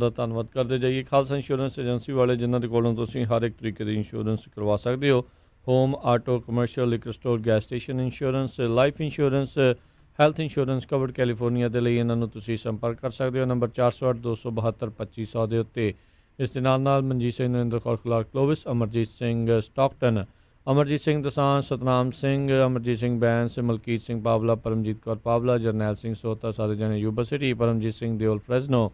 ਦਾ ਧੰਨਵਾਦ ਕਰਦੇ ਜਾਈਏ। ਖਾਲਸਾ ਇੰਸ਼ੋਰੈਂਸ ਏਜੰਸੀ ਵਾਲੇ ਜਿਨ੍ਹਾਂ ਦੇ ਕੋਲੋਂ ਤੁਸੀਂ ਹਰ ਇੱਕ ਤਰੀਕੇ ਦੀ ਇੰਸ਼ੋਰੈਂਸ ਕਰਵਾ ਸਕਦੇ ਹੋ। Home, auto, commercial, liquor store, gas station insurance, life insurance, health insurance covered California ਦੇ ਲਈ ਇਹਨਾਂ ਨੂੰ ਤੁਸੀਂ ਸੰਪਰਕ ਕਰ ਸਕਦੇ ਹੋ। ਨੰਬਰ 408-272-2500 ਦੇ ਉੱਤੇ। ਇਸ ਦੇ ਨਾਲ Manjit Singh, Narinder Kaur, Clark Clovis, Amarjit Singh Stockton, Amarjit Singh Dosanjh, Satnam Singh, Amarjit Singh Bains, Malkit Singh Pawla, Paramjit Kaur Pawla, Jarnail Singh Sota, ਸਾਰੇ ਜਣੇ Yuba City, Paramjit Singh Deol Fresno,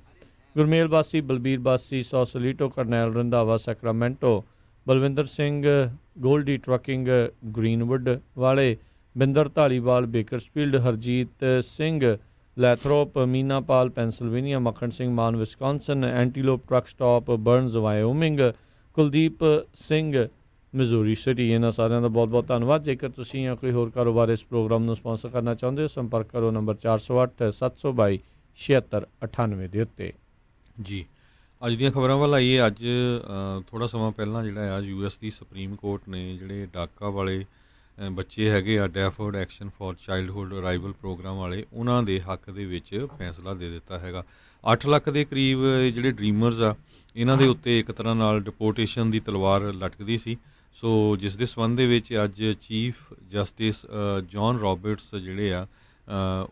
Gurmel Bassi, Balbir Bassi, Sausalito, Karnail Randhawa, Sacramento, Balwinder Singh Goldie trucking Greenwood ਵਾਲੇ, Binder Dhaliwal, Bakersfield, Harjit Singh Lathrop, Meenapal, Pennsylvania, Makhan Singh Maan, Wisconsin, Antelope truck stop, Burns, Wyoming, Kuldeep Singh ਮਜ਼ੂਰੀ city. ਇਹਨਾਂ ਸਾਰਿਆਂ ਦਾ ਬਹੁਤ ਬਹੁਤ ਧੰਨਵਾਦ। ਜੇਕਰ ਤੁਸੀਂ ਜਾਂ ਕੋਈ ਹੋਰ ਕਾਰੋਬਾਰ ਇਸ ਪ੍ਰੋਗਰਾਮ ਨੂੰ ਸਪਾਂਸਰ ਕਰਨਾ ਚਾਹੁੰਦੇ ਹੋ, ਸੰਪਰਕ ਕਰੋ ਨੰਬਰ 408-722-7698 ਦੇ ਉੱਤੇ। ਜੀ, ਅੱਜ ਦੀਆਂ ਖਬਰਾਂ ਵੱਲ ਆਈਏ। ਅੱਜ ਥੋੜ੍ਹਾ ਸਮਾਂ ਪਹਿਲਾਂ ਜਿਹੜਾ ਆ US ਦੀ ਸੁਪਰੀਮ ਕੋਰਟ ਨੇ ਜਿਹੜੇ ਡਾਕਾ ਵਾਲੇ ਬੱਚੇ ਹੈਗੇ ਆ, deferred action for childhood arrival program ਵਾਲੇ, ਉਹਨਾਂ ਦੇ ਹੱਕ ਦੇ ਵਿੱਚ ਫੈਸਲਾ ਦੇ ਦਿੱਤਾ ਹੈਗਾ। 8 ਲੱਖ ਦੇ ਕਰੀਬ ਜਿਹੜੇ ਡਰੀਮਰਸ ਆ, ਇਹਨਾਂ ਦੇ ਉੱਤੇ ਇੱਕ ਤਰ੍ਹਾਂ ਨਾਲ ਡਿਪੋਰਟੇਸ਼ਨ ਦੀ ਤਲਵਾਰ ਲਟਕਦੀ ਸੀ। ਸੋ ਜਿਸ ਦੇ ਸੰਬੰਧ ਦੇ ਵਿੱਚ ਅੱਜ ਚੀਫ ਜਸਟਿਸ ਜੌਨ ਰੋਬਰਟਸ ਜਿਹੜੇ ਆ,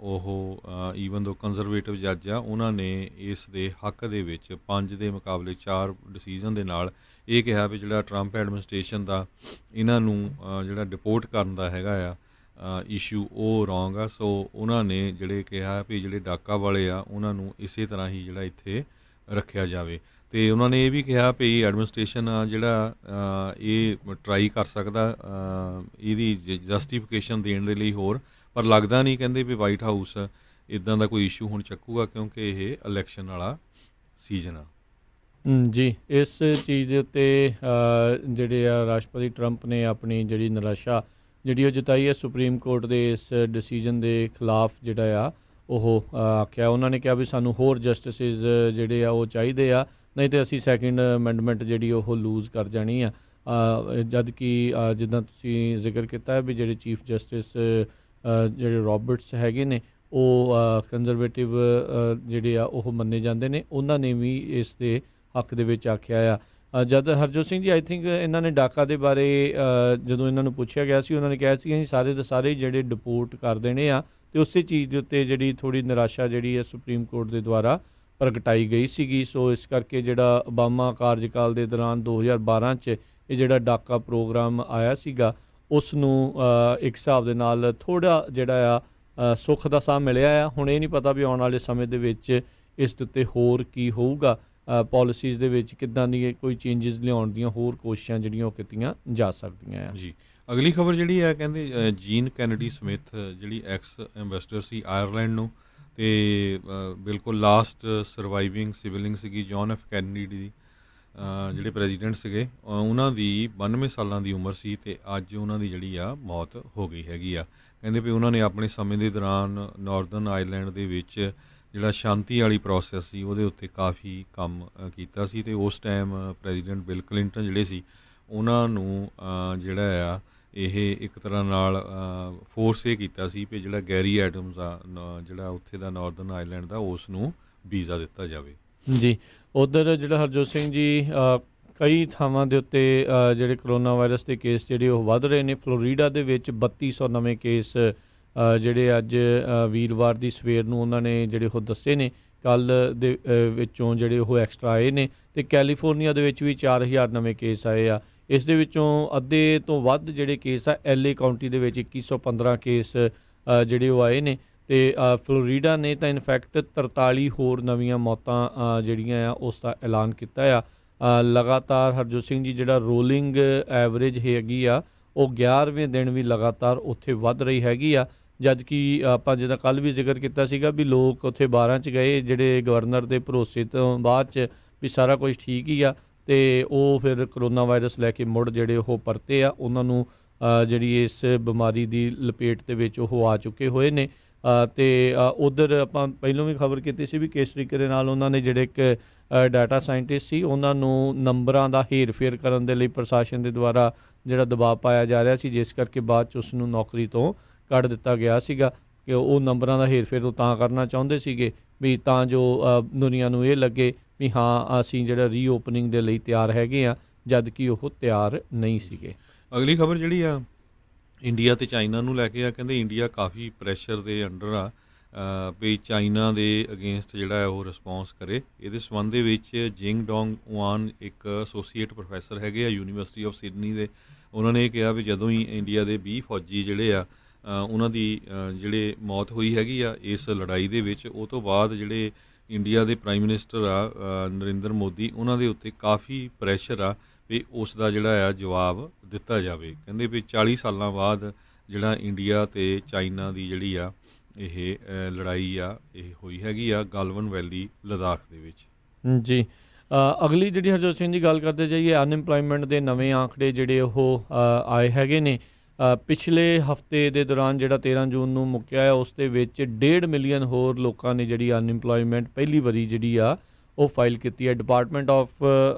ਉਹ ਈਵਨ ਦੋ ਕੰਜ਼ਰਵੇਟਿਵ ਜੱਜ ਆ, ਉਹਨਾਂ ਨੇ ਇਸ ਦੇ ਹੱਕ ਦੇ ਵਿੱਚ 5 ਦੇ ਮੁਕਾਬਲੇ 4 ਡਿਸੀਜ਼ਨ ਦੇ ਨਾਲ ਇਹ ਕਿਹਾ ਵੀ ਜਿਹੜਾ ਟਰੰਪ ਐਡਮਿਨਿਸਟ੍ਰੇਸ਼ਨ ਦਾ ਇਹਨਾਂ ਨੂੰ ਜਿਹੜਾ ਡਿਪੋਰਟ ਕਰਨ ਦਾ ਹੈਗਾ ਆ ਇਸ਼ੂ, ਉਹ ਰੋਂਗ ਆ। ਸੋ ਉਹਨਾਂ ਨੇ ਜਿਹੜੇ ਕਿਹਾ ਵੀ ਜਿਹੜੇ ਡਾਕਾ ਵਾਲੇ ਆ ਉਹਨਾਂ ਨੂੰ ਇਸੇ ਤਰ੍ਹਾਂ ਹੀ ਜਿਹੜਾ ਇੱਥੇ ਰੱਖਿਆ ਜਾਵੇ। ਅਤੇ ਉਹਨਾਂ ਨੇ ਇਹ ਵੀ ਕਿਹਾ ਵੀ ਐਡਮਿਨਿਸਟ੍ਰੇਸ਼ਨ ਆ ਜਿਹੜਾ ਇਹ ਟਰਾਈ ਕਰ ਸਕਦਾ ਇਹਦੀ ਜਸਟੀਫਿਕੇਸ਼ਨ ਦੇਣ ਦੇ ਲਈ ਹੋਰ, ਪਰ ਲੱਗਦਾ ਨਹੀਂ ਕਹਿੰਦੇ ਵੀ ਵਾਈਟ ਹਾਊਸ ਇੱਦਾਂ ਦਾ ਕੋਈ ਇਸ਼ੂ ਹੁਣ ਚੱਕੂਗਾ, ਕਿਉਂਕਿ ਇਹ ਇਲੈਕਸ਼ਨ ਵਾਲਾ ਸੀਜ਼ਨ ਆ। ਜੀ, ਇਸ ਚੀਜ਼ ਦੇ ਉੱਤੇ ਜਿਹੜੇ ਆ ਰਾਸ਼ਟਰਪਤੀ ਟਰੰਪ ਨੇ ਆਪਣੀ ਜਿਹੜੀ ਨਿਰਾਸ਼ਾ ਜਿਹੜੀ ਉਹ ਜਤਾਈ ਹੈ ਸੁਪਰੀਮ ਕੋਰਟ ਦੇ ਇਸ ਡਿਸੀਜਨ ਦੇ ਖਿਲਾਫ ਜਿਹੜਾ ਆ ਉਹ ਆਖਿਆ। ਉਹਨਾਂ ਨੇ ਕਿਹਾ ਵੀ ਸਾਨੂੰ ਹੋਰ ਜਸਟਿਸਿਸ ਜਿਹੜੇ ਆ ਉਹ ਚਾਹੀਦੇ ਆ, ਨਹੀਂ ਤਾਂ ਅਸੀਂ ਸੈਕਿੰਡ ਅਮੈਂਡਮੈਂਟ ਜਿਹੜੀ ਉਹ ਲੂਜ਼ ਕਰ ਜਾਣੀ ਆ। ਜਦ ਕਿ ਜਿੱਦਾਂ ਤੁਸੀਂ ਜ਼ਿਕਰ ਕੀਤਾ ਵੀ ਜਿਹੜੇ ਚੀਫ ਜਸਟਿਸ ਜਿਹੜੇ ਰੋਬਰਟਸ ਹੈਗੇ ਨੇ, ਉਹ ਕੰਜ਼ਰਵੇਟਿਵ ਜਿਹੜੇ ਆ ਉਹ ਮੰਨੇ ਜਾਂਦੇ ਨੇ, ਉਹਨਾਂ ਨੇ ਵੀ ਇਸ ਦੇ ਹੱਕ ਦੇ ਵਿੱਚ ਆਖਿਆ ਆ। ਜਦ ਹਰਜੋਤ ਸਿੰਘ ਜੀ, ਆਈ ਥਿੰਕ ਇਹਨਾਂ ਨੇ ਡਾਕਾ ਦੇ ਬਾਰੇ ਜਦੋਂ ਇਹਨਾਂ ਨੂੰ ਪੁੱਛਿਆ ਗਿਆ ਸੀ, ਉਹਨਾਂ ਨੇ ਕਿਹਾ ਸੀ ਅਸੀਂ ਸਾਰੇ ਦੇ ਸਾਰੇ ਜਿਹੜੇ ਡਿਪੋਰਟ ਕਰ ਦੇਣੇ ਆ, ਅਤੇ ਉਸੇ ਚੀਜ਼ ਦੇ ਉੱਤੇ ਜਿਹੜੀ ਥੋੜ੍ਹੀ ਨਿਰਾਸ਼ਾ ਜਿਹੜੀ ਹੈ ਸੁਪਰੀਮ ਕੋਰਟ ਦੇ ਦੁਆਰਾ ਪ੍ਰਗਟਾਈ ਗਈ ਸੀਗੀ। ਸੋ ਇਸ ਕਰਕੇ ਜਿਹੜਾ ਓਬਾਮਾ ਕਾਰਜਕਾਲ ਦੇ ਦੌਰਾਨ 2012 'ਚ ਇਹ ਜਿਹੜਾ ਡਾਕਾ ਪ੍ਰੋਗਰਾਮ ਆਇਆ ਸੀਗਾ, ਉਸ ਨੂੰ ਇੱਕ ਹਿਸਾਬ ਦੇ ਨਾਲ ਥੋੜ੍ਹਾ ਜਿਹੜਾ ਆ ਸੁੱਖ ਦਾ ਸਾਹ ਮਿਲਿਆ ਆ। ਹੁਣ ਇਹ ਨਹੀਂ ਪਤਾ ਵੀ ਆਉਣ ਵਾਲੇ ਸਮੇਂ ਦੇ ਵਿੱਚ ਇਸ ਦੇ ਉੱਤੇ ਹੋਰ ਕੀ ਹੋਊਗਾ, ਪਾਲਿਸੀਜ਼ ਦੇ ਵਿੱਚ ਕਿੱਦਾਂ ਦੀ ਕੋਈ ਚੇਂਜਿਸ ਲਿਆਉਣ ਦੀਆਂ ਹੋਰ ਕੋਸ਼ਿਸ਼ਾਂ ਜਿਹੜੀਆਂ ਉਹ ਕੀਤੀਆਂ ਜਾ ਸਕਦੀਆਂ ਆ। ਜੀ, ਅਗਲੀ ਖਬਰ ਜਿਹੜੀ ਹੈ ਕਹਿੰਦੇ ਜੀਨ ਕੈਨੇਡੀ ਸਮਿਥ ਜਿਹੜੀ ਐਕਸ ਐਂਬੈਸਡਰ ਸੀ ਆਇਰਲੈਂਡ ਨੂੰ, ਅਤੇ ਬਿਲਕੁਲ ਲਾਸਟ ਸਰਵਾਈਵਿੰਗ ਸਿਬਲਿੰਗ ਸੀਗੀ ਜੌਨ ਐਫ ਕੈਨੇਡੀ ਦੀ, ਜਿਹੜੇ ਪ੍ਰੈਜ਼ੀਡੈਂਟ ਸੀਗੇ, ਉਹਨਾਂ ਦੀ 92 ਸਾਲਾਂ ਦੀ ਉਮਰ ਸੀ ਅਤੇ ਅੱਜ ਉਹਨਾਂ ਦੀ ਜਿਹੜੀ ਆ ਮੌਤ ਹੋ ਗਈ ਹੈਗੀ ਆ। ਕਹਿੰਦੇ ਵੀ ਉਹਨਾਂ ਨੇ ਆਪਣੇ ਸਮੇਂ ਦੇ ਦੌਰਾਨ ਨਾਰਦਰਨ ਆਇਰਲੈਂਡ ਦੇ ਵਿੱਚ ਜਿਹੜਾ ਸ਼ਾਂਤੀ ਵਾਲੀ ਪ੍ਰੋਸੈਸ ਸੀ ਉਹਦੇ ਉੱਤੇ ਕਾਫੀ ਕੰਮ ਕੀਤਾ ਸੀ, ਅਤੇ ਉਸ ਟਾਈਮ ਪ੍ਰੈਜ਼ੀਡੈਂਟ ਬਿਲ ਕਲਿੰਟਨ ਜਿਹੜੇ ਸੀ ਉਹਨਾਂ ਨੂੰ ਜਿਹੜਾ ਆ ਇਹ ਇੱਕ ਤਰ੍ਹਾਂ ਨਾਲ ਫੋਰਸ ਇਹ ਕੀਤਾ ਸੀ ਵੀ ਜਿਹੜਾ ਗੈਰੀ ਐਡਮਜ਼ ਆ ਜਿਹੜਾ ਉੱਥੇ ਦਾ ਨਾਰਦਰਨ ਆਇਰਲੈਂਡ ਦਾ, ਉਸ ਨੂੰ ਵੀਜ਼ਾ ਦਿੱਤਾ ਜਾਵੇ। ਜੀ, ਉੱਧਰ ਜਿਹੜਾ ਹਰਜੋਤ ਸਿੰਘ ਜੀ ਕਈ ਥਾਵਾਂ ਦੇ ਉੱਤੇ ਜਿਹੜੇ ਕਰੋਨਾ ਵਾਇਰਸ ਦੇ ਕੇਸ ਜਿਹੜੇ ਉਹ ਵੱਧ ਰਹੇ ਨੇ। ਫਲੋਰੀਡਾ ਦੇ ਵਿੱਚ 3200 ਨਵੇਂ ਕੇਸ ਜਿਹੜੇ ਅੱਜ ਵੀਰਵਾਰ ਦੀ ਸਵੇਰ ਨੂੰ ਉਹਨਾਂ ਨੇ ਜਿਹੜੇ ਉਹ ਦੱਸੇ ਨੇ, ਕੱਲ੍ਹ ਦੇ ਵਿੱਚੋਂ ਜਿਹੜੇ ਉਹ ਐਕਸਟਰਾ ਆਏ ਨੇ, ਅਤੇ ਕੈਲੀਫੋਰਨੀਆ ਦੇ ਵਿੱਚ ਵੀ 4000 ਨਵੇਂ ਕੇਸ ਆਏ ਆ। ਇਸ ਦੇ ਵਿੱਚੋਂ ਅੱਧੇ ਤੋਂ ਵੱਧ ਜਿਹੜੇ ਕੇਸ ਆ LA ਕਾਊਂਟੀ ਦੇ ਵਿੱਚ 2115 ਕੇਸ ਜਿਹੜੇ ਉਹ ਆਏ ਨੇ, ਅਤੇ ਫਲੋਰੀਡਾ ਨੇ ਤਾਂ ਇਨਫੈਕਟ 43 ਹੋਰ ਨਵੀਆਂ ਮੌਤਾਂ ਜਿਹੜੀਆਂ ਆ ਉਸ ਦਾ ਐਲਾਨ ਕੀਤਾ ਆ। ਲਗਾਤਾਰ ਹਰਜੋਤ ਸਿੰਘ ਜੀ ਜਿਹੜਾ ਰੋਲਿੰਗ ਐਵਰੇਜ ਹੈਗੀ ਆ ਉਹ 11ਵੇਂ ਦਿਨ ਵੀ ਲਗਾਤਾਰ ਉੱਥੇ ਵੱਧ ਰਹੀ ਹੈਗੀ ਆ। ਜਦ ਕਿ ਆਪਾਂ ਜਿੱਦਾਂ ਕੱਲ੍ਹ ਵੀ ਜ਼ਿਕਰ ਕੀਤਾ ਸੀਗਾ ਵੀ ਲੋਕ ਉੱਥੇ 12 'ਚ ਗਏ ਜਿਹੜੇ ਗਵਰਨਰ ਦੇ ਭਰੋਸੇ ਤੋਂ ਬਾਅਦ 'ਚ ਵੀ ਸਾਰਾ ਕੁਝ ਠੀਕ ਹੀ ਆ, ਅਤੇ ਉਹ ਫਿਰ ਕਰੋਨਾ ਵਾਇਰਸ ਲੈ ਕੇ ਮੁੜ ਜਿਹੜੇ ਉਹ ਪਰਤੇ ਆ, ਉਹਨਾਂ ਨੂੰ ਜਿਹੜੀ ਇਸ ਬਿਮਾਰੀ ਦੀ ਲਪੇਟ ਦੇ ਵਿੱਚ ਉਹ ਆ ਚੁੱਕੇ ਹੋਏ ਨੇ। ਅਤੇ ਉੱਧਰ ਆਪਾਂ ਪਹਿਲਾਂ ਵੀ ਖਬਰ ਕੀਤੀ ਸੀ ਵੀ ਕਿਸ ਤਰੀਕੇ ਦੇ ਨਾਲ ਉਹਨਾਂ ਨੇ ਜਿਹੜੇ ਇੱਕ ਡਾਟਾ ਸਾਇੰਟਿਸਟ ਸੀ ਉਹਨਾਂ ਨੂੰ ਨੰਬਰਾਂ ਦਾ ਹੇਰ ਫੇਰ ਕਰਨ ਦੇ ਲਈ ਪ੍ਰਸ਼ਾਸਨ ਦੇ ਦੁਆਰਾ ਜਿਹੜਾ ਦਬਾਅ ਪਾਇਆ ਜਾ ਰਿਹਾ ਸੀ, ਜਿਸ ਕਰਕੇ ਬਾਅਦ 'ਚ ਉਸ ਨੂੰ ਨੌਕਰੀ ਤੋਂ ਕੱਢ ਦਿੱਤਾ ਗਿਆ ਸੀਗਾ ਕਿ ਉਹ ਨੰਬਰਾਂ ਦਾ ਹੇਰ ਫੇਰ ਉਹ ਤਾਂ ਕਰਨਾ ਚਾਹੁੰਦੇ ਸੀਗੇ ਵੀ ਤਾਂ ਜੋ ਦੁਨੀਆ ਨੂੰ ਇਹ ਲੱਗੇ ਵੀ ਹਾਂ ਅਸੀਂ ਜਿਹੜਾ ਰੀਓਪਨਿੰਗ ਦੇ ਲਈ ਤਿਆਰ ਹੈਗੇ ਆ, ਜਦ ਕਿ ਉਹ ਤਿਆਰ ਨਹੀਂ ਸੀਗੇ। ਅਗਲੀ ਖਬਰ ਜਿਹੜੀ ਆ ਇੰਡੀਆ ਤੇ ਚਾਈਨਾ ਨੂੰ ਲੈ ਕੇ ਆ। ਕਹਿੰਦੇ ਇੰਡੀਆ ਕਾਫੀ ਪ੍ਰੈਸ਼ਰ ਦੇ ਅੰਡਰ ਆ ਵੀ ਚਾਈਨਾ ਦੇ ਅਗੇਂਸਟ ਜਿਹੜਾ ਹੈ ਉਹ ਰਿਸਪੌਂਸ ਕਰੇ। ਇਹਦੇ ਸੰਬੰਧ ਦੇ ਵਿੱਚ ਜਿੰਗ ਡੋਂਗ ਵਾਨ ਇੱਕ ਐਸੋਸੀਏਟ ਪ੍ਰੋਫੈਸਰ ਹੈਗੇ ਆ ਯੂਨੀਵਰਸਿਟੀ ਆਫ ਸਿਡਨੀ ਦੇ, ਉਹਨਾਂ ਨੇ ਇਹ ਕਿਹਾ ਵੀ ਜਦੋਂ ਹੀ ਇੰਡੀਆ ਦੇ 20 ਫੌਜੀ ਜਿਹੜੇ ਆ ਉਹਨਾਂ ਦੀ ਜਿਹੜੇ ਮੌਤ ਹੋਈ ਹੈਗੀ ਆ ਇਸ ਲੜਾਈ ਦੇ ਵਿੱਚ, ਉਹ ਤੋਂ ਬਾਅਦ ਜਿਹੜੇ ਇੰਡੀਆ ਦੇ ਪ੍ਰਾਈਮ ਮਿਨਿਸਟਰ ਆ ਨਰਿੰਦਰ ਮੋਦੀ, ਉਹਨਾਂ ਦੇ ਉੱਤੇ ਕਾਫੀ ਪ੍ਰੈਸ਼ਰ ਆ ਵੀ ਉਸ ਦਾ ਜਿਹੜਾ ਆ ਜਵਾਬ ਦਿੱਤਾ ਜਾਵੇ। ਕਹਿੰਦੇ ਵੀ 40 ਸਾਲਾਂ ਬਾਅਦ ਜਿਹੜਾ ਇੰਡੀਆ ਤੇ ਚਾਈਨਾ ਦੀ ਜਿਹੜੀ ਆ ਇਹ ਲੜਾਈ ਆ ਇਹ ਹੋਈ ਹੈਗੀ ਆ ਗਾਲਵਨ ਵੈਲੀ ਲਦਾਖ ਦੇ ਵਿੱਚ। ਜੀ ਅਗਲੀ ਜਿਹੜੀ ਹਰਜੋਤ ਸਿੰਘ ਜੀ ਗੱਲ ਕਰਦੇ ਜਾਈਏ, ਅਨਇੰਪਲੋਇਮੈਂਟ ਦੇ ਨਵੇਂ ਆંકੜੇ ਜਿਹੜੇ ਉਹ ਆਏ ਹੈਗੇ ਨੇ। ਪਿਛਲੇ ਹਫਤੇ ਦੇ ਦੌਰਾਨ ਜਿਹੜਾ 13 ਜੂਨ ਨੂੰ ਮੁੱਕਿਆ ਹੈ ਉਸ ਦੇ ਵਿੱਚ 1.5 ਮਿਲੀਅਨ ਹੋਰ ਲੋਕਾਂ ਨੇ ਜਿਹੜੀ ਅਨਇੰਪਲੋਇਮੈਂਟ ਪਹਿਲੀ ਵਾਰੀ ਜਿਹੜੀ ਆ ਉਹ ਫਾਈਲ ਕੀਤੀ ਹੈ। ਡਿਪਾਰਟਮੈਂਟ ਆਫ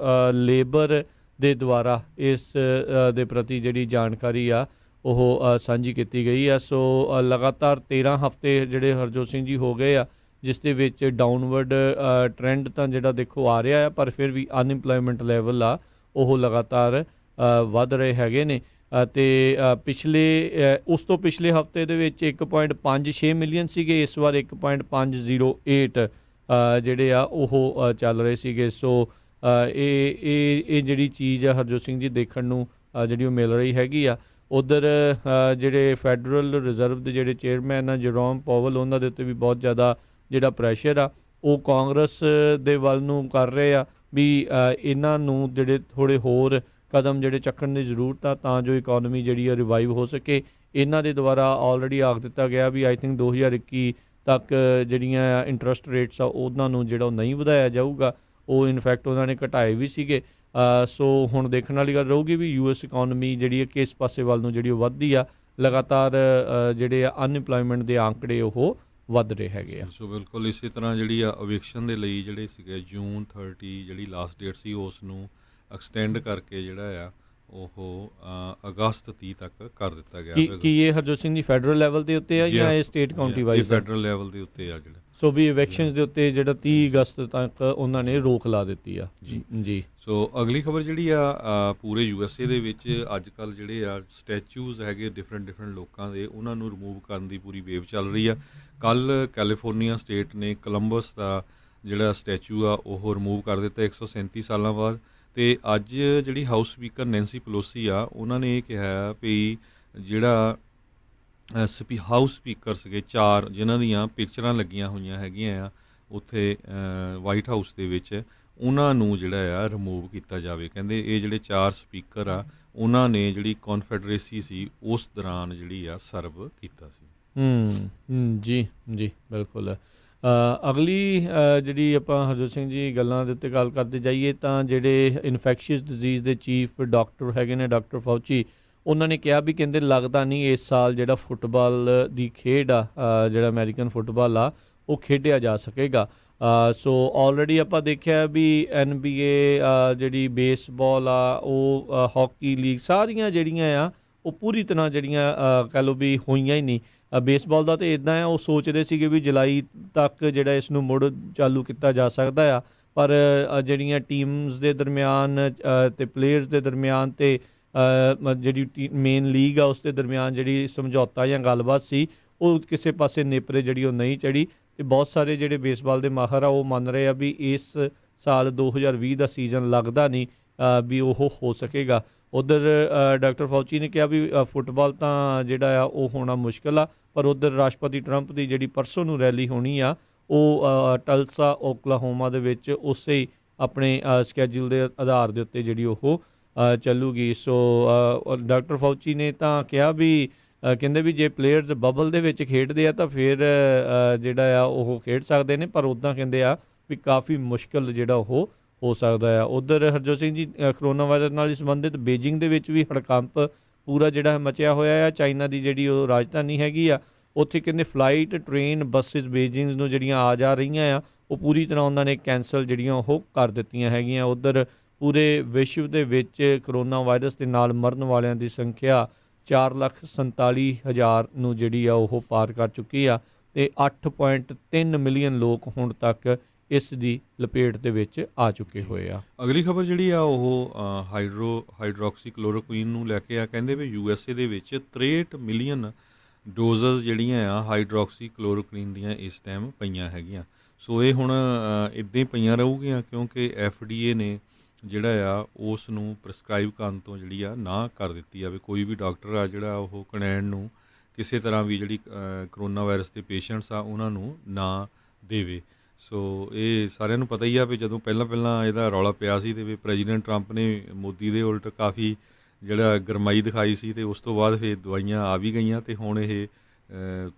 ਲੇਬਰ ਦੇ ਦੁਆਰਾ ਇਸ ਦੇ ਪ੍ਰਤੀ ਜਿਹੜੀ ਜਾਣਕਾਰੀ ਆ ਉਹ ਸਾਂਝੀ ਕੀਤੀ ਗਈ ਆ। ਸੋ ਲਗਾਤਾਰ 13 ਹਫਤੇ ਜਿਹੜੇ ਹਰਜੋਤ ਸਿੰਘ ਜੀ ਹੋ ਗਏ ਆ ਜਿਸ ਦੇ ਵਿੱਚ ਡਾਊਨਵਰਡ ਟ੍ਰੈਂਡ ਤਾਂ ਜਿਹੜਾ ਦੇਖੋ ਆ ਰਿਹਾ ਆ, ਪਰ ਫਿਰ ਵੀ ਅਨਇੰਪਲੋਇਮੈਂਟ ਲੈਵਲ ਆ ਉਹ ਲਗਾਤਾਰ ਵੱਧ ਰਹੇ ਹੈਗੇ ਨੇ। ਅਤੇ ਉਸ ਤੋਂ ਪਿਛਲੇ ਹਫਤੇ ਦੇ ਵਿੱਚ 1.56 ਮਿਲੀਅਨ ਸੀਗੇ, ਇਸ ਵਾਰ 1.508 ਜਿਹੜੇ ਆ ਉਹ ਚੱਲ ਰਹੇ ਸੀਗੇ। ਸੋ ਇਹ ਜਿਹੜੀ ਚੀਜ਼ ਆ ਹਰਜੋਤ ਸਿੰਘ ਜੀ ਦੇਖਣ ਨੂੰ ਜਿਹੜੀ ਉਹ ਮਿਲ ਰਹੀ ਹੈਗੀ ਆ। ਉੱਧਰ ਜਿਹੜੇ ਫੈਡਰਲ ਰਿਜ਼ਰਵ ਦੇ ਜਿਹੜੇ ਚੇਅਰਮੈਨ ਆ ਜਰੋਮ ਪਾਵਲ, ਉਹਨਾਂ ਦੇ ਉੱਤੇ ਵੀ ਬਹੁਤ ਜ਼ਿਆਦਾ ਜਿਹੜਾ ਪ੍ਰੈਸ਼ਰ ਆ ਉਹ ਕਾਂਗਰਸ ਦੇ ਵੱਲ ਨੂੰ ਕਰ ਰਹੇ ਆ ਵੀ ਇਹਨਾਂ ਨੂੰ ਜਿਹੜੇ ਥੋੜ੍ਹੇ ਹੋਰ ਕਦਮ ਜਿਹੜੇ ਚੱਕਣ ਦੀ ਜ਼ਰੂਰਤ ਆ ਤਾਂ ਜੋ ਇਕੋਨਮੀ ਜਿਹੜੀ ਆ ਰਿਵਾਈਵ ਹੋ ਸਕੇ। ਇਹਨਾਂ ਦੇ ਦੁਆਰਾ ਆਲਰੇਡੀ ਆਖ ਦਿੱਤਾ ਗਿਆ ਵੀ ਆਈ ਥਿੰਕ 2021 ਤੱਕ ਜਿਹੜੀਆਂ ਇੰਟਰਸਟ ਰੇਟਸ ਆ ਉਹਨਾਂ ਨੂੰ ਜਿਹੜਾ ਉਹ ਨਹੀਂ ਵਧਾਇਆ ਜਾਊਗਾ, ਉਹ ਇਨਫੈਕਟ ਉਹਨਾਂ ਨੇ ਘਟਾਏ ਵੀ ਸੀਗੇ। ਸੋ ਹੁਣ ਦੇਖਣ ਵਾਲੀ ਗੱਲ ਰਹੂਗੀ ਵੀ ਯੂਐਸ ਇਕੋਨਮੀ ਜਿਹੜੀ ਹੈ ਕਿਸ ਪਾਸੇ ਵੱਲ ਨੂੰ ਜਿਹੜੀ ਉਹ ਵੱਧਦੀ ਆ। ਲਗਾਤਾਰ ਜਿਹੜੇ ਆ ਅਨਇੰਪਲੋਇਮੈਂਟ ਦੇ ਆંકੜੇ ਉਹ ਵੱਧ ਰਹੇ ਹੈਗੇ ਆ। ਸੋ ਬਿਲਕੁਲ ਇਸੇ ਤਰ੍ਹਾਂ ਜਿਹੜੀ ਆ ਇਵਿਕਸ਼ਨ ਦੇ ਲਈ ਜਿਹੜੇ ਸੀਗੇ ਜੂਨ 30 ਜਿਹੜੀ ਲਾਸਟ ਡੇਟ ਸੀ ਉਸ ਨੂੰ ਐਕਸਟੈਂਡ ਕਰਕੇ ਜਿਹੜਾ ਆ ਉਹ ਅਗਸਤ 30 ਤੱਕ ਕਰ ਦਿੱਤਾ ਗਿਆ। ਕੀ ਇਹ ਹਰਜੋਤ ਸਿੰਘ ਜੀ ਫੈਡਰਲ ਲੈਵਲ ਦੇ ਉੱਤੇ ਆ ਜਾਂ ਇਹ state County wise? Federal level ਦੇ ਉੱਤੇ ਆ ਜਿਹੜਾ। ਸੋ ਵੀ ਇਲੈਕਸ਼ਨਸ ਦੇ ਉੱਤੇ ਜਿਹੜਾ 30 ਅਗਸਤ ਤੱਕ ਉਹਨਾਂ ਨੇ ਰੋਕ ਲਾ ਦਿੱਤੀ ਆ। ਜੀ ਸੋ ਅਗਲੀ ਖਬਰ ਜਿਹੜੀ ਆ ਪੂਰੇ ਯੂਐਸਏ ਦੇ ਵਿੱਚ ਅੱਜ ਕੱਲ੍ਹ ਜਿਹੜੇ ਆ ਸਟੈਚੂਜ਼ ਹੈਗੇ ਡਿਫਰੈਂਟ ਲੋਕਾਂ ਦੇ, ਉਹਨਾਂ ਨੂੰ ਰਿਮੂਵ ਕਰਨ ਦੀ ਪੂਰੀ ਵੇਵ ਚੱਲ ਰਹੀ ਆ। ਕੱਲ੍ਹ ਕੈਲੀਫੋਰਨੀਆ ਸਟੇਟ ਨੇ ਕੋਲੰਬਸ ਦਾ ਜਿਹੜਾ ਸਟੈਚੂ ਆ ਉਹ ਰਿਮੂਵ ਕਰ ਦਿੱਤਾ 137 ਸਾਲਾਂ ਬਾਅਦ। ਅਤੇ ਅੱਜ ਜਿਹੜੀ ਹਾਊਸ ਸਪੀਕਰ ਨੈਂਸੀ ਪਲੋਸੀ ਆ ਉਹਨਾਂ ਨੇ ਇਹ ਕਿਹਾ ਵੀ ਜਿਹੜਾ ਹਾਊਸ ਸਪੀਕਰ ਸੀਗੇ 4 ਜਿਨ੍ਹਾਂ ਦੀਆਂ ਪਿਕਚਰਾਂ ਲੱਗੀਆਂ ਹੋਈਆਂ ਹੈਗੀਆਂ ਆ ਉੱਥੇ ਵਾਈਟ ਹਾਊਸ ਦੇ ਵਿੱਚ, ਉਹਨਾਂ ਨੂੰ ਜਿਹੜਾ ਆ ਰਿਮੂਵ ਕੀਤਾ ਜਾਵੇ। ਕਹਿੰਦੇ ਇਹ ਜਿਹੜੇ 4 ਸਪੀਕਰ ਆ ਉਹਨਾਂ ਨੇ ਜਿਹੜੀ ਕੌਨਫੈਡਰੇਸੀ ਸੀ ਉਸ ਦੌਰਾਨ ਜਿਹੜੀ ਆ ਸਰਵ ਕੀਤਾ ਸੀ। ਜੀ ਬਿਲਕੁਲ। ਅਗਲੀ ਜਿਹੜੀ ਆਪਾਂ ਹਰਜੋਤ ਸਿੰਘ ਜੀ ਗੱਲਾਂ ਦੇ ਉੱਤੇ ਗੱਲ ਕਰਦੇ ਜਾਈਏ ਤਾਂ ਜਿਹੜੇ ਇਨਫੈਕਸ਼ੀਅਸ ਡਿਜ਼ੀਜ਼ ਦੇ ਚੀਫ ਡਾਕਟਰ ਹੈਗੇ ਨੇ ਡਾਕਟਰ ਫਾਊਚੀ, ਉਹਨਾਂ ਨੇ ਕਿਹਾ ਵੀ ਕਹਿੰਦੇ ਲੱਗਦਾ ਨਹੀਂ ਇਸ ਸਾਲ ਜਿਹੜਾ ਫੁੱਟਬਾਲ ਦੀ ਖੇਡ ਆ ਜਿਹੜਾ ਅਮਰੀਕਨ ਫੁੱਟਬਾਲ ਆ ਉਹ ਖੇਡਿਆ ਜਾ ਸਕੇਗਾ। ਸੋ ਆਲਰੇਡੀ ਆਪਾਂ ਦੇਖਿਆ ਵੀ NBA ਜਿਹੜੀ ਬੇਸਬਾਲ ਆ ਉਹ ਹਾਕੀ ਲੀਗ ਸਾਰੀਆਂ ਜਿਹੜੀਆਂ ਆ ਉਹ ਪੂਰੀ ਤਰ੍ਹਾਂ ਜਿਹੜੀਆਂ ਕਹਿ ਲਓ ਵੀ ਹੋਈਆਂ ਹੀ ਨਹੀਂ। ਬੇਸਬਾਲ ਦਾ ਤਾਂ ਇੱਦਾਂ ਆ ਉਹ ਸੋਚਦੇ ਸੀਗੇ ਵੀ ਜੁਲਾਈ ਤੱਕ ਜਿਹੜਾ ਇਸ ਨੂੰ ਮੁੜ ਚਾਲੂ ਕੀਤਾ ਜਾ ਸਕਦਾ ਆ, ਪਰ ਜਿਹੜੀਆਂ ਟੀਮਸ ਦੇ ਦਰਮਿਆਨ ਅਤੇ ਪਲੇਅਰਸ ਦੇ ਦਰਮਿਆਨ ਅਤੇ ਜਿਹੜੀ ਮੇਨ ਲੀਗ ਆ ਉਸ ਦੇ ਦਰਮਿਆਨ ਜਿਹੜੀ ਸਮਝੌਤਾ ਜਾਂ ਗੱਲਬਾਤ ਸੀ ਉਹ ਕਿਸੇ ਪਾਸੇ ਨੇਪਰੇ ਜਿਹੜੀ ਉਹ ਨਹੀਂ ਚੜ੍ਹੀ। ਅਤੇ ਬਹੁਤ ਸਾਰੇ ਜਿਹੜੇ ਬੇਸਬਾਲ ਦੇ ਮਾਹਰ ਆ ਉਹ ਮੰਨ ਰਹੇ ਆ ਵੀ ਇਸ ਸਾਲ 2020 ਦਾ ਸੀਜ਼ਨ ਲੱਗਦਾ ਨਹੀਂ ਵੀ ਉਹ ਹੋ ਸਕੇਗਾ। ਉੱਧਰ ਡਾਕਟਰ ਫਾਊਚੀ ਨੇ ਕਿਹਾ ਵੀ ਫੁੱਟਬਾਲ ਤਾਂ ਜਿਹੜਾ ਆ ਉਹ ਹੋਣਾ ਮੁਸ਼ਕਿਲ ਆ, ਪਰ ਉੱਧਰ ਰਾਸ਼ਟਰਪਤੀ ਟਰੰਪ ਦੀ ਜਿਹੜੀ ਪਰਸੋਂ ਨੂੰ ਰੈਲੀ ਹੋਣੀ ਆ ਉਹ ਟਲਸਾ ਓਕਲਾਹੋਮਾ ਦੇ ਵਿੱਚ ਉਸੇ ਆਪਣੇ ਸਕੈਜੂਲ ਦੇ ਆਧਾਰ ਦੇ ਉੱਤੇ ਜਿਹੜੀ ਉਹ ਚੱਲੂਗੀ। ਸੋ ਡਾਕਟਰ ਫਾਊਚੀ ਨੇ ਤਾਂ ਕਿਹਾ ਵੀ ਕਹਿੰਦੇ ਵੀ ਜੇ ਪਲੇਅਰਸ ਬਬਲ ਦੇ ਵਿੱਚ ਖੇਡਦੇ ਆ ਤਾਂ ਫਿਰ ਜਿਹੜਾ ਆ ਉਹ ਖੇਡ ਸਕਦੇ ਨੇ, ਪਰ ਉੱਦਾਂ ਕਹਿੰਦੇ ਆ ਵੀ ਕਾਫੀ ਮੁਸ਼ਕਿਲ ਜਿਹੜਾ ਉਹ ਹੋ ਸਕਦਾ ਆ। ਉੱਧਰ ਹਰਜੋਤ ਸਿੰਘ ਜੀ ਕਰੋਨਾ ਵਾਇਰਸ ਨਾਲ ਸੰਬੰਧਿਤ ਬੀਜਿੰਗ ਦੇ ਵਿੱਚ ਵੀ ਹੜਕੰਪ ਪੂਰਾ ਜਿਹੜਾ ਮਚਿਆ ਹੋਇਆ ਆ। ਚਾਈਨਾ ਦੀ ਜਿਹੜੀ ਉਹ ਰਾਜਧਾਨੀ ਹੈਗੀ ਆ ਉੱਥੇ ਕਹਿੰਦੇ ਫਲਾਈਟ ਟ੍ਰੇਨ ਬੱਸਿਸ ਬੀਜਿੰਗ ਨੂੰ ਜਿਹੜੀਆਂ ਆ ਜਾ ਰਹੀਆਂ ਆ ਉਹ ਪੂਰੀ ਤਰ੍ਹਾਂ ਉਹਨਾਂ ਨੇ ਕੈਂਸਲ ਜਿਹੜੀਆਂ ਉਹ ਕਰ ਦਿੱਤੀਆਂ ਹੈਗੀਆਂ। ਉੱਧਰ ਪੂਰੇ ਵਿਸ਼ਵ ਦੇ ਵਿੱਚ ਕਰੋਨਾ ਵਾਇਰਸ ਦੇ ਨਾਲ ਮਰਨ ਵਾਲਿਆਂ ਦੀ ਸੰਖਿਆ 4,47,000 ਨੂੰ ਜਿਹੜੀ ਆ ਉਹ ਪਾਰ ਕਰ ਚੁੱਕੀ ਆ ਅਤੇ 8.3 ਮਿਲੀਅਨ ਲੋਕ ਹੁਣ ਤੱਕ ਇਸ ਦੀ ਲਪੇਟ ਦੇ ਵਿੱਚ ਆ ਚੁੱਕੇ ਹੋਏ ਆ। ਅਗਲੀ ਖਬਰ ਜਿਹੜੀ ਆ ਉਹ ਹਾਈਡਰੋਕਸੀ ਕਲੋਰੋਕੁਈਨ ਨੂੰ ਲੈ ਕੇ ਆ। ਕਹਿੰਦੇ ਵੀ USA ਦੇ ਵਿੱਚ 63 ਮਿਲੀਅਨ ਡੋਜ਼ਸ ਜਿਹੜੀਆਂ ਆ ਹਾਈਡਰੋਕਸੀ ਕਲੋਰੋਕੁਈਨ ਦੀਆਂ ਇਸ ਟਾਈਮ ਪਈਆਂ ਹੈਗੀਆਂ। ਸੋ ਇਹ ਹੁਣ ਇੱਦਾਂ ਹੀ ਪਈਆਂ ਰਹੂਗੀਆਂ ਕਿਉਂਕਿ FDA ਨੇ ਜਿਹੜਾ ਆ ਉਸ ਨੂੰ ਪ੍ਰਸਕ੍ਰਾਈਬ ਕਰਨ ਤੋਂ ਜਿਹੜੀ ਆ ਨਾ ਕਰ ਦਿੱਤੀ ਆ ਵੀ ਕੋਈ ਵੀ ਡਾਕਟਰ ਆ ਜਿਹੜਾ ਉਹ ਕਨੈਣ ਨੂੰ ਕਿਸੇ ਤਰ੍ਹਾਂ ਵੀ ਜਿਹੜੀ ਕਰੋਨਾ ਵਾਇਰਸ ਦੇ ਪੇਸ਼ੈਂਟਸ ਆ ਉਹਨਾਂ ਨੂੰ ਨਾ ਦੇਵੇ। ਸੋ ਇਹ ਸਾਰਿਆਂ ਨੂੰ ਪਤਾ ਹੀ ਆ ਵੀ ਜਦੋਂ ਪਹਿਲਾਂ ਇਹਦਾ ਰੌਲਾ ਪਿਆ ਸੀ ਤੇ ਵੀ ਪ੍ਰੈਜ਼ੀਡੈਂਟ ਟਰੰਪ ਨੇ ਮੋਦੀ ਦੇ ਉਲਟ ਕਾਫੀ ਜਿਹੜਾ ਗਰਮਾਈ ਦਿਖਾਈ ਸੀ ਤੇ ਉਸ ਤੋਂ ਬਾਅਦ ਫਿਰ ਦਵਾਈਆਂ ਆ ਵੀ ਗਈਆਂ ਤੇ ਹੁਣ ਇਹ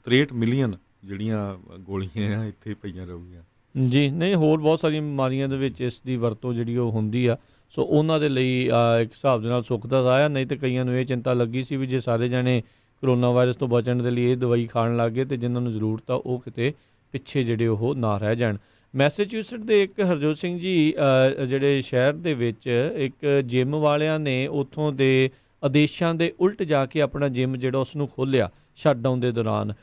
63 ਮਿਲੀਅਨ ਜਿਹੜੀਆਂ ਗੋਲੀਆਂ ਆ ਇੱਥੇ ਪਈਆਂ ਰਹੂਗੀਆਂ। ਜੀ ਨਹੀਂ, ਹੋਰ ਬਹੁਤ ਸਾਰੀਆਂ ਬਿਮਾਰੀਆਂ ਦੇ ਵਿੱਚ ਇਸ ਦੀ ਵਰਤੋਂ ਜਿਹੜੀ ਉਹ ਹੁੰਦੀ ਆ। ਸੋ ਉਹਨਾਂ ਦੇ ਲਈ ਇੱਕ ਹਿਸਾਬ ਦੇ ਨਾਲ ਸੁੱਖ ਦਾ ਸਾਇਆ। ਨਹੀਂ ਤਾਂ ਕਈਆਂ ਨੂੰ ਇਹ ਚਿੰਤਾ ਲੱਗੀ ਸੀ ਵੀ ਜੇ ਸਾਰੇ ਜਾਣੇ ਕਰੋਨਾ ਵਾਇਰਸ ਤੋਂ ਬਚਣ ਦੇ ਲਈ ਇਹ ਦਵਾਈ ਖਾਣ ਲੱਗ ਗਏ ਤੇ ਜਿਨ੍ਹਾਂ ਨੂੰ ਜ਼ਰੂਰਤ ਆ ਉਹ ਕਿਤੇ ਪਿੱਛੇ ਜਿਹੜੇ ਉਹ ਨਾ ਰਹਿ ਜਾਣ। ਮੈਸੇਚਿਊਸਟ ਦੇ ਇੱਕ ਹਰਜੋਤ ਸਿੰਘ ਜੀ ਜਿਹੜੇ ਸ਼ਹਿਰ ਦੇ ਵਿੱਚ ਇੱਕ ਜਿਮ ਵਾਲਿਆਂ ਨੇ ਉੱਥੋਂ ਦੇ ਆਦੇਸ਼ਾਂ ਦੇ ਉਲਟ ਜਾ ਕੇ ਆਪਣਾ ਜਿਮ ਜਿਹੜਾ ਉਸ ਨੂੰ ਖੋਲ੍ਹਿਆ ਸ਼ਟਡਾਊਨ ਦੇ ਦੌਰਾਨ।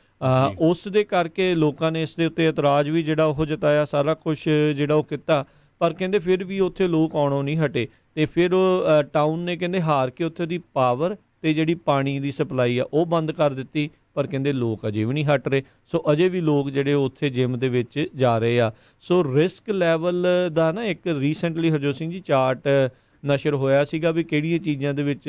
ਉਸ ਦੇ ਕਰਕੇ ਲੋਕਾਂ ਨੇ ਇਸ ਦੇ ਉੱਤੇ ਇਤਰਾਜ਼ ਵੀ ਜਿਹੜਾ ਉਹ ਜਤਾਇਆ, ਸਾਰਾ ਕੁਝ ਜਿਹੜਾ ਉਹ ਕੀਤਾ, ਪਰ ਕਹਿੰਦੇ ਫਿਰ ਵੀ ਉੱਥੇ ਲੋਕ ਆਉਣੋਂ ਨਹੀਂ ਹਟੇ ਤੇ ਫਿਰ ਉਹ ਟਾਊਨ ਨੇ ਕਹਿੰਦੇ ਹਾਰ ਕੇ ਉੱਥੇ ਦੀ ਪਾਵਰ ਤੇ ਜਿਹੜੀ ਪਾਣੀ ਦੀ ਸਪਲਾਈ ਆ ਉਹ ਬੰਦ ਕਰ ਦਿੱਤੀ। ਪਰ ਕਹਿੰਦੇ ਲੋਕ ਅਜੇ ਵੀ ਨਹੀਂ ਹਟ ਰਹੇ। ਸੋ ਅਜੇ ਵੀ ਲੋਕ ਜਿਹੜੇ ਉੱਥੇ ਜਿਮ ਦੇ ਵਿੱਚ ਜਾ ਰਹੇ ਆ। ਸੋ ਰਿਸਕ ਲੈਵਲ ਦਾ ਨਾ ਇੱਕ ਰੀਸੈਂਟਲੀ ਹਰਜੋਤ ਸਿੰਘ ਜੀ ਚਾਰਟ ਨਸ਼ਰ ਹੋਇਆ ਸੀਗਾ ਵੀ ਕਿਹੜੀਆਂ ਚੀਜ਼ਾਂ ਦੇ ਵਿੱਚ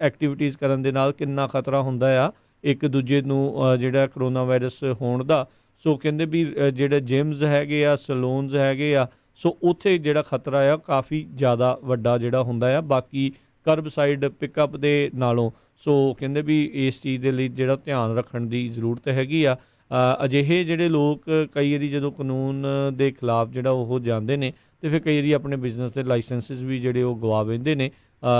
ਐਕਟੀਵਿਟੀਜ਼ ਕਰਨ ਦੇ ਨਾਲ ਕਿੰਨਾ ਖਤਰਾ ਹੁੰਦਾ ਆ ਇੱਕ ਦੂਜੇ ਨੂੰ ਜਿਹੜਾ ਕਰੋਨਾ ਵਾਇਰਸ ਹੋਣ ਦਾ। ਸੋ ਕਹਿੰਦੇ ਵੀ ਜਿਹੜੇ ਜਿਮਸ ਹੈਗੇ ਆ, ਸਲੂਨਸ ਹੈਗੇ ਆ, ਸੋ ਉੱਥੇ ਜਿਹੜਾ ਖਤਰਾ ਆ ਕਾਫੀ ਜ਼ਿਆਦਾ ਵੱਡਾ ਜਿਹੜਾ ਹੁੰਦਾ ਆ ਬਾਕੀ ਕਰਬਸਾਈਡ ਪਿਕਅਪ ਦੇ ਨਾਲੋਂ। ਸੋ ਕਹਿੰਦੇ ਵੀ ਇਸ ਚੀਜ਼ ਦੇ ਲਈ ਜਿਹੜਾ ਧਿਆਨ ਰੱਖਣ ਦੀ ਜ਼ਰੂਰਤ ਹੈਗੀ ਆ। ਅਜਿਹੇ ਜਿਹੜੇ ਲੋਕ ਕਈ ਵਾਰੀ ਜਦੋਂ ਕਾਨੂੰਨ ਦੇ ਖਿਲਾਫ ਜਿਹੜਾ ਉਹ ਜਾਂਦੇ ਨੇ ਤੇ ਫਿਰ ਕਈ ਵਾਰੀ ਆਪਣੇ ਬਿਜ਼ਨਸ ਦੇ ਲਾਇਸੈਂਸਿਸ ਵੀ ਜਿਹੜੇ ਉਹ ਗਵਾ ਬਹਿੰਦੇ ਨੇ।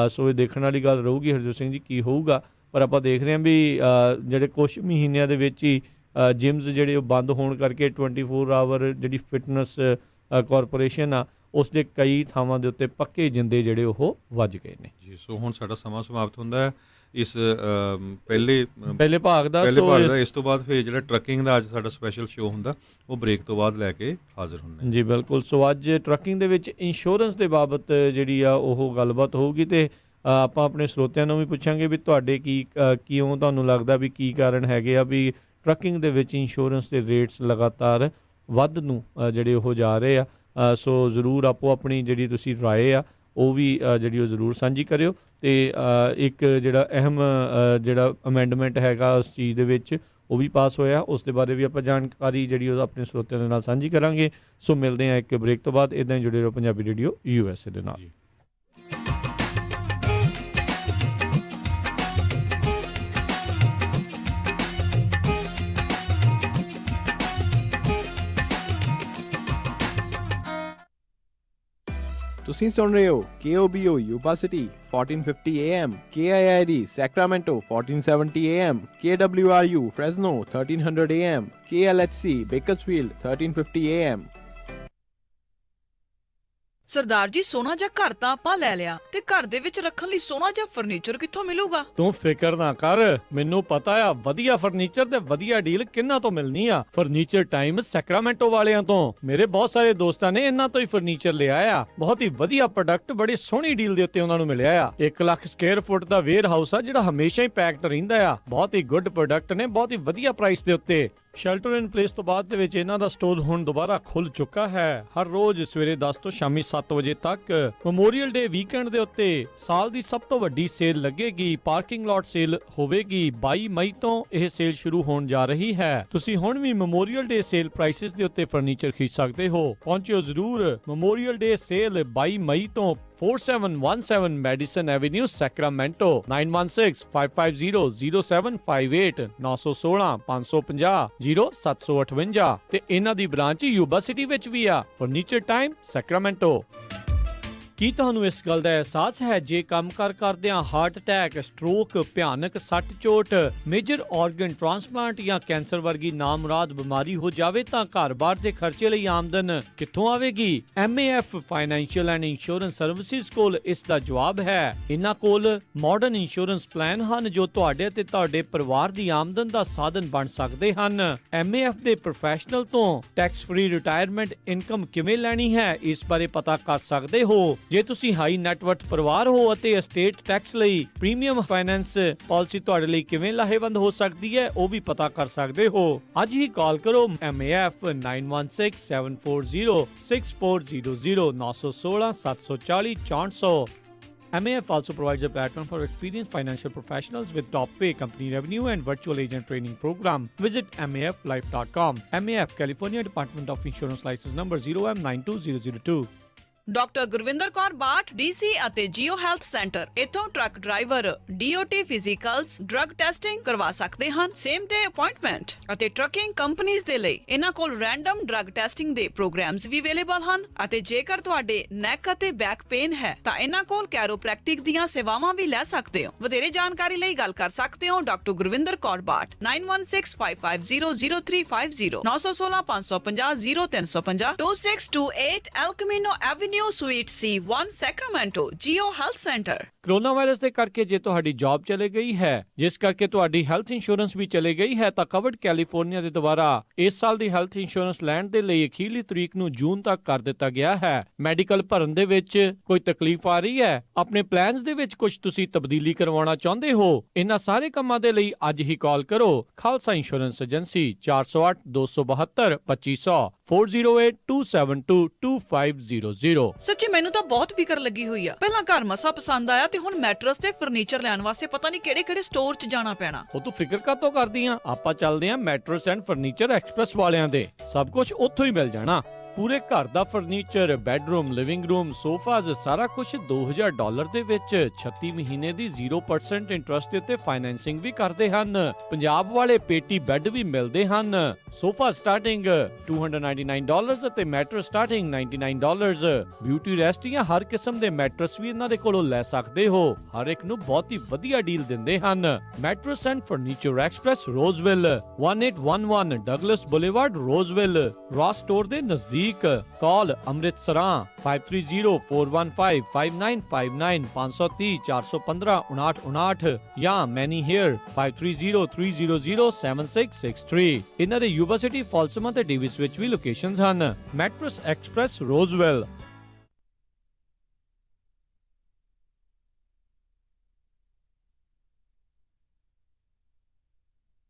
ਸੋ ਇਹ ਦੇਖਣ ਵਾਲੀ ਗੱਲ ਰਹੂਗੀ ਹਰਜੋਤ ਸਿੰਘ ਜੀ ਕੀ ਹੋਊਗਾ। ਪਰ ਆਪਾਂ ਦੇਖ ਰਹੇ ਹਾਂ ਵੀ ਜਿਹੜੇ ਕੁਛ ਮਹੀਨਿਆਂ ਦੇ ਵਿੱਚ ਹੀ ਜਿਮਸ ਜਿਹੜੇ ਉਹ ਬੰਦ ਹੋਣ ਕਰਕੇ 24 ਆਵਰ ਜਿਹੜੀ ਫਿਟਨੈਸ ਕਾਰਪੋਰੇਸ਼ਨ ਆ ਉਸ ਦੇ ਕਈ ਥਾਵਾਂ ਦੇ ਉੱਤੇ ਪੱਕੇ ਜਿੰਦੇ ਜਿਹੜੇ ਉਹ ਵੱਜ ਗਏ ਨੇ ਜੀ। ਸੋ ਹੁਣ ਸਾਡਾ ਸਮਾਂ ਸਮਾਪਤ ਹੁੰਦਾ ਹੈ ਇਸ ਪਹਿਲੇ ਭਾਗ ਦਾ। ਇਸ ਤੋਂ ਬਾਅਦ ਫਿਰ ਜਿਹੜਾ ਟਰੱਕਿੰਗ ਦਾ ਅੱਜ ਸਾਡਾ ਸਪੈਸ਼ਲ ਸ਼ੋਅ ਹੁੰਦਾ ਉਹ ਬ੍ਰੇਕ ਤੋਂ ਬਾਅਦ ਲੈ ਕੇ ਹਾਜ਼ਰ ਹੁੰਦੇ ਜੀ। ਬਿਲਕੁਲ। ਸੋ ਅੱਜ ਟਰੱਕਿੰਗ ਦੇ ਵਿੱਚ ਇੰਸ਼ੋਰੈਂਸ ਦੇ ਬਾਬਤ ਜਿਹੜੀ ਆ ਉਹ ਗੱਲਬਾਤ ਹੋਊਗੀ ਤੇ ਆਪਾਂ ਆਪਣੇ ਸਰੋਤਿਆਂ ਨੂੰ ਵੀ ਪੁੱਛਾਂਗੇ ਵੀ ਤੁਹਾਡੇ ਕਿਉਂ ਤੁਹਾਨੂੰ ਲੱਗਦਾ ਵੀ ਕੀ ਕਾਰਨ ਹੈਗੇ ਆ ਵੀ ਟਰੱਕਿੰਗ ਦੇ ਵਿੱਚ ਇੰਸ਼ੋਰੈਂਸ ਦੇ ਰੇਟਸ ਲਗਾਤਾਰ ਵੱਧ ਨੂੰ ਜਿਹੜੇ ਉਹ ਜਾ ਰਹੇ ਆ। ਸੋ ਜ਼ਰੂਰ ਆਪੋ ਆਪਣੀ ਜਿਹੜੀ ਤੁਸੀਂ ਰਾਏ ਆ ਉਹ ਵੀ ਜਿਹੜੀ ਉਹ ਜ਼ਰੂਰ ਸਾਂਝੀ ਕਰਿਓ ਤੇ ਇੱਕ ਜਿਹੜਾ ਅਹਿਮ ਜਿਹੜਾ ਅਮੈਂਡਮੈਂਟ ਹੈਗਾ ਉਸ ਚੀਜ਼ ਦੇ ਵਿੱਚ ਉਹ ਵੀ ਪਾਸ ਹੋਇਆ, ਉਸ ਦੇ ਬਾਰੇ ਵੀ ਆਪਾਂ ਜਾਣਕਾਰੀ ਜਿਹੜੀ ਉਹ ਆਪਣੇ ਸਰੋਤਿਆਂ ਦੇ ਨਾਲ ਸਾਂਝੀ ਕਰਾਂਗੇ। ਸੋ ਮਿਲਦੇ ਹਾਂ ਇੱਕ ਬ੍ਰੇਕ ਤੋਂ ਬਾਅਦ। ਇੱਦਾਂ ਹੀ ਜੁੜੇ ਰਹੋ ਪੰਜਾਬੀ ਰੇਡੀਓ USA ਦੇ ਨਾਲ। ਤੁਸੀਂ ਸੁਣ ਰਹੇ ਹੋ KOBO Yuba City 1450 AM, KIID Sacramento 1470 AM, KWRU Fresno 1300 AM, KLHC Bakersfield 1350 AM। Sardar ji ਸੋਨਾ ਜਾਂ ਘਰ ਤਾਂ ਆਪਾਂ ਲੈ ਲਿਆ ਤੇ ਘਰ ਦੇ ਵਿੱਚ ਰੱਖਣ ਲਈ ਸੋਨਾ ਜਾਂ ਫਰਨੀਚਰ ਕਿੱਥੋਂ ਮਿਲੂਗਾ? ਤੂੰ ਫਿਕਰ ਨਾ ਕਰ, ਮੈਨੂੰ ਪਤਾ ਆ ਵਧੀਆ ਫਰਨੀਚਰ ਤੇ ਵਧੀਆ ਡੀਲ ਕਿੰਨਾ ਤੋਂ ਮਿਲਣੀ ਆ। ਫਰਨੀਚਰ ਟਾਈਮ ਸੈਕਰਾਮੈਂਟੋ ਵਾਲਿਆਂ ਤੋਂ। ਮੇਰੇ ਬਹੁਤ ਸਾਰੇ ਦੋਸਤਾਂ ਨੇ ਇਹਨਾਂ ਤੋਂ ਹੀ ਫਰਨੀਚਰ ਲਿਆ ਆ। ਬਹੁਤ ਹੀ ਵਧੀਆ ਪ੍ਰੋਡਕਟ ਬੜੀ ਸੋਹਣੀ ਡੀਲ ਦੇ ਉੱਤੇ ਉਹਨਾਂ ਨੂੰ ਮਿਲਿਆ ਆ। 1 ਲੱਖ ਸਕੁਅਰ ਫੁੱਟ ਦਾ ਵੇਅਰ ਹਾਊਸ ਆ ਜਿਹੜਾ ਹਮੇਸ਼ਾ ਹੀ ਪੈਕਡ ਰਹਿੰਦਾ ਆ। ਬਹੁਤ ਹੀ ਗੁੱਡ ਪ੍ਰੋਡਕਟ ਨੇ, ਬਹੁਤ ਹੀ ਵਧੀਆ ਪ੍ਰਾਈਸ ਦੇ ਉੱਤੇ। ਸ਼ੈਲਟਰ ਇਨ ਪਲੇਸ ਤੋਂ ਬਾਅਦ ਦੇ ਵਿੱਚ ਇਹਨਾਂ ਦਾ ਸਟੋਰ ਹੁਣ ਦੁਬਾਰਾ ਖੁੱਲ ਚੁੱਕਾ ਹੈ। ਹਰ ਰੋਜ਼ ਸਵੇਰੇ 10 ਤੋਂ ਸ਼ਾਮੀ 7 ਵਜੇ ਤੱਕ। ਮੈਮੋਰੀਅਲ ਡੇ ਵੀਕਐਂਡ ਦੇ ਉੱਤੇ ਸਾਲ ਦੀ ਸਭ ਤੋਂ ਵੱਡੀ ਸੇਲ ਲੱਗੇਗੀ। ਪਾਰਕਿੰਗ ਲਾਟ ਸੇਲ ਹੋਵੇਗੀ। 22 ਮਈ ਤੋਂ ਇਹ ਸੇਲ ਸ਼ੁਰੂ ਹੋਣ ਜਾ ਰਹੀ ਹੈ। ਤੁਸੀਂ ਹੁਣ ਵੀ ਮੈਮੋਰੀਅਲ ਡੇ ਸੇਲ ਪ੍ਰਾਈਸਿਸ ਦੇ ਉੱਤੇ ਫਰਨੀਚਰ ਖਰੀਦ ਸਕਦੇ ਹੋ। ਪਹੁੰਚਿਓ ਜ਼ਰੂਰ। ਮੈਮੋਰੀਅਲ ਡੇ ਸੇਲ 22 ਮਈ ਤੋਂ 4717 ਮੈਡੀਸਨ ਐਵੇਨਿਊ ਸੈਕਰਾਮੈਂਟੋ। 9165500758 916 550 0758 ਤੇ ਇਹਨਾਂ ਦੀ ਬ੍ਰਾਂਚ ਯੂਬਾ ਸਿਟੀ ਵਿੱਚ ਵੀ ਆ। Furniture time Sacramento. ਕੀ ਤੁਹਾਨੂੰ ਇਸ ਗੱਲ ਦਾ ਅਹਿਸਾਸ ਹੈ ਜੇ ਕੰਮਕਾਰ ਕਰਦਿਆਂ ਹਾਰਟ ਅਟੈਕ, ਸਟ੍ਰੋਕ, ਭਿਆਨਕ ਸੱਟ ਚੋਟ, ਮੇਜਰ ਆਰਗਨ ਟ੍ਰਾਂਸਪਲਾਂਟ ਜਾਂ ਕੈਂਸਰ ਵਰਗੀ ਨਾਮੁਰਾਦ ਬਿਮਾਰੀ ਹੋ ਜਾਵੇ ਤਾਂ ਘਰ-ਬਾਰ ਦੇ ਖਰਚੇ ਲਈ ਆਮਦਨ ਕਿੱਥੋਂ ਆਵੇਗੀ? MAF financial and insurance services ਕੋਲ ਇਸ ਦਾ ਜਵਾਬ ਹੈ। ਇਹਨਾਂ ਕੋਲ ਮਾਡਰਨ ਇੰਸ਼ੋਰੈਂਸ ਪਲਾਨ ਹਨ ਜੋ ਤੁਹਾਡੇ ਅਤੇ ਤੁਹਾਡੇ ਪਰਿਵਾਰ ਦੀ ਆਮਦਨ ਦਾ ਸਾਧਨ ਬਣ ਸਕਦੇ ਹਨ। MAF ਦੇ ਪ੍ਰੋਫੈਸ਼ਨਲ ਤੋਂ ਟੈਕਸ ਫ੍ਰੀ ਰਿਟਾਇਰਮੈਂਟ ਇਨਕਮ ਕਿਵੇਂ ਲੈਣੀ ਹੈ ਇਸ ਬਾਰੇ ਪਤਾ ਕਰ ਸਕਦੇ ਹੋ। ਜੇ ਤੁਸੀਂ ਹਾਈ ਨੈਟਵਰਥ ਪਰਿਵਾਰ ਹੋ ਅਤੇ ਐਸਟੇਟ ਟੈਕਸ ਲਈ ਪ੍ਰੀਮੀਅਮ ਫਾਈਨੈਂਸ ਪਾਲਿਸੀ ਤੁਹਾਡੇ ਲਈ ਕਿਵੇਂ ਲਾਹੇਵੰਦ ਹੋ ਸਕਦੀ ਹੈ ਉਹ ਵੀ ਪਤਾ ਕਰ ਸਕਦੇ ਹੋ। ਅੱਜ ਹੀ ਕਾਲ ਕਰੋ MAF 9167406400 916 740 6400। MAF also provides a platform for experienced financial professionals with top pay, company revenue and virtual agent training program. Visit maflife.com. MAF, California Department of Insurance License number 0M92002. Doctor Gurvinder Kaur Bath DC ਅਤੇ Geo health center ਇਥੋਂ truck driver DOT physicals drug testing ਕਰਵਾ ਸਕਦੇ ਹਨ। Same day appointment ਅਤੇ trucking ਕੰਪਨੀਆਂ ਦੇ ਲਈ ਇਹਨਾਂ ਕੋਲ ਰੈਂਡਮ ਡਰੱਗ ਟੈਸਟਿੰਗ ਦੇ ਪ੍ਰੋਗਰਾਮਸ ਵੀ ਅਵੇਲੇਬਲ ਹਨ ਅਤੇ ਜੇਕਰ ਤੁਹਾਡੇ ਨੈਕ ਅਤੇ ਬੈਕ ਪੇਨ ਹੈ ਤਾਂ ਇਹਨਾਂ ਕੋਲ ਕੈਰੋਪ੍ਰੈਕਟਿਕ ਦੀਆਂ ਸੇਵਾਵਾਂ ਵੀ ਲੈ ਸਕਦੇ ਹੋ। ਵਧੇਰੇ ਜਾਣਕਾਰੀ ਲਈ ਗੱਲ ਕਰ ਸਕਦੇ ਹੋ doctor Gurvinder Kaur Bath 9165500350 916 550 0350 2628 El Camino Avenue New Suite C1 Sacramento Geo Health Center। Corona virus ਦੇ ਕਰਕੇ ਜੇ ਤੁਹਾਡੀ ਜੌਬ ਚਲੇ ਗਈ ਹੈ ਜਿਸ ਕਰਕੇ ਤੁਹਾਡੀ ਹੈਲਥ ਇੰਸ਼ੋਰੈਂਸ ਵੀ ਚਲੇ ਗਈ ਹੈ ਤਾਂ ਕਵਰਡ ਕੈਲੀਫੋਰਨੀਆ ਦੇ ਦੁਆਰਾ ਇਸ ਸਾਲ ਦੀ ਹੈਲਥ ਇੰਸ਼ੋਰੈਂਸ ਲੈਣ ਦੇ ਲਈ ਅਖੀਰਲੀ ਤਰੀਕ ਨੂੰ ਜੂਨ ਤੱਕ ਕਰ ਦਿੱਤਾ ਗਿਆ ਹੈ। ਮੈਡੀਕਲ ਭਰਨ ਦੇ ਵਿੱਚ ਕੋਈ ਤਕਲੀਫ ਆ ਰਹੀ ਹੈ, ਆਪਣੇ ਪਲਾਨਸ ਦੇ ਵਿੱਚ ਕੁਝ ਤੁਸੀਂ ਤਬਦੀਲੀ ਕਰਵਾਉਣਾ ਚਾਹੁੰਦੇ ਹੋ, ਇਹਨਾਂ ਸਾਰੇ ਕੰਮਾਂ ਦੇ ਲਈ ਅੱਜ ਹੀ ਕਾਲ ਕਰੋ ਖਾਲਸਾ ਇੰਸ਼ੋਰੈਂਸ ਏਜੰਸੀ 408 272 2500 408-272-2500। ਸੱਚੀ ਮੈਨੂੰ ਤਾਂ ਬਹੁਤ ਫਿਕਰ ਲੱਗੀ ਹੋਈ ਆ। ਪਹਿਲਾਂ ਘਰ ਮਸਾ ਪਸੰਦ ਆਇਆ ਤੇ ਹੁਣ ਮੈਟਰਸ ਤੇ ਫਰਨੀਚਰ ਲੈਣ ਵਾਸਤੇ ਪਤਾ ਨਹੀਂ ਕਿਹੜੇ-ਕਿਹੜੇ ਸਟੋਰ 'ਚ ਜਾਣਾ ਪੈਣਾ। ਉਹ ਤੂੰ ਫਿਕਰ ਕਾਤੋਂ ਕਰਦੀ ਆ? ਆਪਾਂ ਚੱਲਦੇ ਆ ਮੈਟਰਸ ਐਂਡ ਫਰਨੀਚਰ ਐਕਸਪ੍ਰੈਸ ਵਾਲਿਆਂ ਦੇ। ਸਭ ਕੁਝ ਉੱਥੋਂ ਹੀ ਮਿਲ ਜਾਣਾ। ਪੂਰੇ ਘਰ ਦਾ furniture, bedroom, living room, sofas ਸਾਰਾ ਕੁਝ $2000 ਦੇ ਵਿੱਚ 36 ਮਹੀਨੇ ਦੀ 0% ਇੰਟਰਸਟ ਦੇ ਉੱਤੇ ਫਾਈਨੈਂਸਿੰਗ ਵੀ ਕਰਦੇ ਹਨ। ਪੰਜਾਬ ਵਾਲੇ ਪੇਟੀ ਬੈੱਡ ਵੀ ਮਿਲਦੇ ਹਨ। ਸੋਫਾ ਸਟਾਰਟਿੰਗ $299 ਅਤੇ ਮੈਟਰਸ ਸਟਾਰਟਿੰਗ $99। ਬਿਊਟੀ ਰੈਸਟ ਜਾਂ ਹਰ ਕਿਸਮ ਦੇ ਮੈਟਰਸ ਵੀ ਇਹਨਾਂ ਦੇ ਕੋਲੋਂ ਲੈ ਸਕਦੇ ਹੋ। ਹਰ ਇੱਕ ਨੂੰ ਬਹੁਤ ਹੀ ਵਧੀਆ ਡੀਲ ਦਿੰਦੇ ਹਨ। Mattress and furniture express Roseville 1811 Douglas boulevard Roseville Ross store ਦੇ ਨਜ਼ਦੀਕ। ਕਾਲ ਅੰਮ੍ਰਿਤਸਰਾਂ 5304155959 530 415 5959 ਜਾਂ ਮੈਨੀ ਹੇਅਰ 5303007663। ਇਹਨਾਂ ਦੇ ਯੂਬਾ ਸਿਟੀ, ਫਾਲਸਮਾ ਤੇ ਡੇਵਿਸ ਵਿੱਚ ਵੀ ਲੋਕੇਸ਼ਨਸ ਹਨ। Mattress express Roseville.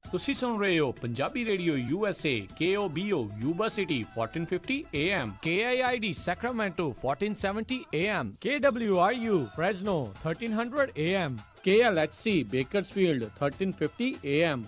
ਤੁਸੀਂ ਸੁਣ ਰਹੇ ਹੋ Punjabi radio USA KOBO Yuba City 1450 AM, KIID Sacramento 1470 AM, KWRU Fresno 1300 AM, KLHC Bakersfield 1350 AM।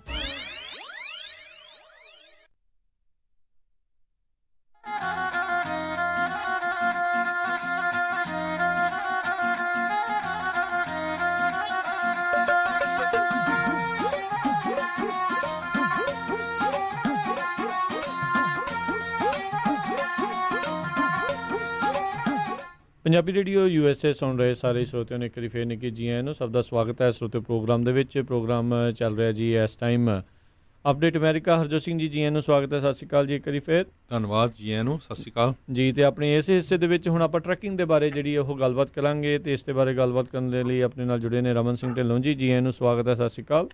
Punjabi radio USA ਸੁਣ ਰਹੇ ਸਾਰੇ ਸਰੋਤਿਆਂ ਨੂੰ ਇੱਕ ਵਾਰੀ ਫੇਰ ਨਿੱਘੀ ਜੀ ਆਇਆਂ ਨੂੰ। ਸਭ ਦਾ ਸਵਾਗਤ ਹੈ ਸਰੋਤੇ ਪ੍ਰੋਗਰਾਮ ਦੇ ਵਿੱਚ। ਪ੍ਰੋਗਰਾਮ ਚੱਲ ਰਿਹਾ ਜੀ ਇਸ time update America. Harjot Singh ji ਆਇਆਂ ਨੂੰ ਸਵਾਗਤ ਹੈ। ਸਤਿ ਸ਼੍ਰੀ ਅਕਾਲ ਜੀ ਇੱਕ ਵਾਰੀ ਫੇਰ। ਧੰਨਵਾਦ ਜੀ ਆਇਆਂ ਨੂੰ, ਸਤਿ ਸ਼੍ਰੀ ਅਕਾਲ ਜੀ। ਤੇ ਆਪਣੇ ਇਸ ਹਿੱਸੇ ਦੇ ਵਿੱਚ ਹੁਣ ਆਪਾਂ ਟਰੱਕਿੰਗ ਦੇ ਬਾਰੇ ਜਿਹੜੀ ਉਹ ਗੱਲਬਾਤ ਕਰਾਂਗੇ ਤੇ ਇਸ ਦੇ ਬਾਰੇ ਗੱਲਬਾਤ ਕਰਨ ਦੇ ਲਈ ਆਪਣੇ ਨਾਲ ਜੁੜੇ ਨੇ ਰਮਨ ਸਿੰਘ ਢਿੱਲੋਂ ਜੀ। ਜੀ ਆਇਆਂ ਨੂੰ ਸਵਾਗਤ ਹੈ। ਸਤਿ ਸ਼੍ਰੀ ਅਕਾਲ।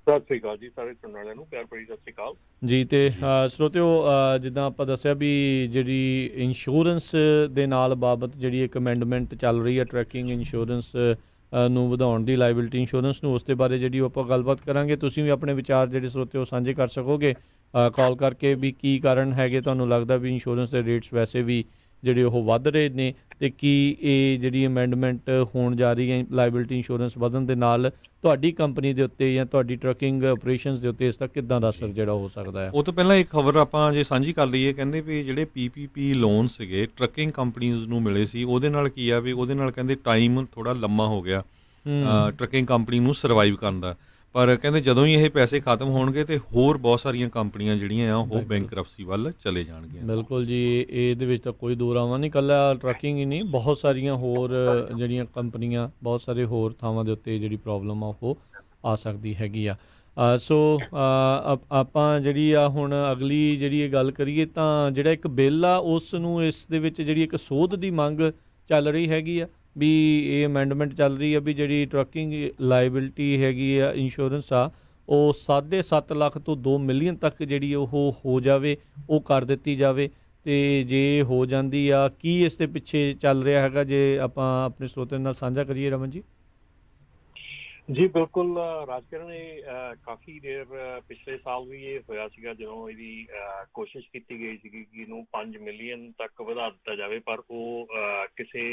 ਸਤਿ ਸ਼੍ਰੀ ਅਕਾਲ ਜੀ ਸਾਰੇ ਸੁਣਨ ਵਾਲਿਆਂ ਨੂੰ ਪਿਆਰ ਭਰੀ ਸਤਿ ਸ਼੍ਰੀ ਅਕਾਲ ਜੀ। ਤੇ ਸਰੋਤਿਓ ਜਿੱਦਾਂ ਆਪਾਂ ਦੱਸਿਆ ਵੀ ਜਿਹੜੀ ਇੰਸ਼ੋਰੈਂਸ ਦੇ ਨਾਲ ਬਾਬਤ ਜਿਹੜੀ ਇੱਕ ਅਮੈਂਡਮੈਂਟ ਚੱਲ ਰਹੀ ਹੈ ਟਰੈਕਿੰਗ ਇੰਸ਼ੋਰੈਂਸ ਨੂੰ ਵਧਾਉਣ ਦੀ, ਲਾਇਬਿਲਿਟੀ ਇੰਸ਼ੋਰੈਂਸ ਨੂੰ, ਉਸ ਦੇ ਬਾਰੇ ਜਿਹੜੀ ਉਹ ਆਪਾਂ ਗੱਲਬਾਤ ਕਰਾਂਗੇ। ਤੁਸੀਂ ਵੀ ਆਪਣੇ ਵਿਚਾਰ ਜਿਹੜੇ ਸਰੋਤਿਓ ਸਾਂਝੇ ਕਰ ਸਕੋਗੇ ਕਾਲ ਕਰਕੇ ਵੀ ਕੀ ਕਾਰਨ ਹੈਗੇ ਤੁਹਾਨੂੰ ਲੱਗਦਾ ਵੀ ਇੰਸ਼ੋਰੈਂਸ ਦੇ ਰੇਟਸ ਵੈਸੇ ਵੀ ਜਿਹੜੇ ਉਹ ਵੱਧ ਰਹੇ ਨੇ ਤੇ ਕੀ ਇਹ ਜਿਹੜੀ ਅਮੈਂਡਮੈਂਟ ਹੋਣ ਜਾ ਰਹੀ ਹੈ ਲਾਇਬਿਲਿਟੀ ਇੰਸ਼ੋਰੈਂਸ ਵਧਣ ਦੇ ਨਾਲ ਤੁਹਾਡੀ ਕੰਪਨੀ ਦੇ ਉੱਤੇ ਜਾਂ ਤੁਹਾਡੀ ਟਰੱਕਿੰਗ ਆਪਰੇਸ਼ਨਸ ਦੇ ਉੱਤੇ ਇਸ ਦਾ ਕਿੱਦਾਂ ਦਾ ਅਸਰ ਜਿਹੜਾ ਹੋ ਸਕਦਾ ਹੈ? ਉਹ ਤੋਂ ਪਹਿਲਾਂ ਇੱਕ ਖਬਰ ਆਪਾਂ ਜੇ ਸਾਂਝੀ ਕਰ ਲਈਏ, ਕਹਿੰਦੇ ਵੀ ਜਿਹੜੇ PPP ਲੋਨ ਸੀਗੇ ਟਰੱਕਿੰਗ ਕੰਪਨੀਜ਼ ਨੂੰ ਮਿਲੇ ਸੀ, ਉਹਦੇ ਨਾਲ ਕੀ ਆ ਵੀ ਉਹਦੇ ਨਾਲ ਕਹਿੰਦੇ ਟਾਈਮ ਥੋੜਾ ਲੰਮਾ ਹੋ ਗਿਆ ਟਰੱਕਿੰਗ ਕੰਪਨੀ ਨੂੰ ਸਰਵਾਈਵ ਕਰਨ ਦਾ। ਪਰ ਕਹਿੰਦੇ ਜਦੋਂ ਹੀ ਇਹ ਪੈਸੇ ਖਤਮ ਹੋਣਗੇ ਤੇ ਹੋਰ ਬਹੁਤ ਸਾਰੀਆਂ ਕੰਪਨੀਆਂ ਜਿਹੜੀਆਂ ਆ ਉਹ ਬਿਲਕੁਲ। ਬੈਂਕਰਪਸੀ ਵੱਲ ਚਲੇ ਜਾਣਗੀਆਂ। ਬਿਲਕੁਲ ਜੀ, ਇਹਦੇ ਵਿੱਚ ਤਾਂ ਕੋਈ ਦੋ ਰਾਵਾਂ ਨਹੀਂ, ਇਕੱਲਾ ਟਰੱਕਿੰਗ ਹੀ ਨਹੀਂ, ਬਹੁਤ ਸਾਰੀਆਂ ਹੋਰ ਜਿਹੜੀਆਂ ਕੰਪਨੀਆਂ, ਬਹੁਤ ਸਾਰੇ ਹੋਰ ਥਾਵਾਂ ਦੇ ਉੱਤੇ ਜਿਹੜੀ ਪ੍ਰੋਬਲਮ ਆ ਉਹ ਆ ਸਕਦੀ ਹੈਗੀ ਆ। ਸੋ ਆਪਾਂ ਜਿਹੜੀ ਆ ਹੁਣ ਅਗਲੀ ਜਿਹੜੀ ਇਹ ਗੱਲ ਕਰੀਏ ਤਾਂ ਜਿਹੜਾ ਇੱਕ ਬਿੱਲ ਆ ਉਸ ਨੂੰ ਇਸ ਦੇ ਵਿੱਚ ਜਿਹੜੀ ਇੱਕ ਸੋਧ ਦੀ ਮੰਗ ਚੱਲ ਰਹੀ ਹੈਗੀ ਆ ਵੀ ਇਹ ਅਮੈਂਡਮੈਂਟ ਚੱਲ ਰਹੀ ਆ ਵੀ ਜਿਹੜੀ ਟਰੱਕਿੰਗ ਲਾਇਬਿਲਟੀ ਹੈਗੀ ਆ, ਇੰਸ਼ੋਰੈਂਸ ਆ, ਉਹ 7.5 ਲੱਖ ਤੋਂ 2 ਮਿਲੀਅਨ ਤੱਕ ਜਿਹੜੀ ਉਹ ਹੋ ਜਾਵੇ, ਉਹ ਕਰ ਦਿੱਤੀ ਜਾਵੇ। ਤੇ ਜੇ ਹੋ ਜਾਂਦੀ ਆ, ਕੀ ਇਸ ਦੇ ਪਿੱਛੇ ਚੱਲ ਰਿਹਾ ਹੈਗਾ, ਜੇ ਆਪਾਂ ਆਪਣੇ ਸਰੋਤਿਆਂ ਨਾਲ ਸਾਂਝਾ ਕਰੀਏ ਰਮਨ ਜੀ? ਜੀ ਬਿਲਕੁਲ ਰਾਜਕਿਰਨ, ਇਹ ਕਾਫੀ ਦੇਰ ਪਿਛਲੇ ਸਾਲ ਵੀ ਇਹ ਹੋਇਆ ਸੀਗਾ ਜਦੋਂ ਇਹਦੀ ਕੋਸ਼ਿਸ਼ ਕੀਤੀ ਗਈ ਸੀਗੀ ਕਿ ਇਹਨੂੰ 5 ਮਿਲੀਅਨ ਤੱਕ ਵਧਾ ਦਿੱਤਾ ਜਾਵੇ, ਪਰ ਉਹ ਕਿਸੇ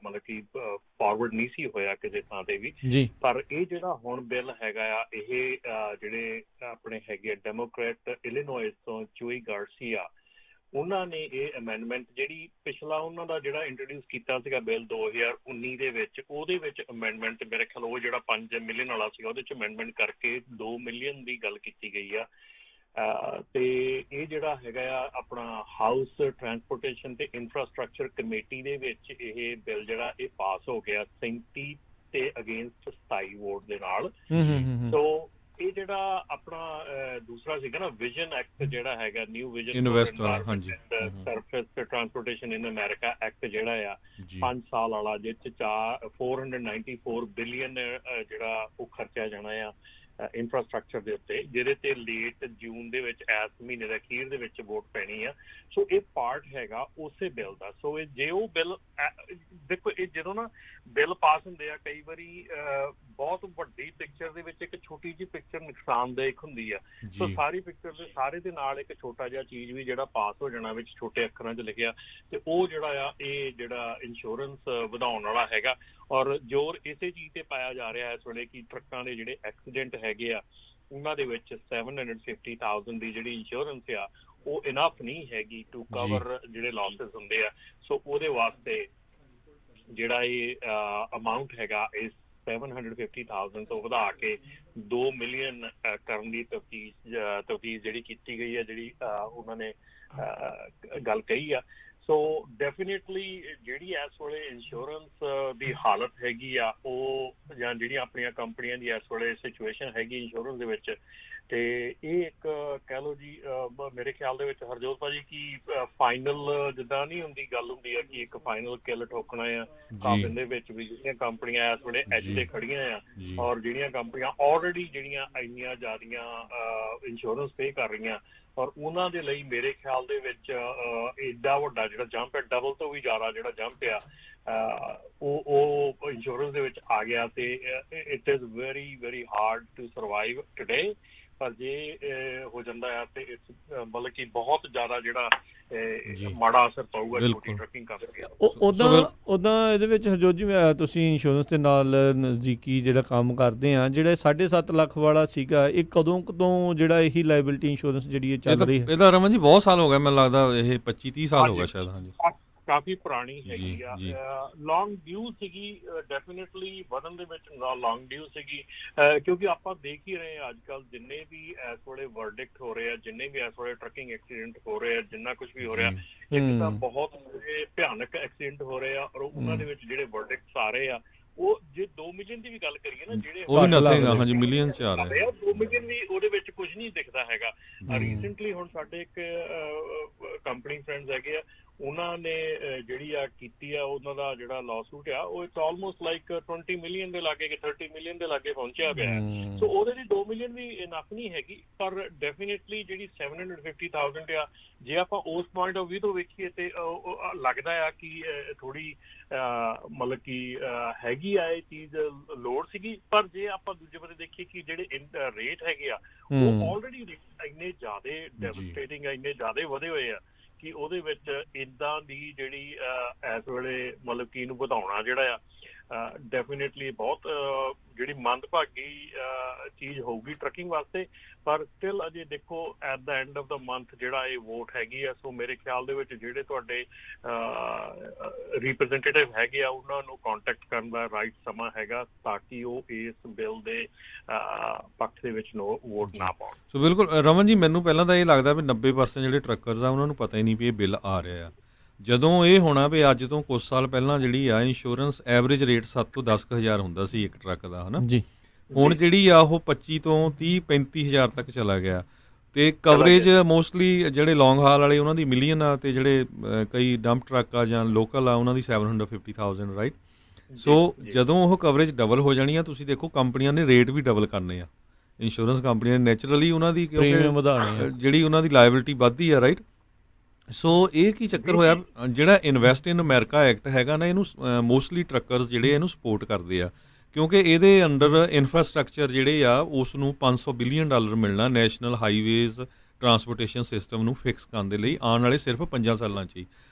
ਮਤਲਬ ਕਿ ਫਾਰਵਰਡ ਨਹੀਂ ਸੀ ਹੋਇਆ ਕਿਸੇ ਥਾਂ ਤੇ ਵੀ ਜੀ। ਪਰ ਇਹ ਜਿਹੜਾ ਹੁਣ ਬਿੱਲ ਹੈਗਾ ਆ, ਇਹ ਜਿਹੜੇ ਆਪਣੇ ਹੈਗੇ ਡੈਮੋਕ੍ਰੇਟ ਇਲੀਨੋਇਸ ਤੋਂ ਚੂਈ ਗਾਰਸੀਆ, ਉਹਨਾਂ ਨੇ ਇਹ ਅਮੈਂਡਮੈਂਟ ਜਿਹੜੀ ਪਿਛਲਾ ਉਹਨਾਂ ਦਾ ਜਿਹੜਾ ਇੰਟਰੋਡਿਊਸ ਕੀਤਾ ਸੀਗਾ ਬਿੱਲ 2019 ਦੇ ਵਿੱਚ, ਉਹਦੇ ਵਿੱਚ ਅਮੈਂਡਮੈਂਟ ਮੇਰੇ ਖਿਆਲ ਉਹ ਜਿਹੜਾ 5 ਮਿਲੀਅਨ ਵਾਲਾ ਸੀਗਾ ਉਹਦੇ 'ਚ ਅਮੈਂਡਮੈਂਟ ਕਰਕੇ 2 ਮਿਲੀਅਨ ਦੀ ਗੱਲ ਕੀਤੀ ਗਈ ਆ। ਤੇ ਇਹ ਜਿਹੜਾ ਹੈਗਾ ਆ ਆਪਣਾ ਹਾਊਸ ਟਰਾਂਸਪੋਰਟੇਸ਼ਨ ਤੇ ਇਨਫਰਾਸਟਰਕਚਰ ਕਮੇਟੀ ਦੇ ਵਿੱਚ ਇਹ ਬਿੱਲ ਜਿਹੜਾ ਇਹ ਪਾਸ ਹੋ ਗਿਆ 37 ਤੇ ਅਗੇਂਸਟ 27 ਵੋਟ ਦੇ ਨਾਲ। ਸੋ ਇਹ ਜਿਹੜਾ ਆਪਣਾ ਦੂਸਰਾ ਸੀਗਾ ਨਾ ਵਿਜ਼ਨ ਐਕਟ ਜਿਹੜਾ ਹੈਗਾ, ਨਿਊ ਵਿਜ਼ਨ ਇਨਵੈਸਟਰ, ਹਾਂਜੀ, ਸਰਫੇਸ ਟਰਾਂਸਪੋਰਟੇਸ਼ਨ ਇਨ ਅਮਰੀਕਾ ਐਕਟ ਜਿਹੜਾ ਆ 5 ਸਾਲ ਵਾਲਾ, ਜਿਸ 'ਚ 494 ਬਿਲੀਅਨ ਜਿਹੜਾ ਉਹ ਖਰਚਿਆ ਜਾਣਾ ਆ ਇਨਫਰਾਸਟਰਕਚਰ ਦੇ ਉੱਤੇ, ਜਿਹਦੇ ਤੇ ਲੇਟ ਜੂਨ ਦੇ ਵਿੱਚ, ਇਸ ਮਹੀਨੇ ਦੇ ਅਖੀਰ ਦੇ ਵਿੱਚ ਵੋਟ ਪੈਣੀ ਆ। ਸੋ ਇਹ ਪਾਰਟ ਹੈਗਾ ਉਸੇ ਬਿੱਲ ਦਾ। ਸੋ ਇਹ ਜੇ ਉਹ ਬਿੱਲ ਦੇਖੋ, ਇਹ ਜਦੋਂ ਨਾ ਬਿੱਲ ਪਾਸ ਹੁੰਦੇ ਆ ਕਈ ਵਾਰੀ ਬਹੁਤ ਵੱਡੀ ਪਿਕਚਰ ਦੇ ਵਿੱਚ ਇੱਕ ਛੋਟੀ ਜਿਹੀ ਪਿਕਚਰ ਨੁਕਸਾਨਦਾਇਕ ਹੁੰਦੀ ਆ। ਸੋ ਸਾਰੀ ਪਿਕਚਰ ਦੇ ਸਾਰੇ ਦੇ ਨਾਲ ਇੱਕ ਛੋਟਾ ਜਿਹਾ ਚੀਜ਼ ਵੀ ਜਿਹੜਾ ਪਾਸ ਹੋ ਜਾਣਾ ਵਿੱਚ ਛੋਟੇ ਅੱਖਰਾਂ 'ਚ ਲਿਖਿਆ, ਤੇ ਉਹ ਜਿਹੜਾ ਆ ਇਹ ਜਿਹੜਾ ਇੰਸ਼ੋਰੈਂਸ ਵਧਾਉਣ ਵਾਲਾ ਹੈਗਾ। ਔਰ ਜ਼ੋਰ ਇਸੇ ਚੀਜ਼ ਤੇ ਪਾਇਆ ਜਾ ਰਿਹਾ ਇਸ ਵੇਲੇ ਕਿ ਟਰੱਕਾਂ ਦੇ ਜਿਹੜੇ ਐਕਸੀਡੈਂਟ ਹੈਗੇ ਆ ਉਹਨਾਂ ਦੇ ਵਿੱਚ 750,000 ਦੀ ਜਿਹੜੀ ਇੰਸ਼ੋਰੈਂਸ ਆ ਉਹ ਇਨਫ ਨਹੀਂ ਹੈਗੀ ਟੂ ਕਵਰ ਜਿਹੜੇ ਲਾਸਸ ਹੁੰਦੇ ਆ। ਸੋ ਉਹਦੇ ਵਾਸਤੇ ਜਿਹੜਾ ਇਹ ਅਮਾਊਂਟ ਹੈਗਾ ਇਸ 750,000 ਤੋਂ ਵਧਾ ਕੇ 2 ਮਿਲੀਅਨ ਕਰਨ ਦੀ ਤਫਤੀਸ਼ ਜਿਹੜੀ ਕੀਤੀ ਗਈ ਹੈ, ਜਿਹੜੀ ਉਹਨਾਂ ਨੇ ਗੱਲ ਕਹੀ ਆ। ਸੋ ਡੈਫੀਨੇਟਲੀ ਜਿਹੜੀ ਇਸ ਵੇਲੇ ਇੰਸ਼ੋਰੈਂਸ ਦੀ ਹਾਲਤ ਹੈਗੀ ਆ ਉਹ, ਜਾਂ ਜਿਹੜੀਆਂ ਆਪਣੀਆਂ ਕੰਪਨੀਆਂ ਦੀ ਇਸ ਵੇਲੇ ਸਿਚੁਏਸ਼ਨ ਹੈਗੀ ਇੰਸ਼ੋਰੈਂਸ ਦੇ ਵਿੱਚ, ਤੇ ਇਹ ਇੱਕ ਕਹਿ ਲਓ ਜੀ ਮੇਰੇ ਖਿਆਲ ਦੇ ਵਿੱਚ ਹਰਜੋਤ ਭਾਜੀ ਕੀ ਫਾਈਨਲ ਜਿੱਦਾਂ ਨਹੀਂ ਹੁੰਦੀ ਗੱਲ ਹੁੰਦੀ ਆ ਕਿ ਇੱਕ ਫਾਈਨਲ ਕਿੱਲ ਠੋਕਣਾ ਆ ਕਾਫਨ ਦੇ ਵਿੱਚ ਵੀ, ਜਿਹੜੀਆਂ ਕੰਪਨੀਆਂ ਇਸ ਵੇਲੇ ਐਜ ਤੇ ਖੜੀਆਂ ਆ ਔਰ ਜਿਹੜੀਆਂ ਕੰਪਨੀਆਂ ਆਲਰੇਡੀ ਜਿਹੜੀਆਂ ਇੰਨੀਆਂ ਜ਼ਿਆਦੀਆਂ ਇੰਸ਼ੋਰੈਂਸ ਪੇ ਕਰ ਰਹੀਆਂ, ਔਰ ਉਹਨਾਂ ਦੇ ਲਈ ਮੇਰੇ ਖਿਆਲ ਦੇ ਵਿੱਚ ਏਡਾ ਵੱਡਾ ਜਿਹੜਾ ਜੰਪ ਹੈ, ਡਬਲ ਤੋਂ ਵੀ ਜ਼ਿਆਦਾ ਜਿਹੜਾ ਜੰਪ ਆ ਉਹ ਇੰਸ਼ੋਰੈਂਸ ਦੇ ਵਿੱਚ ਆ ਗਿਆ। ਤੇ it is very very hard to survive today. ਪਰ ਜੇ ਹੋ ਜਾਂਦਾ ਹੈ ਤੇ ਮਤਲਬ ਕਿ ਬਹੁਤ ਜ਼ਿਆਦਾ ਜਿਹੜਾ ਮਾੜਾ ਅਸਰ ਪਊਗਾ ਛੋਟੀ ਟਰੱਕਿੰਗ ਕਰਕੇ। ਉੱਦਾਂ ਇਹਦੇ ਵਿੱਚ ਹਰਜੋਤ ਜੀ ਤੁਸੀਂ ਇੰਸ਼ੋਰੈਂਸ ਦੇ ਨਾਲ ਨਜ਼ਦੀਕੀ ਜਿਹੜਾ ਕੰਮ ਕਰਦੇ ਆ, ਜਿਹੜਾ 7.5 ਲੱਖ ਵਾਲਾ ਸੀਗਾ, ਇਹ ਕਦੋਂ ਜਿਹੜਾ ਇਹੀ ਲਾਇਬਿਲਿਟੀ ਇੰਸ਼ੋਰੈਂਸ ਜਿਹੜੀ ਇਹ ਚੱਲ ਰਹੀ ਹੈ? ਇਹਦਾ ਰਮਨ ਜੀ ਬਹੁਤ ਸਾਲ ਹੋ ਗਿਆ, ਮੈਨੂੰ ਲੱਗਦਾ ਇਹ 25-30 ਸਾਲ ਹੋ ਗਿਆ ਸ਼ਾਇਦ। ਹਾਂਜੀ, ਕਾਫੀ ਪੁਰਾਣੀ ਹੈਗੀ ਆ। ਲੌਂਗ ਡਿਊ ਸੀਗੀ, ਡੈਫੀਨੇਟਲੀ ਵਧਣ ਦੇ ਵਿੱਚ ਲੌਂਗ ਡਿਊ ਸੀਗੀ, ਕਿਉਂਕਿ ਆਪਾਂ ਦੇਖ ਹੀ ਰਹੇ ਹਾਂ ਅੱਜ ਕੱਲ੍ਹ ਜਿੰਨੇ ਵੀ ਇਸ ਵੇਲੇ ਵਰਡਿਕਟ ਹੋ ਰਹੇ ਆ, ਜਿੰਨੇ ਵੀ ਇਸ ਵੇਲੇ ਟਰੱਕਿੰਗ ਐਕਸੀਡੈਂਟ ਹੋ ਰਹੇ ਆ, ਜਿੰਨਾ ਕੁਝ ਵੀ ਹੋ ਰਿਹਾ, ਇੱਕ ਤਾਂ ਬਹੁਤ ਭਿਆਨਕ ਐਕਸੀਡੈਂਟ ਹੋ ਰਹੇ ਆ, ਔਰ ਉਹਨਾਂ ਦੇ ਵਿੱਚ ਜਿਹੜੇ ਵਰਡਿਕਟਸ ਆ ਰਹੇ ਆ ਉਹ ਜੇ 2 ਮਿਲੀਅਨ ਦੀ ਵੀ ਗੱਲ ਕਰੀਏ ਨਾ, ਜਿਹੜੇ ਉਹ ਵੀ ਨਥਿੰਗ ਆ। ਹਾਂਜੀ, ਮਿਲੀਅਨ 'ਚ ਆ ਰਿਹਾ 2 ਮਿਲੀਅਨ ਵੀ ਉਹਦੇ ਵਿੱਚ ਕੁਝ ਨਹੀਂ ਦਿਖਦਾ ਹੈਗਾ। ਰੀਸੈਂਟਲੀ ਹੁਣ ਸਾਡੇ ਇੱਕ ਕੰਪਨੀ ਫਰੈਂਡਸ ਹੈਗੇ ਆ, ਉਹਨਾਂ ਨੇ ਜਿਹੜੀ ਆ ਕੀਤੀ ਆ, ਉਹਨਾਂ ਦਾ ਜਿਹੜਾ ਲਾਸੂਟ ਆ ਉਹ ਇਟਸ ਆਲਮੋਸਟ ਲਾਈਕ 20 ਮਿਲੀਅਨ ਦੇ ਲਾਗੇ, 30 ਮਿਲੀਅਨ ਦੇ ਲਾਗੇ ਪਹੁੰਚਿਆ ਪਿਆ। ਸੋ ਉਹਦੇ ਲਈ 2 ਮਿਲੀਅਨ ਵੀ ਇਨਫ ਨਹੀਂ ਹੈਗੀ, ਪਰ ਡੈਫੀਨੇਟਲੀ ਜਿਹੜੀ 750,000 ਆ, ਜੇ ਆਪਾਂ ਉਸ ਪੁਆਇੰਟ ਆਫ ਵਿਊ ਤੋਂ ਵੇਖੀਏ ਤੇ ਲੱਗਦਾ ਆ ਕਿ ਥੋੜੀ ਮਤਲਬ ਕਿ ਹੈਗੀ ਆ ਇਹ ਚੀਜ਼ ਲੋੜ ਸੀਗੀ। ਪਰ ਜੇ ਆਪਾਂ ਦੂਜੇ ਪਾਸੇ ਦੇਖੀਏ ਕਿ ਜਿਹੜੇ ਰੇਟ ਹੈਗੇ ਆ ਉਹ ਆਲਰੇਡੀ ਇੰਨੇ ਜ਼ਿਆਦਾ ਡੈਵਸਟੇਟਿੰਗ ਆ, ਇੰਨੇ ਜ਼ਿਆਦਾ ਵਧੇ ਹੋਏ ਆ ਕਿ ਉਹਦੇ ਵਿੱਚ ਇੱਦਾਂ ਦੀ ਜਿਹੜੀ ਇਸ ਵੇਲੇ ਮਤਲਬ ਕਿ ਇਹਨੂੰ ਵਧਾਉਣਾ ਜਿਹੜਾ ਆ ਡੈਫੀਨੇਟਲੀ ਬਹੁਤ ਜਿਹੜੀ ਮੰਦਭਾਗੀ ਚੀਜ਼ ਹੋਊਗੀ ਟਰੱਕਿੰਗ ਵਾਸਤੇ। ਪਰ ਸਟਿਲ ਅਜੇ ਦੇਖੋ at the end of the month ਜਿਹੜਾ ਇਹ ਵੋਟ ਹੈਗੀ ਆ, ਸੋ ਮੇਰੇ ਖਿਆਲ ਦੇ ਵਿੱਚ ਜਿਹੜੇ ਤੁਹਾਡੇ ਰਿਪਰੈਜ਼ੈਂਟੇਟਿਵ ਹੈਗੇ ਆ ਉਹਨਾਂ ਨੂੰ ਕੰਟੈਕਟ ਕਰਨ ਦਾ ਰਾਈਟ ਸਮਾਂ ਹੈਗਾ ਤਾਂ ਕਿ ਉਹ ਇਸ ਬਿੱਲ ਦੇ ਪੱਖ ਦੇ ਵਿੱਚ ਵੋਟ ਨਾ ਪਾਉਣ। ਸੋ ਬਿਲਕੁਲ ਰਮਨ ਜੀ, ਮੈਨੂੰ ਪਹਿਲਾਂ ਤਾਂ ਇਹ ਲੱਗਦਾ ਵੀ 90% ਜਿਹੜੇ ਟਰੱਕਰਸ ਆ ਉਹਨਾਂ ਨੂੰ ਪਤਾ ਹੀ ਨਹੀਂ ਵੀ ਇਹ ਬਿੱਲ ਆ ਰਿਹਾ ਆ। ਜਦੋਂ ਇਹ ਹੋਣਾ ਵੀ ਅੱਜ ਤੋਂ ਕੁਝ ਸਾਲ ਪਹਿਲਾਂ ਜਿਹੜੀ ਆ ਇੰਸ਼ੋਰੈਂਸ ਐਵਰੇਜ ਰੇਟ 7 ਤੋਂ 10,000 ਹੁੰਦਾ ਸੀ ਇੱਕ ਟਰੱਕ ਦਾ, ਹਨਾ ਜੀ। ਹੁਣ ਜਿਹੜੀ ਆ ਉਹ 25 ਤੋਂ 30-35,000 ਤੱਕ ਚਲਾ ਗਿਆ ਤੇ ਕਵਰੇਜ ਮੋਸਟਲੀ ਜਿਹੜੇ ਲੌਂਗ ਹਾਲ ਵਾਲੇ ਉਹਨਾਂ ਦੀ ਮਿਲੀਅਨ ਆ ਤੇ ਜਿਹੜੇ ਕਈ ਡੰਪ ਟਰੱਕ ਆ ਜਾਂ ਲੋਕਲ ਆ ਉਹਨਾਂ ਦੀ 750,000 ਰਾਈਟ। ਸੋ ਜਦੋਂ ਉਹ ਕਵਰੇਜ ਡਬਲ ਹੋ ਜਾਣੀ ਆ, ਤੁਸੀਂ ਦੇਖੋ ਕੰਪਨੀਆਂ ਨੇ ਰੇਟ ਵੀ ਡਬਲ ਕਰਨੇ ਆ। ਇੰਸ਼ੋਰੈਂਸ ਕੰਪਨੀਆਂ ਨੇ ਨੈਚੁਰਲੀ ਉਹਨਾਂ ਦੀ ਪ੍ਰੀਮੀਅਮ ਵਧਾਉਣੇ ਆ, ਜਿਹੜੀ ਉਹਨਾਂ ਦੀ ਲਾਇਬਿਲਿਟੀ ਵੱਧਦੀ ਆ, ਰਾਈਟ। ਸੋ ਇਹ ਕੀ ਚੱਕਰ ਹੋਇਆ, ਜਿਹੜਾ ਇਨਵੈਸਟ ਇਨ ਅਮਰੀਕਾ ਐਕਟ ਹੈਗਾ ਨਾ, ਇਹਨੂੰ ਮੋਸਟਲੀ ਟਰੱਕਰਸ ਜਿਹੜੇ ਇਹਨੂੰ ਸਪੋਰਟ ਕਰਦੇ ਆ ਕਿਉਂਕਿ ਇਹਦੇ ਅੰਡਰ ਇਨਫਰਾਸਟਰਕਚਰ ਜਿਹੜੇ ਆ ਉਸ ਨੂੰ $500 ਬਿਲੀਅਨ ਮਿਲਣਾ ਨੈਸ਼ਨਲ ਹਾਈਵੇਜ਼ ਟਰਾਂਸਪੋਰਟੇਸ਼ਨ ਸਿਸਟਮ ਨੂੰ ਫਿਕਸ ਕਰਨ ਦੇ ਲਈ ਆਉਣ ਵਾਲੇ ਸਿਰਫ 5 ਸਾਲਾਂ 'ਚ ਹੀ।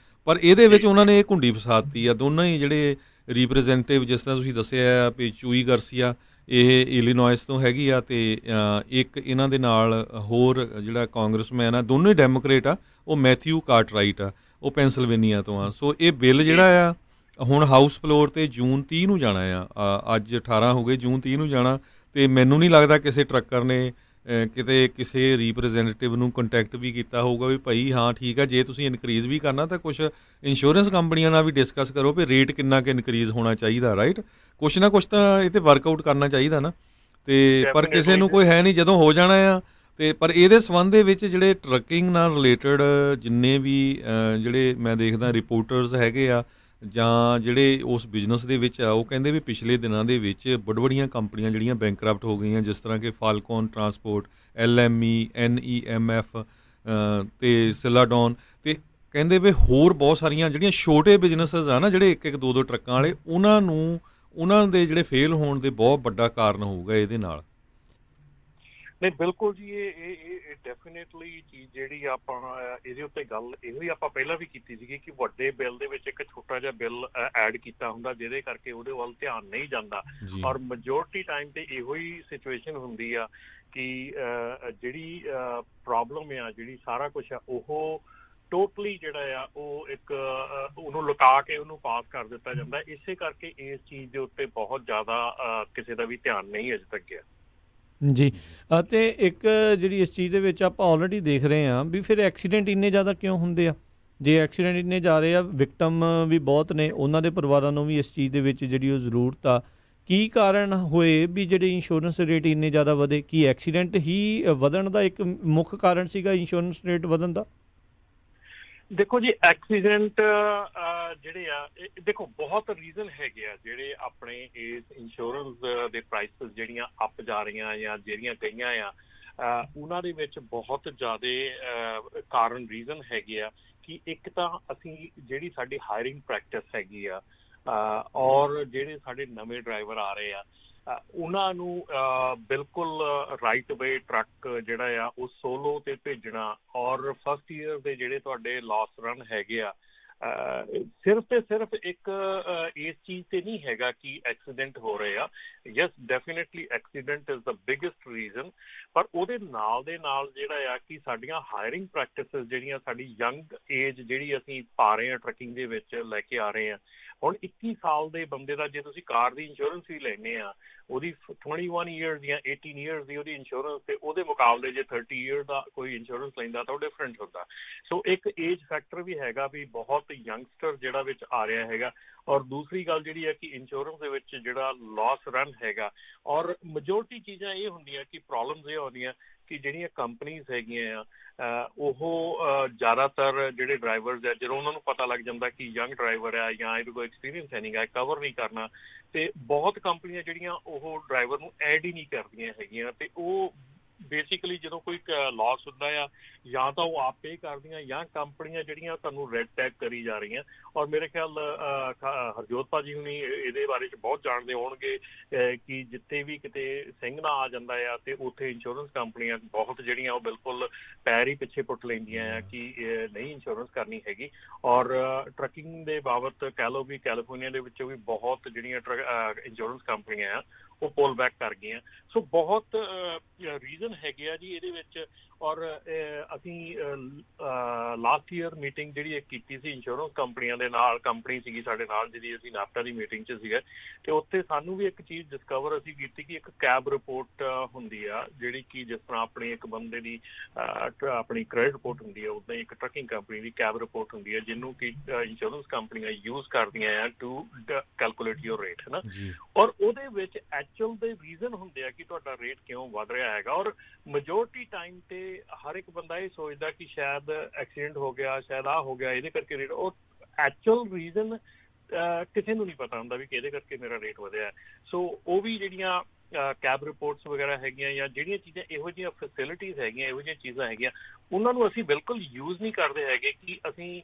ਪਰ ਇਹਦੇ ਵਿੱਚ ਉਹਨਾਂ ਨੇ ਇਹ ਘੁੰਡੀ ਫਸਾਤੀ ਆ। ਦੋਨਾਂ ਹੀ ਜਿਹੜੇ ਰਿਪਰੈਜ਼ੈਂਟੇਟਿਵ, ਜਿਸ ਤਰ੍ਹਾਂ ਤੁਸੀਂ ਦੱਸਿਆ ਵੀ ਚੂਈ ਗਰਸੀਆ ਇਹ ਇਲੀਨੋਇਸ ਤੋਂ ਹੈਗੀ ਆ ਤੇ ਇੱਕ ਇਹਨਾਂ ਦੇ ਨਾਲ ਹੋਰ ਜਿਹੜਾ ਕਾਂਗਰਸਮੈਨ ਆ, ਦੋਨੋਂ ਹੀ ਡੈਮੋਕ੍ਰੇਟ ਆ, ਉਹ ਮੈਥਿਊ ਕਾਰਟਰਾਈਟ ਆ, ਉਹ ਪੈਂਸਿਲਵੇਨੀਆ ਤੋਂ ਆ। ਸੋ ਇਹ ਬਿੱਲ ਜਿਹੜਾ ਆ ਹੁਣ ਹਾਊਸ ਫਲੋਰ ਤੇ ਜੂਨ 30 ਨੂੰ ਜਾਣਾ ਆ। ਅੱਜ 18 ਹੋ ਗਏ, ਜੂਨ 30 ਨੂੰ ਜਾਣਾ। ਤੇ ਮੈਨੂੰ ਨਹੀਂ ਲੱਗਦਾ ਕਿਸੇ ਟਰੱਕਰ ਨੇ ਕਿਤੇ ਕਿਸੇ ਰਿਪਰੈਜ਼ੈਂਟੇਟਿਵ ਨੂੰ ਕੰਟੈਕਟ ਵੀ ਕੀਤਾ ਹੋਊਗਾ ਵੀ ਭਾਈ ਹਾਂ ਠੀਕ ਆ, ਜੇ ਤੁਸੀਂ ਇਨਕਰੀਜ਼ ਵੀ ਕਰਨਾ ਤਾਂ ਕੁਛ ਇੰਸ਼ੋਰੈਂਸ ਕੰਪਨੀਆਂ ਨਾਲ ਵੀ ਡਿਸਕਸ ਕਰੋ ਵੀ ਰੇਟ ਕਿੰਨਾ ਕੁ ਇਨਕਰੀਜ਼ ਹੋਣਾ ਚਾਹੀਦਾ, ਰਾਈਟ। ਕੁਛ ਨਾ ਕੁਛ ਤਾਂ ਇਹ 'ਤੇ ਵਰਕਆਊਟ ਕਰਨਾ ਚਾਹੀਦਾ ਨਾ। ਤੇ ਪਰ ਕਿਸੇ ਨੂੰ ਕੋਈ ਹੈ ਨਹੀਂ, ਜਦੋਂ ਹੋ ਜਾਣਾ ਆ। ਤੇ ਪਰ ਇਹਦੇ ਸੰਬੰਧ ਦੇ ਵਿੱਚ ਜਿਹੜੇ ਟਰੱਕਿੰਗ ਨਾਲ ਰਿਲੇਟਡ ਜਿੰਨੇ ਵੀ ਜਿਹੜੇ ਮੈਂ ਦੇਖਦਾ ਰਿਪੋਰਟਰਸ ਹੈਗੇ ਆ ਜਾਂ ਜਿਹੜੇ ਉਸ ਬਿਜ਼ਨਸ ਦੇ ਵਿੱਚ ਆ, ਉਹ ਕਹਿੰਦੇ ਵੀ ਪਿਛਲੇ ਦਿਨਾਂ ਦੇ ਵਿੱਚ ਵੱਡੀਆਂ ਕੰਪਨੀਆਂ ਜਿਹੜੀਆਂ ਬੈਂਕਰਪਟ ਹੋ ਗਈਆਂ, ਜਿਸ ਤਰ੍ਹਾਂ ਕਿ ਫਾਲਕੋਨ ਟਰਾਂਸਪੋਰਟ, LME, NEMF ਤੇ ਸਿਲਾਡੋਨ, ਤੇ ਕਹਿੰਦੇ ਵੀ ਹੋਰ ਬਹੁਤ ਸਾਰੀਆਂ ਜਿਹੜੀਆਂ ਛੋਟੇ ਬਿਜ਼ਨਸਸ ਆ ਨਾ, ਜਿਹੜੇ ਇੱਕ ਇੱਕ ਦੋ ਦੋ ਟਰੱਕਾਂ ਵਾਲੇ, ਉਹਨਾਂ ਦੇ ਜਿਹੜੇ ਫੇਲ ਹੋਣ ਦੇ ਬਹੁਤ ਵੱਡਾ ਕਾਰਨ ਹੋਊਗਾ ਇਹਦੇ ਨਾਲ। ਨਹੀਂ ਬਿਲਕੁਲ ਜੀ, ਇਹ ਡੈਫੀਨੇਟਲੀ ਚੀਜ਼ ਜਿਹੜੀ ਆਪਾਂ ਇਹਦੇ ਉੱਤੇ ਗੱਲ ਇਹੋ ਹੀ ਆਪਾਂ ਪਹਿਲਾਂ ਵੀ ਕੀਤੀ ਸੀਗੀ ਕਿ ਵੱਡੇ ਬਿੱਲ ਦੇ ਵਿੱਚ ਇੱਕ ਛੋਟਾ ਜਿਹਾ ਬਿੱਲ ਐਡ ਕੀਤਾ ਹੁੰਦਾ ਜਿਹਦੇ ਕਰਕੇ ਉਹਦੇ ਵੱਲ ਧਿਆਨ ਨਹੀਂ ਜਾਂਦਾ। ਔਰ ਮੈਜੋਰਟੀ ਟਾਈਮ ਤੇ ਇਹੋ ਹੀ ਸਿਚੁਏਸ਼ਨ ਹੁੰਦੀ ਆ ਕਿ ਜਿਹੜੀ ਪ੍ਰੋਬਲਮ ਆ, ਜਿਹੜੀ ਸਾਰਾ ਕੁਛ ਆ, ਉਹ ਟੋਟਲੀ ਜਿਹੜਾ ਆ ਉਹ ਇੱਕ ਉਹਨੂੰ ਲੁਕਾ ਕੇ ਉਹਨੂੰ ਪਾਸ ਕਰ ਦਿੱਤਾ ਜਾਂਦਾ। ਇਸੇ ਕਰਕੇ ਇਸ ਚੀਜ਼ ਦੇ ਉੱਤੇ ਬਹੁਤ ਜ਼ਿਆਦਾ ਕਿਸੇ ਦਾ ਵੀ ਧਿਆਨ ਨਹੀਂ ਅਜੇ ਤੱਕ ਗਿਆ ਜੀ। ਅਤੇ ਇੱਕ ਜਿਹੜੀ ਇਸ ਚੀਜ਼ ਦੇ ਵਿੱਚ ਆਪਾਂ ਆਲਰੇਡੀ ਦੇਖ ਰਹੇ ਹਾਂ ਵੀ ਫਿਰ ਐਕਸੀਡੈਂਟ ਇੰਨੇ ਜ਼ਿਆਦਾ ਕਿਉਂ ਹੁੰਦੇ ਆ? ਜੇ ਐਕਸੀਡੈਂਟ ਇੰਨੇ ਜਾ ਰਹੇ ਆ, ਵਿਕਟਮ ਵੀ ਬਹੁਤ ਨੇ, ਉਹਨਾਂ ਦੇ ਪਰਿਵਾਰਾਂ ਨੂੰ ਵੀ ਇਸ ਚੀਜ਼ ਦੇ ਵਿੱਚ ਜਿਹੜੀ ਉਹ ਜ਼ਰੂਰਤ ਆ। ਕੀ ਕਾਰਨ ਹੋਏ ਵੀ ਜਿਹੜੇ ਇੰਸ਼ੋਰੈਂਸ ਰੇਟ ਇੰਨੇ ਜ਼ਿਆਦਾ ਵਧੇ? ਕੀ ਐਕਸੀਡੈਂਟ ਹੀ ਵਧਣ ਦਾ ਇੱਕ ਮੁੱਖ ਕਾਰਨ ਸੀਗਾ ਇੰਸ਼ੋਰੈਂਸ ਰੇਟ ਵਧਣ ਦਾ? ਦੇਖੋ ਜੀ, ਐਕਸੀਡੈਂਟ ਜਿਹੜੇ ਆ, ਦੇਖੋ ਬਹੁਤ ਰੀਜ਼ਨ ਹੈਗੇ ਆ ਜਿਹੜੇ ਆਪਣੇ ਇਸ ਇੰਸ਼ੋਰੈਂਸ ਦੇ ਪ੍ਰਾਈਸਿਸ ਜਿਹੜੀਆਂ ਅਪ ਜਾ ਰਹੀਆਂ ਜਾਂ ਜਿਹੜੀਆਂ ਗਈਆਂ ਆ, ਉਹਨਾਂ ਦੇ ਵਿੱਚ ਬਹੁਤ ਜ਼ਿਆਦਾ ਕਾਰਨ ਰੀਜ਼ਨ ਹੈਗੇ ਆ ਕਿ ਇੱਕ ਤਾਂ ਅਸੀਂ ਜਿਹੜੀ ਸਾਡੀ ਹਾਇਰਿੰਗ ਪ੍ਰੈਕਟਿਸ ਹੈਗੀ ਆ, ਔਰ ਜਿਹੜੇ ਸਾਡੇ ਨਵੇਂ ਡਰਾਈਵਰ ਆ ਰਹੇ ਆ, ਉਹਨਾਂ ਨੂੰ ਬਿਲਕੁਲ ਰਾਈਟ ਵੇ ਟਰੱਕ ਜਿਹੜਾ ਆ ਉਹ ਸੋਲੋ ਤੇ ਭੇਜਣਾ, ਔਰ ਫਸਟ ਈਅਰ ਦੇ ਜਿਹੜੇ ਤੁਹਾਡੇ ਲਾਸ ਰਨ ਹੈਗੇ ਆ, ਸਿਰਫ ਤੇ ਸਿਰਫ ਇੱਕ ਇਸ ਚੀਜ਼ ਤੇ ਨਹੀਂ ਹੈਗਾ ਕਿ ਐਕਸੀਡੈਂਟ ਹੋ ਰਹੇ ਆ। Yes, definitely accident is the biggest reason, ਪਰ ਉਹਦੇ ਨਾਲ ਦੇ ਨਾਲ ਜਿਹੜਾ ਆ ਕਿ ਸਾਡੀਆਂ ਹਾਇਰਿੰਗ ਪ੍ਰੈਕਟਿਸਿਸ ਜਿਹੜੀਆਂ ਸਾਡੀ ਯੰਗ ਏਜ ਜਿਹੜੀ ਅਸੀਂ ਪਾ ਰਹੇ ਹਾਂ ਟਰੱਕਿੰਗ ਦੇ ਵਿੱਚ ਲੈ ਕੇ ਆ ਰਹੇ ਹਾਂ। ਹੁਣ 21 ਸਾਲ ਦੇ ਬੰਦੇ ਦਾ ਜੇ ਤੁਸੀਂ ਕਾਰ ਦੀ ਇੰਸ਼ੋਰੈਂਸ ਵੀ ਲੈਂਦੇ ਆ, ਉਹਦੀ 21 ਈਅਰਸ ਜਾਂ 18 ਈਅਰਸ ਦੀ ਉਹਦੀ ਇੰਸ਼ੋਰੈਂਸ, ਤੇ ਉਹਦੇ ਮੁਕਾਬਲੇ ਜੇ 30 ਈਅਰ ਦਾ ਕੋਈ ਇੰਸ਼ੋਰੈਂਸ ਲੈਂਦਾ ਤਾਂ ਉਹ ਡਿਫਰੈਂਟ ਹੁੰਦਾ। ਸੋ ਇੱਕ ਏਜ ਫੈਕਟਰ ਵੀ ਹੈਗਾ ਵੀ ਬਹੁਤ ਯੰਗਸਟਰ ਜਿਹੜਾ ਵਿੱਚ ਆ ਰਿਹਾ ਹੈਗਾ। ਔਰ ਦੂਸਰੀ ਗੱਲ ਜਿਹੜੀ ਹੈ ਕਿ ਇੰਸ਼ੋਰੈਂਸ ਦੇ ਵਿੱਚ ਜਿਹੜਾ ਲਾਸ ਰਨ ਹੈਗਾ, ਔਰ ਮੈਜੋਰਟੀ ਚੀਜ਼ਾਂ ਇਹ ਹੁੰਦੀਆਂ ਕਿ ਪ੍ਰੋਬਲਮਸ ਇਹ ਆਉਂਦੀਆਂ ਕਿ ਜਿਹੜੀਆਂ ਕੰਪਨੀਜ਼ ਹੈਗੀਆਂ ਆ, ਉਹ ਜ਼ਿਆਦਾਤਰ ਜਿਹੜੇ ਡਰਾਈਵਰਸ ਆ, ਜਦੋਂ ਉਹਨਾਂ ਨੂੰ ਪਤਾ ਲੱਗ ਜਾਂਦਾ ਕਿ ਯੰਗ ਡਰਾਈਵਰ ਆ ਜਾਂ ਇਹਦੇ ਕੋਈ ਐਕਸਪੀਰੀਅੰਸ ਹੈ ਨਹੀਂ ਗਾ, ਕਵਰ ਨਹੀਂ ਕਰਨਾ, ਤੇ ਬਹੁਤ ਕੰਪਨੀਆਂ ਜਿਹੜੀਆਂ ਉਹ ਡਰਾਈਵਰ ਨੂੰ ਐਡ ਹੀ ਨਹੀਂ ਕਰਦੀਆਂ ਹੈਗੀਆਂ। ਤੇ ਉਹ ਬੇਸਿਕਲੀ ਜਦੋਂ ਕੋਈ ਲਾਸ ਹੁੰਦਾ ਆ ਜਾਂ ਤਾਂ ਉਹ ਆਪ ਪੇ ਕਰਦੀਆਂ ਜਾਂ ਕੰਪਨੀਆਂ ਜਿਹੜੀਆਂ ਤੁਹਾਨੂੰ ਰੈਡ ਟੈਗ ਕਰੀ ਜਾ ਰਹੀਆਂ। ਔਰ ਮੇਰੇ ਖਿਆਲ ਹਰਜੋਤ ਭਾਜੀ ਹੁਣੀ ਇਹਦੇ ਬਾਰੇ 'ਚ ਬਹੁਤ ਜਾਣਦੇ ਹੋਣਗੇ ਕਿ ਜਿੱਥੇ ਵੀ ਕਿਤੇ ਸਿੰਘ ਨਾ ਆ ਜਾਂਦਾ ਆ ਤੇ ਉੱਥੇ ਇੰਸ਼ੋਰੈਂਸ ਕੰਪਨੀਆਂ ਬਹੁਤ ਜਿਹੜੀਆਂ ਉਹ ਬਿਲਕੁਲ ਪੈਰ ਹੀ ਪਿੱਛੇ ਪੁੱਟ ਲੈਂਦੀਆਂ ਆ ਕਿ ਨਹੀਂ ਇੰਸ਼ੋਰੈਂਸ ਕਰਨੀ ਹੈਗੀ। ਔਰ ਟਰੱਕਿੰਗ ਦੇ ਬਾਬਤ ਕਹਿ ਲਓ ਵੀ ਕੈਲੀਫੋਰਨੀਆ ਦੇ ਵਿੱਚੋਂ ਵੀ ਬਹੁਤ ਜਿਹੜੀਆਂ ਇੰਸ਼ੋਰੈਂਸ ਕੰਪਨੀਆਂ ਆ ਉਹ ਪੁੱਲ ਬੈਕ ਕਰ ਗਈਆਂ। ਸੋ ਬਹੁਤ ਰੀਜ਼ਨ ਹੈਗੇ ਆ ਜੀ ਇਹਦੇ ਵਿੱਚ। ਔਰ ਅਸੀਂ ਲਾਸਟ ਈਅਰ ਮੀਟਿੰਗ ਜਿਹੜੀ ਇੱਕ ਕੀਤੀ ਸੀ ਇੰਸ਼ੋਰੈਂਸ ਕੰਪਨੀਆਂ ਦੇ ਨਾਲ, ਕੰਪਨੀ ਸੀਗੀ ਸਾਡੇ ਨਾਲ ਜਿਹਦੀ ਅਸੀਂ ਨਾਫਟਾ ਦੀ ਮੀਟਿੰਗ 'ਚ ਸੀਗਾ, ਤੇ ਉੱਥੇ ਸਾਨੂੰ ਵੀ ਇੱਕ ਚੀਜ਼ ਡਿਸਕਵਰ ਅਸੀਂ ਕੀਤੀ ਕਿ ਇੱਕ ਕੈਬ ਰਿਪੋਰਟ ਹੁੰਦੀ ਆ ਜਿਹੜੀ ਕਿ ਜਿਸ ਤਰ੍ਹਾਂ ਆਪਣੀ ਇੱਕ ਬੰਦੇ ਦੀ ਆਪਣੀ ਕ੍ਰੈਡਿਟ ਰਿਪੋਰਟ ਹੁੰਦੀ ਆ, ਉੱਦਾਂ ਹੀ ਇੱਕ ਟਰੱਕਿੰਗ ਕੰਪਨੀ ਦੀ ਕੈਬ ਰਿਪੋਰਟ ਹੁੰਦੀ ਆ ਜਿਹਨੂੰ ਕਿ ਇੰਸ਼ੋਰੈਂਸ ਕੰਪਨੀਆਂ ਯੂਜ਼ ਕਰਦੀਆਂ ਆ ਟੂ ਕੈਲਕੂਲੇਟ ਯੋਰ ਰੇਟ, ਹੈ ਨਾ। ਔਰ ਉਹਦੇ ਵਿੱਚ ਐਕਚੁਅਲ ਦੇ ਰੀਜ਼ਨ ਹੁੰਦੇ ਆ ਕਿ ਤੁਹਾਡਾ ਰੇਟ ਕਿਉਂ ਵੱਧ ਰਿਹਾ ਹੈਗਾ। ਔਰ ਮੈਜੋਰਟੀ ਟਾਈਮ ਤੇ ਹਰ ਇੱਕ ਬੰਦਾ ਇਹ ਸੋਚਦਾ ਕਿ ਸ਼ਾਇਦ ਐਕਸੀਡੈਂਟ ਹੋ ਗਿਆ, ਸ਼ਾਇਦ ਆਹ ਹੋ ਗਿਆ, ਇਹਦੇ ਕਰਕੇ ਰੇਟ। ਔਰ ਐਕਚੁਅਲ ਰੀਜ਼ਨ ਕਿਸੇ ਨੂੰ ਨਹੀਂ ਪਤਾ ਹੁੰਦਾ ਵੀ ਕਿਹਦੇ ਕਰਕੇ ਮੇਰਾ ਰੇਟ ਵਧਿਆ। ਸੋ ਉਹ ਵੀ ਜਿਹੜੀਆਂ ਕੈਬ ਰਿਪੋਰਟਸ ਵਗੈਰਾ ਹੈਗੀਆਂ ਜਾਂ ਜਿਹੜੀਆਂ ਚੀਜ਼ਾਂ ਇਹੋ ਜਿਹੀਆਂ ਫੈਸਿਲਿਟੀਜ਼ ਹੈਗੀਆਂ, ਇਹੋ ਜਿਹੀਆਂ ਚੀਜ਼ਾਂ ਹੈਗੀਆਂ, ਉਹਨਾਂ ਨੂੰ ਅਸੀਂ ਬਿਲਕੁਲ ਯੂਜ਼ ਨਹੀਂ ਕਰਦੇ ਹੈਗੇ ਕਿ ਅਸੀਂ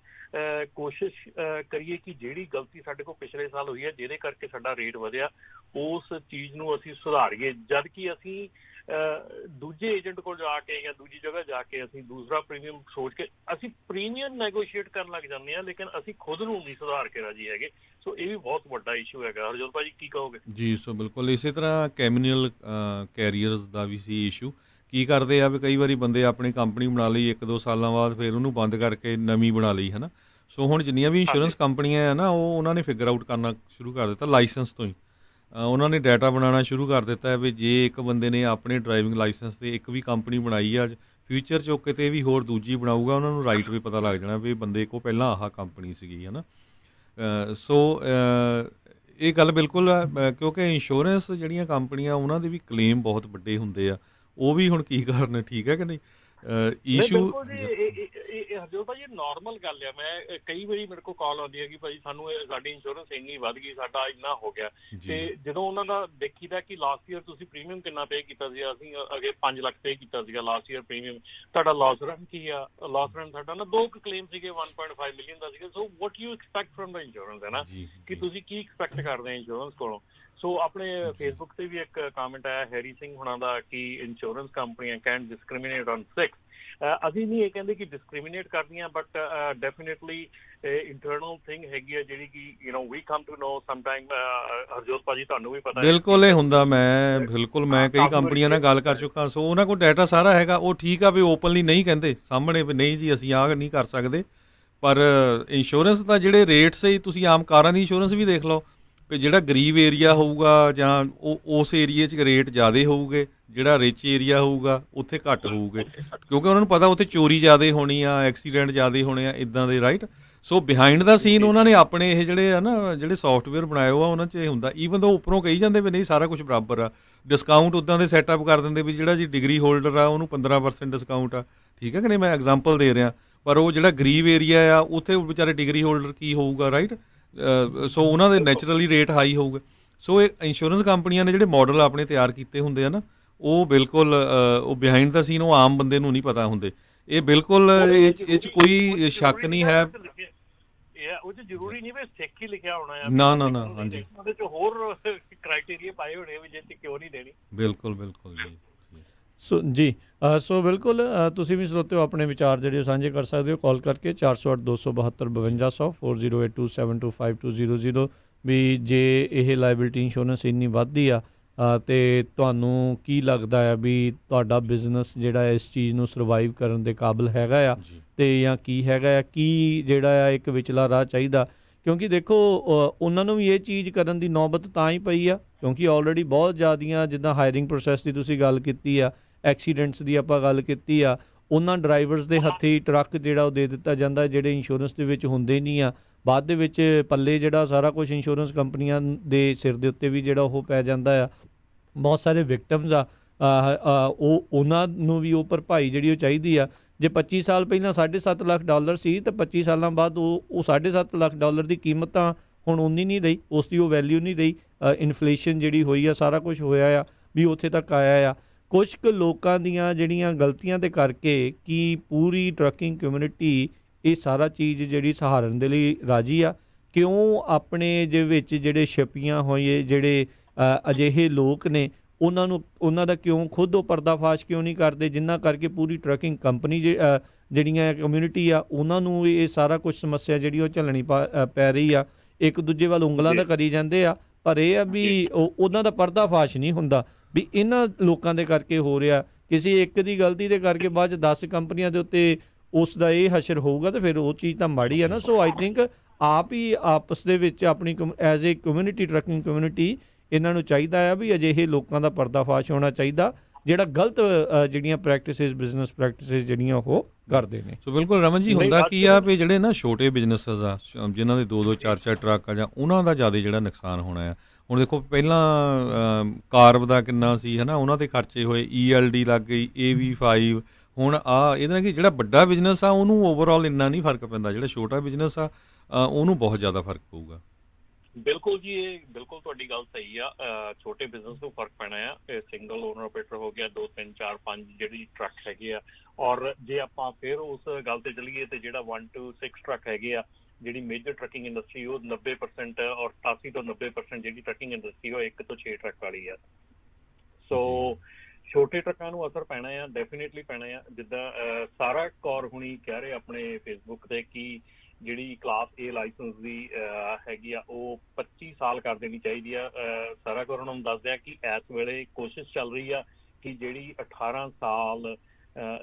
ਕੋਸ਼ਿਸ਼ ਕਰੀਏ ਕਿ ਜਿਹੜੀ ਗਲਤੀ ਸਾਡੇ ਕੋਲ ਪਿਛਲੇ ਸਾਲ ਹੋਈ ਹੈ ਜਿਹਦੇ ਕਰਕੇ ਸਾਡਾ ਰੇਟ ਵਧਿਆ ਉਸ ਚੀਜ਼ ਨੂੰ ਅਸੀਂ ਸੁਧਾਰੀਏ। ਜਦ ਕਿ ਅਸੀਂ ਦੂਜੇ ਏਜੰਟ ਕੋਲ ਜਾ ਕੇ ਜਾਂ ਦੂਜੀ ਜਗ੍ਹਾ ਜਾ ਕੇ ਅਸੀਂ ਦੂਸਰਾ ਪ੍ਰੀਮੀਅਮ ਸੋਚ ਕੇ ਅਸੀਂ ਪ੍ਰੀਮੀਅਮ ਨੈਗੋਸ਼ੀਏਟ ਕਰਨ ਲੱਗ ਜਾਂਦੇ ਹਾਂ, ਲੇਕਿਨ ਅਸੀਂ ਖੁਦ ਨੂੰ ਨਹੀਂ ਸੁਧਾਰ ਕੇ ਰਾਜੀ ਹੈਗੇ। ਸੋ ਇਹ ਵੀ ਬਹੁਤ ਵੱਡਾ ਇਸ਼ੂ ਹੈਗਾ। ਹਰਜੋਤ ਭਾਜੀ ਕੀ ਕਹੋਗੇ? ਜੀ, ਸੋ ਬਿਲਕੁਲ ਇਸੇ ਤਰ੍ਹਾਂ ਕੈਮੀਨਲ ਕੈਰੀਅਰਸ ਦਾ ਵੀ ਸੀ ਇਸ਼ੂ। ਕੀ ਕਰਦੇ ਆ ਵੀ ਕਈ ਵਾਰੀ ਬੰਦੇ ਆਪਣੀ ਕੰਪਨੀ ਬਣਾ ਲਈ, 1-2 ਸਾਲਾਂ ਬਾਅਦ ਫਿਰ ਉਹਨੂੰ ਬੰਦ ਕਰਕੇ ਨਵੀਂ ਬਣਾ ਲਈ, ਹੈ ਨਾ। ਸੋ ਹੁਣ ਜਿੰਨੀਆਂ ਵੀ ਇੰਸ਼ੋਰੈਂਸ ਕੰਪਨੀਆਂ ਆ ਨਾ, ਉਹ ਉਹਨਾਂ ਨੇ ਫਿਗਰ ਆਊਟ ਕਰਨਾ ਸ਼ੁਰੂ ਕਰ ਦਿੱਤਾ ਲਾਇਸੈਂਸ ਤੋਂ ਹੀ। ਉਹਨਾਂ ਨੇ ਡਾਟਾ ਬਣਾਉਣਾ ਸ਼ੁਰੂ ਕਰ ਦਿੱਤਾ ਹੈ ਵੀ ਜੇ ਇੱਕ ਬੰਦੇ ਨੇ ਆਪਣੇ ਡਰਾਈਵਿੰਗ ਲਾਇਸੈਂਸ 'ਤੇ ਇੱਕ ਵੀ ਕੰਪਨੀ ਬਣਾਈ ਆ, ਫਿਊਚਰ 'ਚ ਉਹ ਕਿਤੇ ਵੀ ਹੋਰ ਦੂਜੀ ਬਣਾਊਗਾ, ਉਹਨਾਂ ਨੂੰ ਰਾਈਟ ਵੀ ਪਤਾ ਲੱਗ ਜਾਣਾ ਵੀ ਬੰਦੇ ਕੋਲ ਪਹਿਲਾਂ ਆਹ ਕੰਪਨੀ ਸੀਗੀ, ਹੈ ਨਾ। ਸੋ ਇਹ ਗੱਲ ਬਿਲਕੁਲ ਕਿਉਂਕਿ ਇੰਸ਼ੋਰੈਂਸ ਜਿਹੜੀਆਂ ਕੰਪਨੀਆਂ ਉਹਨਾਂ ਦੇ ਵੀ ਕਲੇਮ ਬਹੁਤ ਵੱਡੇ ਹੁੰਦੇ ਆ, ਉਹ ਵੀ ਹੁਣ ਕੀ ਕਰਨ, ਠੀਕ ਹੈ ਕਿ ਨਹੀਂ। ਇਸ਼ੂ ਹਰਜੋਤ ਭਾਜੀ ਨਾਰਮਲ ਗੱਲ ਆ। ਮੈਂ ਕਈ ਵਾਰੀ ਮੇਰੇ ਕੋਲ ਕਾਲ ਆਉਂਦੀ ਹੈ ਕਿ ਭਾਜੀ ਸਾਨੂੰ ਸਾਡੀ ਇੰਸ਼ੋਰੈਂਸ ਇੰਨੀ ਵੱਧ ਗਈ, ਸਾਡਾ ਇੰਨਾ ਹੋ ਗਿਆ। ਤੇ ਜਦੋਂ ਉਹਨਾਂ ਦਾ ਦੇਖੀਦਾ ਕਿ ਲਾਸਟ ਈਅਰ ਤੁਸੀਂ ਪ੍ਰੀਮੀਅਮ ਕਿੰਨਾ ਪੇ ਕੀਤਾ ਸੀ, ਅਸੀਂ ਅੱਗੇ 5 ਲੱਖ ਪੇ ਕੀਤਾ ਸੀਗਾ ਲਾਸਟ ਈਅਰ ਪ੍ਰੀਮੀਅਮ, ਤੁਹਾਡਾ ਲਾਸ ਰਨ ਕੀ ਆ? ਲਾਸ ਰਨ ਸਾਡਾ ਨਾ 2 ਕਲੇਮ ਸੀਗੇ 1.5 ਮਿਲੀਅਨ ਦਾ ਸੀਗਾ। So what you expect firm ਦਾ ਇੰਸ਼ੋਰੈਂਸ, ਹੈ ਨਾ, ਕਿ ਤੁਸੀਂ ਕੀ ਐਕਸਪੈਕਟ ਕਰਦੇ ਇੰਸ਼ੋਰੈਂਸ ਕੋਲੋਂ। ਸੋ ਆਪਣੇ ਫੇਸਬੁੱਕ ਤੇ ਵੀ ਇੱਕ ਕਮੈਂਟ ਆਇਆ ਹੈਰੀ ਸਿੰਘ ਹੁਣਾਂ ਦਾ ਕਿ ਇੰਸ਼ੋਰੈਂਸ ਕੰਪਨੀਆਂ ਕੈਨ ਡਿਸਕ੍ਰਿਮੀਨੇਟ ਔਨ ਸੈਕਸ। ਅਸੀਂ ਨਹੀਂ ਇਹ ਕਹਿੰਦੇ ਕਿ ਡਿਸਕ੍ਰਿਮੀਨੇਟ ਕਰਦੀਆਂ, ਬਟ ਡੈਫੀਨੇਟਲੀ ਇੰਟਰਨਲ ਥਿੰਗ ਹੈਗੀ ਆ ਜਿਹੜੀ ਕਿ we come to know some time. Harjot ਭਾਜੀ ਤੁਹਾਨੂੰ ਵੀ ਪਤਾ ਬਿਲਕੁਲ ਇਹ ਹੁੰਦਾ। ਮੈਂ ਕਈ ਕੰਪਨੀਆਂ ਨਾਲ ਗੱਲ ਕਰ ਚੁੱਕਾ। ਸੋ ਉਹਨਾਂ ਕੋਲ ਡਾਟਾ ਸਾਰਾ ਹੈਗਾ। ਉਹ ਠੀਕ ਆ ਵੀ ਓਪਨਲੀ ਨਹੀਂ ਕਹਿੰਦੇ ਸਾਹਮਣੇ ਵੀ ਨਹੀਂ ਜੀ ਅਸੀਂ ਆਹ ਨਹੀਂ ਕਰ ਸਕਦੇ, ਪਰ ਇੰਸ਼ੋਰੈਂਸ ਦਾ ਜਿਹੜੇ ਰੇਟਸ ਹੈ, ਤੁਸੀਂ ਆਮ ਕਾਰਾਂ ਦੀ ਇੰਸ਼ੋਰੈਂਸ ਵੀ ਦੇਖ ਲਓ ਵੀ ਜਿਹੜਾ ਗਰੀਬ ਏਰੀਆ ਹੋਊਗਾ ਜਾਂ ਉਸ ਏਰੀਏ 'ਚ ਰੇਟ ਜ਼ਿਆਦਾ ਹੋਊਗੇ, ਜਿਹੜਾ ਰਿਚ ਏਰੀਆ ਹੋਊਗਾ ਉੱਥੇ ਘੱਟ ਹੋਊਗੇ, ਕਿਉਂਕਿ ਉਹਨਾਂ ਨੂੰ ਪਤਾ ਉੱਥੇ ਚੋਰੀ ਜ਼ਿਆਦਾ ਹੋਣੀ ਆ, ਐਕਸੀਡੈਂਟ ਜ਼ਿਆਦਾ ਹੋਣੇ ਆ, ਇੱਦਾਂ ਦੇ, ਰਾਈਟ। ਸੋ ਬਿਹਾਈਂਡ ਦਾ ਸੀਨ ਉਹਨਾਂ ਨੇ ਆਪਣੇ ਇਹ ਜਿਹੜੇ ਆ ਨਾ ਜਿਹੜੇ ਸੌਫਟਵੇਅਰ ਬਣਾਏ ਹੋ ਆ ਉਹਨਾਂ 'ਚ ਇਹ ਹੁੰਦਾ। ਈਵਨ ਤਾਂ ਉੱਪਰੋਂ ਕਹੀ ਜਾਂਦੇ ਵੀ ਨਹੀਂ ਸਾਰਾ ਕੁਝ ਬਰਾਬਰ ਆ, ਡਿਸਕਾਊਂਟ ਉੱਦਾਂ ਦੇ ਸੈਟਅਪ ਕਰ ਦਿੰਦੇ ਵੀ ਜਿਹੜਾ ਜੀ ਡਿਗਰੀ ਹੋਲਡਰ ਆ ਉਹਨੂੰ 15% ਡਿਸਕਾਊਂਟ ਆ, ਠੀਕ ਹੈ ਕਿ ਨਹੀਂ। ਮੈਂ ਐਗਜ਼ਾਮਪਲ ਦੇ ਰਿਹਾ, ਪਰ ਉਹ ਜਿਹੜਾ ਗਰੀਬ ਏਰੀਆ ਆ ਉੱਥੇ ਵਿਚਾਰੇ ਡਿਗਰੀ ਹੋਲਡਰ ਕੀ ਹੋਊਗਾ, ਰਾਈਟ। ਸੋ ਉਹਨਾਂ ਦੇ ਨੈਚੁਰਲੀ ਰੇਟ ਹਾਈ ਹੋਊਗਾ। ਸੋ ਇਹ ਇੰਸ਼ੋਰੈਂਸ ਕੰਪਨੀਆਂ ਨੇ ਜਿਹੜੇ ਮਾਡਲ ਆਪਣੇ ਤਿਆਰ ਕੀਤੇ ਹੁੰਦੇ ਆ ਨਾ, ਉਹ ਬਿਲਕੁਲ ਉਹ ਬਿਹਾਈਂਡ ਦਾ ਸੀਨ ਉਹ ਆਮ ਬੰਦੇ ਨੂੰ ਨਹੀਂ ਪਤਾ ਹੁੰਦੇ। ਇਹ ਬਿਲਕੁਲ ਇਹ 'ਚ ਕੋਈ ਸ਼ੱਕ ਨਹੀਂ ਹੈ। ਉਹ 'ਚ ਜ਼ਰੂਰੀ ਨਹੀਂ ਵੀ ਸਿੱਖ ਹੀ ਲਿਖਿਆ ਹੋਣਾ ਆ, ਨਾ। ਹਾਂਜੀ, ਉਹਦੇ 'ਚ ਹੋਰ ਕ੍ਰਾਈਟੇਰੀਆ ਪਾਏ ਹੋਣੇ ਵੀ ਜੇ ਕਿਉਂ ਨਹੀਂ ਦੇਣੀ। ਬਿਲਕੁਲ ਜੀ। ਸੋ ਬਿਲਕੁਲ ਤੁਸੀਂ ਵੀ ਸਰੋਤਿਓ ਆਪਣੇ ਵਿਚਾਰ ਜਿਹੜੇ ਉਹ ਸਾਂਝੇ ਕਰ ਸਕਦੇ ਹੋ ਕਾਲ ਕਰਕੇ 408-272-5200 4082725200 ਵੀ ਜੇ ਇਹ ਲਾਇਬਿਲਿਟੀ ਇੰਸ਼ੋਰੈਂਸ ਇੰਨੀ ਵੱਧਦੀ ਆ ਅਤੇ ਤੁਹਾਨੂੰ ਕੀ ਲੱਗਦਾ ਆ ਵੀ ਤੁਹਾਡਾ ਬਿਜ਼ਨਸ ਜਿਹੜਾ ਇਸ ਚੀਜ਼ ਨੂੰ ਸਰਵਾਈਵ ਕਰਨ ਦੇ ਕਾਬਿਲ ਹੈਗਾ ਆ ਅਤੇ ਜਾਂ ਕੀ ਹੈਗਾ ਆ, ਕੀ ਜਿਹੜਾ ਆ ਇੱਕ ਵਿਚਲਾ ਰਾਹ ਚਾਹੀਦਾ। ਕਿਉਂਕਿ ਦੇਖੋ ਉਹਨਾਂ ਨੂੰ ਵੀ ਇਹ ਚੀਜ਼ ਕਰਨ ਦੀ ਨੌਬਤ ਤਾਂ ਹੀ ਪਈ ਆ ਕਿਉਂਕਿ ਆਲਰੇਡੀ ਬਹੁਤ ਜ਼ਿਆਦੀਆਂ ਜਿੱਦਾਂ ਹਾਇਰਿੰਗ ਪ੍ਰੋਸੈਸ ਦੀ ਤੁਸੀਂ ਗੱਲ ਕੀਤੀ ਆ, ਐਕਸੀਡੈਂਟਸ ਦੀ ਆਪਾਂ ਗੱਲ ਕੀਤੀ ਆ, ਉਹਨਾਂ ਡਰਾਈਵਰਸ ਦੇ ਹੱਥੀ ਟਰੱਕ ਜਿਹੜਾ ਉਹ ਦੇ ਦਿੱਤਾ ਜਾਂਦਾ ਜਿਹੜੇ ਇੰਸ਼ੋਰੈਂਸ ਦੇ ਵਿੱਚ ਹੁੰਦੇ ਨਹੀਂ ਆ। ਬਾਅਦ ਦੇ ਵਿੱਚ ਪੱਲੇ ਜਿਹੜਾ ਸਾਰਾ ਕੁਝ ਇੰਸ਼ੋਰੈਂਸ ਕੰਪਨੀਆਂ ਦੇ ਸਿਰ ਦੇ ਉੱਤੇ ਵੀ ਜਿਹੜਾ ਉਹ ਪੈ ਜਾਂਦਾ ਆ। ਬਹੁਤ ਸਾਰੇ ਵਿਕਟਮਸ ਆ, ਉਹ ਉਹਨਾਂ ਨੂੰ ਵੀ ਉਹ ਭਰਪਾਈ ਜਿਹੜੀ ਉਹ ਚਾਹੀਦੀ ਆ। ਜੇ 25 ਸਾਲ ਪਹਿਲਾਂ $7.5 ਲੱਖ ਸੀ ਤਾਂ 25 ਸਾਲਾਂ ਬਾਅਦ ਉਹ $7.5 ਲੱਖ ਦੀ ਕੀਮਤ ਤਾਂ ਹੁਣ ਉਨੀ ਨਹੀਂ ਰਹੀ, ਉਸ ਦੀ ਉਹ ਵੈਲਿਊ ਨਹੀਂ ਰਹੀ। ਇਨਫਲੇਸ਼ਨ ਜਿਹੜੀ ਹੋਈ ਆ, ਸਾਰਾ ਕੁਝ ਹੋਇਆ ਆ ਵੀ ਉੱਥੇ ਤੱਕ ਆਇਆ ਆ। ਕੁਝ ਕੁ ਲੋਕਾਂ ਦੀਆਂ ਜਿਹੜੀਆਂ ਗਲਤੀਆਂ ਦੇ ਕਰਕੇ ਕੀ ਪੂਰੀ ਟਰੱਕਿੰਗ ਕਮਿਊਨਿਟੀ ਇਹ ਸਾਰਾ ਚੀਜ਼ ਜਿਹੜੀ ਸਹਾਰਨ ਦੇ ਲਈ ਰਾਜੀ ਆ? ਕਿਉਂ ਆਪਣੇ ਦੇ ਵਿੱਚ ਜਿਹੜੇ ਛਪੀਆਂ ਹੋਏ ਜਿਹੜੇ ਅਜਿਹੇ ਲੋਕ ਨੇ ਉਹਨਾਂ ਦਾ ਕਿਉਂ ਖੁਦ ਉਹ ਪਰਦਾਫਾਸ਼ ਕਿਉਂ ਨਹੀਂ ਕਰਦੇ, ਜਿਨ੍ਹਾਂ ਕਰਕੇ ਪੂਰੀ ਟਰੱਕਿੰਗ ਕੰਪਨੀ ਜਿਹੜੀਆਂ ਕਮਿਊਨਿਟੀ ਆ ਉਹਨਾਂ ਨੂੰ ਇਹ ਸਾਰਾ ਕੁਝ ਸਮੱਸਿਆ ਜਿਹੜੀ ਉਹ ਝੱਲਣੀ ਪੈ ਰਹੀ ਆ? ਇੱਕ ਦੂਜੇ ਵੱਲ ਉਂਗਲਾਂ ਦਾ ਕਰੀ ਜਾਂਦੇ ਆ, ਪਰ ਇਹ ਆ ਵੀ ਉਹਨਾਂ ਦਾ ਪਰਦਾਫਾਸ਼ ਨਹੀਂ ਹੁੰਦਾ ਵੀ ਇਹਨਾਂ ਲੋਕਾਂ ਦੇ ਕਰਕੇ ਹੋ ਰਿਹਾ। ਕਿਸੇ ਇੱਕ ਦੀ ਗਲਤੀ ਦੇ ਕਰਕੇ ਬਾਅਦ 'ਚ 10 ਕੰਪਨੀਆਂ ਦੇ ਉੱਤੇ ਉਸ ਦਾ ਇਹ ਹਸ਼ਰ ਹੋਊਗਾ ਤਾਂ ਫਿਰ ਉਹ ਚੀਜ਼ ਤਾਂ ਮਾੜੀ ਆ ਨਾ। ਸੋ ਆਈ ਥਿੰਕ ਆਪ ਹੀ ਆਪਸ ਦੇ ਵਿੱਚ ਆਪਣੀ as a community, trucking community, ਇਹਨਾਂ ਨੂੰ ਚਾਹੀਦਾ ਆ ਵੀ ਅਜਿਹੇ ਲੋਕਾਂ ਦਾ ਪਰਦਾਫਾਸ਼ ਹੋਣਾ ਚਾਹੀਦਾ ਜਿਹੜਾ ਗਲਤ ਜਿਹੜੀਆਂ ਪ੍ਰੈਕਟਿਸਿਸ, ਬਿਜ਼ਨਸ ਪ੍ਰੈਕਟਿਸਿਸ ਜਿਹੜੀਆਂ ਉਹ ਕਰਦੇ ਨੇ। ਸੋ ਬਿਲਕੁਲ ਰਮਨ ਜੀ, ਹੁੰਦਾ ਕੀ ਆ ਵੀ ਜਿਹੜੇ ਨਾ ਛੋਟੇ ਬਿਜ਼ਨਸਸ ਆ ਜਿਨ੍ਹਾਂ ਦੇ 2-2 4-4 ਟਰੱਕ ਆ ਜਾਂ ਉਹਨਾਂ ਦਾ ਜ਼ਿਆਦਾ ਜਿਹੜਾ ਨੁਕਸਾਨ ਹੋਣਾ ਆ। ਹੁਣ ਦੇਖੋ ਪਹਿਲਾਂ ਕਾਰਬ ਦਾ ਕਿੰਨਾ ਸੀ ਹੈ ਨਾ, ਉਹਨਾਂ 'ਤੇ ਖਰਚੇ ਹੋਏ, ELD ਲੱਗ ਗਈ, AV5, ਹੁਣ ਇਹਦੇ ਨਾਲ ਕਿ ਜਿਹੜਾ ਵੱਡਾ ਬਿਜ਼ਨਸ ਆ ਉਹਨੂੰ ਓਵਰਆਲ ਇੰਨਾ ਨਹੀਂ ਫਰਕ ਪੈਂਦਾ, ਜਿਹੜਾ ਛੋਟਾ ਬਿਜ਼ਨਸ ਆ ਉਹਨੂੰ ਬਹੁਤ ਜ਼ਿਆਦਾ ਫਰਕ ਪਊਗਾ। ਬਿਲਕੁਲ ਜੀ, ਇਹ ਬਿਲਕੁਲ ਤੁਹਾਡੀ ਗੱਲ ਸਹੀ ਆ। ਛੋਟੇ ਬਿਜ਼ਨਸ ਨੂੰ ਫਰਕ ਪੈਣਾ ਆ। ਸਿੰਗਲ ਓਨਰ ਆਪਰੇਟਰ ਹੋ ਗਿਆ, 2 3 4 5 ਜਿਹੜੀ ਟਰੱਕ ਹੈਗੇ ਆ। ਔਰ ਜੇ ਆਪਾਂ ਫਿਰ ਉਸ ਗੱਲ ਤੇ ਚੱਲੀਏ ਤੇ ਜਿਹੜਾ 1 to 6 ਟਰੱਕ ਹੈਗੇ ਆ, ਜਿਹੜੀ ਮੇਜਰ ਟਰੱਕਿੰਗ ਇੰਡਸਟਰੀ ਉਹ 90% ਔਰ 88 ਤੋਂ 90% ਜਿਹੜੀ ਟਰੱਕਿੰਗ ਇੰਡਸਟਰੀ ਉਹ 1 ਤੋਂ 6 ਟਰੱਕ ਵਾਲੀ ਆ। ਸੋ ਛੋਟੇ ਟਰੱਕਾਂ ਨੂੰ ਅਸਰ ਪੈਣਾ ਆ, ਡੈਫੀਨੇਟਲੀ ਪੈਣਾ ਆ। ਜਿੱਦਾਂ ਸਾਰਾ ਕੌਰ ਹੁਣੀ ਕਹਿ ਰਹੇ ਆਪਣੇ ਫੇਸਬੁੱਕ ਤੇ ਕਿ ਜਿਹੜੀ ਕਲਾਸ A ਲਾਇਸੈਂਸ ਦੀ ਹੈਗੀ ਆ ਉਹ 25 ਸਾਲ ਕਰ ਦੇਣੀ ਚਾਹੀਦੀ ਆ। ਸਾਰਾ ਕੌਰ ਉਹਨਾਂ ਨੂੰ ਦੱਸਦੇ ਆ ਕਿ ਇਸ ਵੇਲੇ ਕੋਸ਼ਿਸ਼ ਚੱਲ ਰਹੀ ਆ ਕਿ ਜਿਹੜੀ 18 ਸਾਲ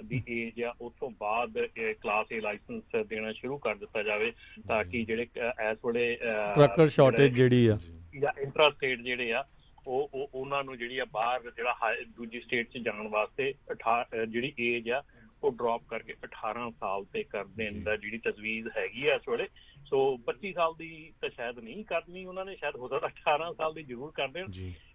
ਦੀ ਏਜ ਆ ਉਸ ਤੋਂ ਬਾਅਦ ਕਲਾਸ A ਲਾਇਸੈਂਸ ਦੇਣਾ ਸ਼ੁਰੂ ਕਰ ਦਿੱਤਾ ਜਾਵੇ, ਤਾਂ ਕਿ ਜਿਹੜੇ ਇਸ ਵੇਲੇ ਟਰੱਕਰ ਸ਼ਾਰਟੇਜ ਜਿਹੜੀ ਆ ਜਾਂ ਇੰਟਰਾ ਸਟੇਟ ਜਿਹੜੇ ਆ ਉਹ ਉਹਨਾਂ ਨੂੰ ਜਿਹੜੀ ਆ ਬਾਹਰ ਜਿਹੜਾ ਦੂਜੀ ਸਟੇਟ 'ਚ ਜਾਣ ਵਾਸਤੇ ਜਿਹੜੀ ਏਜ ਆ ਉਹ ਡ੍ਰੌਪ ਕਰਕੇ 18 ਸਾਲ ਤੇ ਕਰ ਦੇਣ ਦਾ ਜਿਹੜੀ ਤਜਵੀਜ਼ ਹੈਗੀ ਆ ਇਸ ਵੇਲੇ। ਸੋ 25 ਸਾਲ ਦੀ ਤਾਂ ਸ਼ਾਇਦ ਨਹੀਂ ਕਰਨੀ ਉਹਨਾਂ ਨੇ, ਸ਼ਾਇਦ ਹੋ ਸਕਦਾ 18 ਸਾਲ ਦੀ ਜ਼ਰੂਰ ਕਰ ਦੇਣ।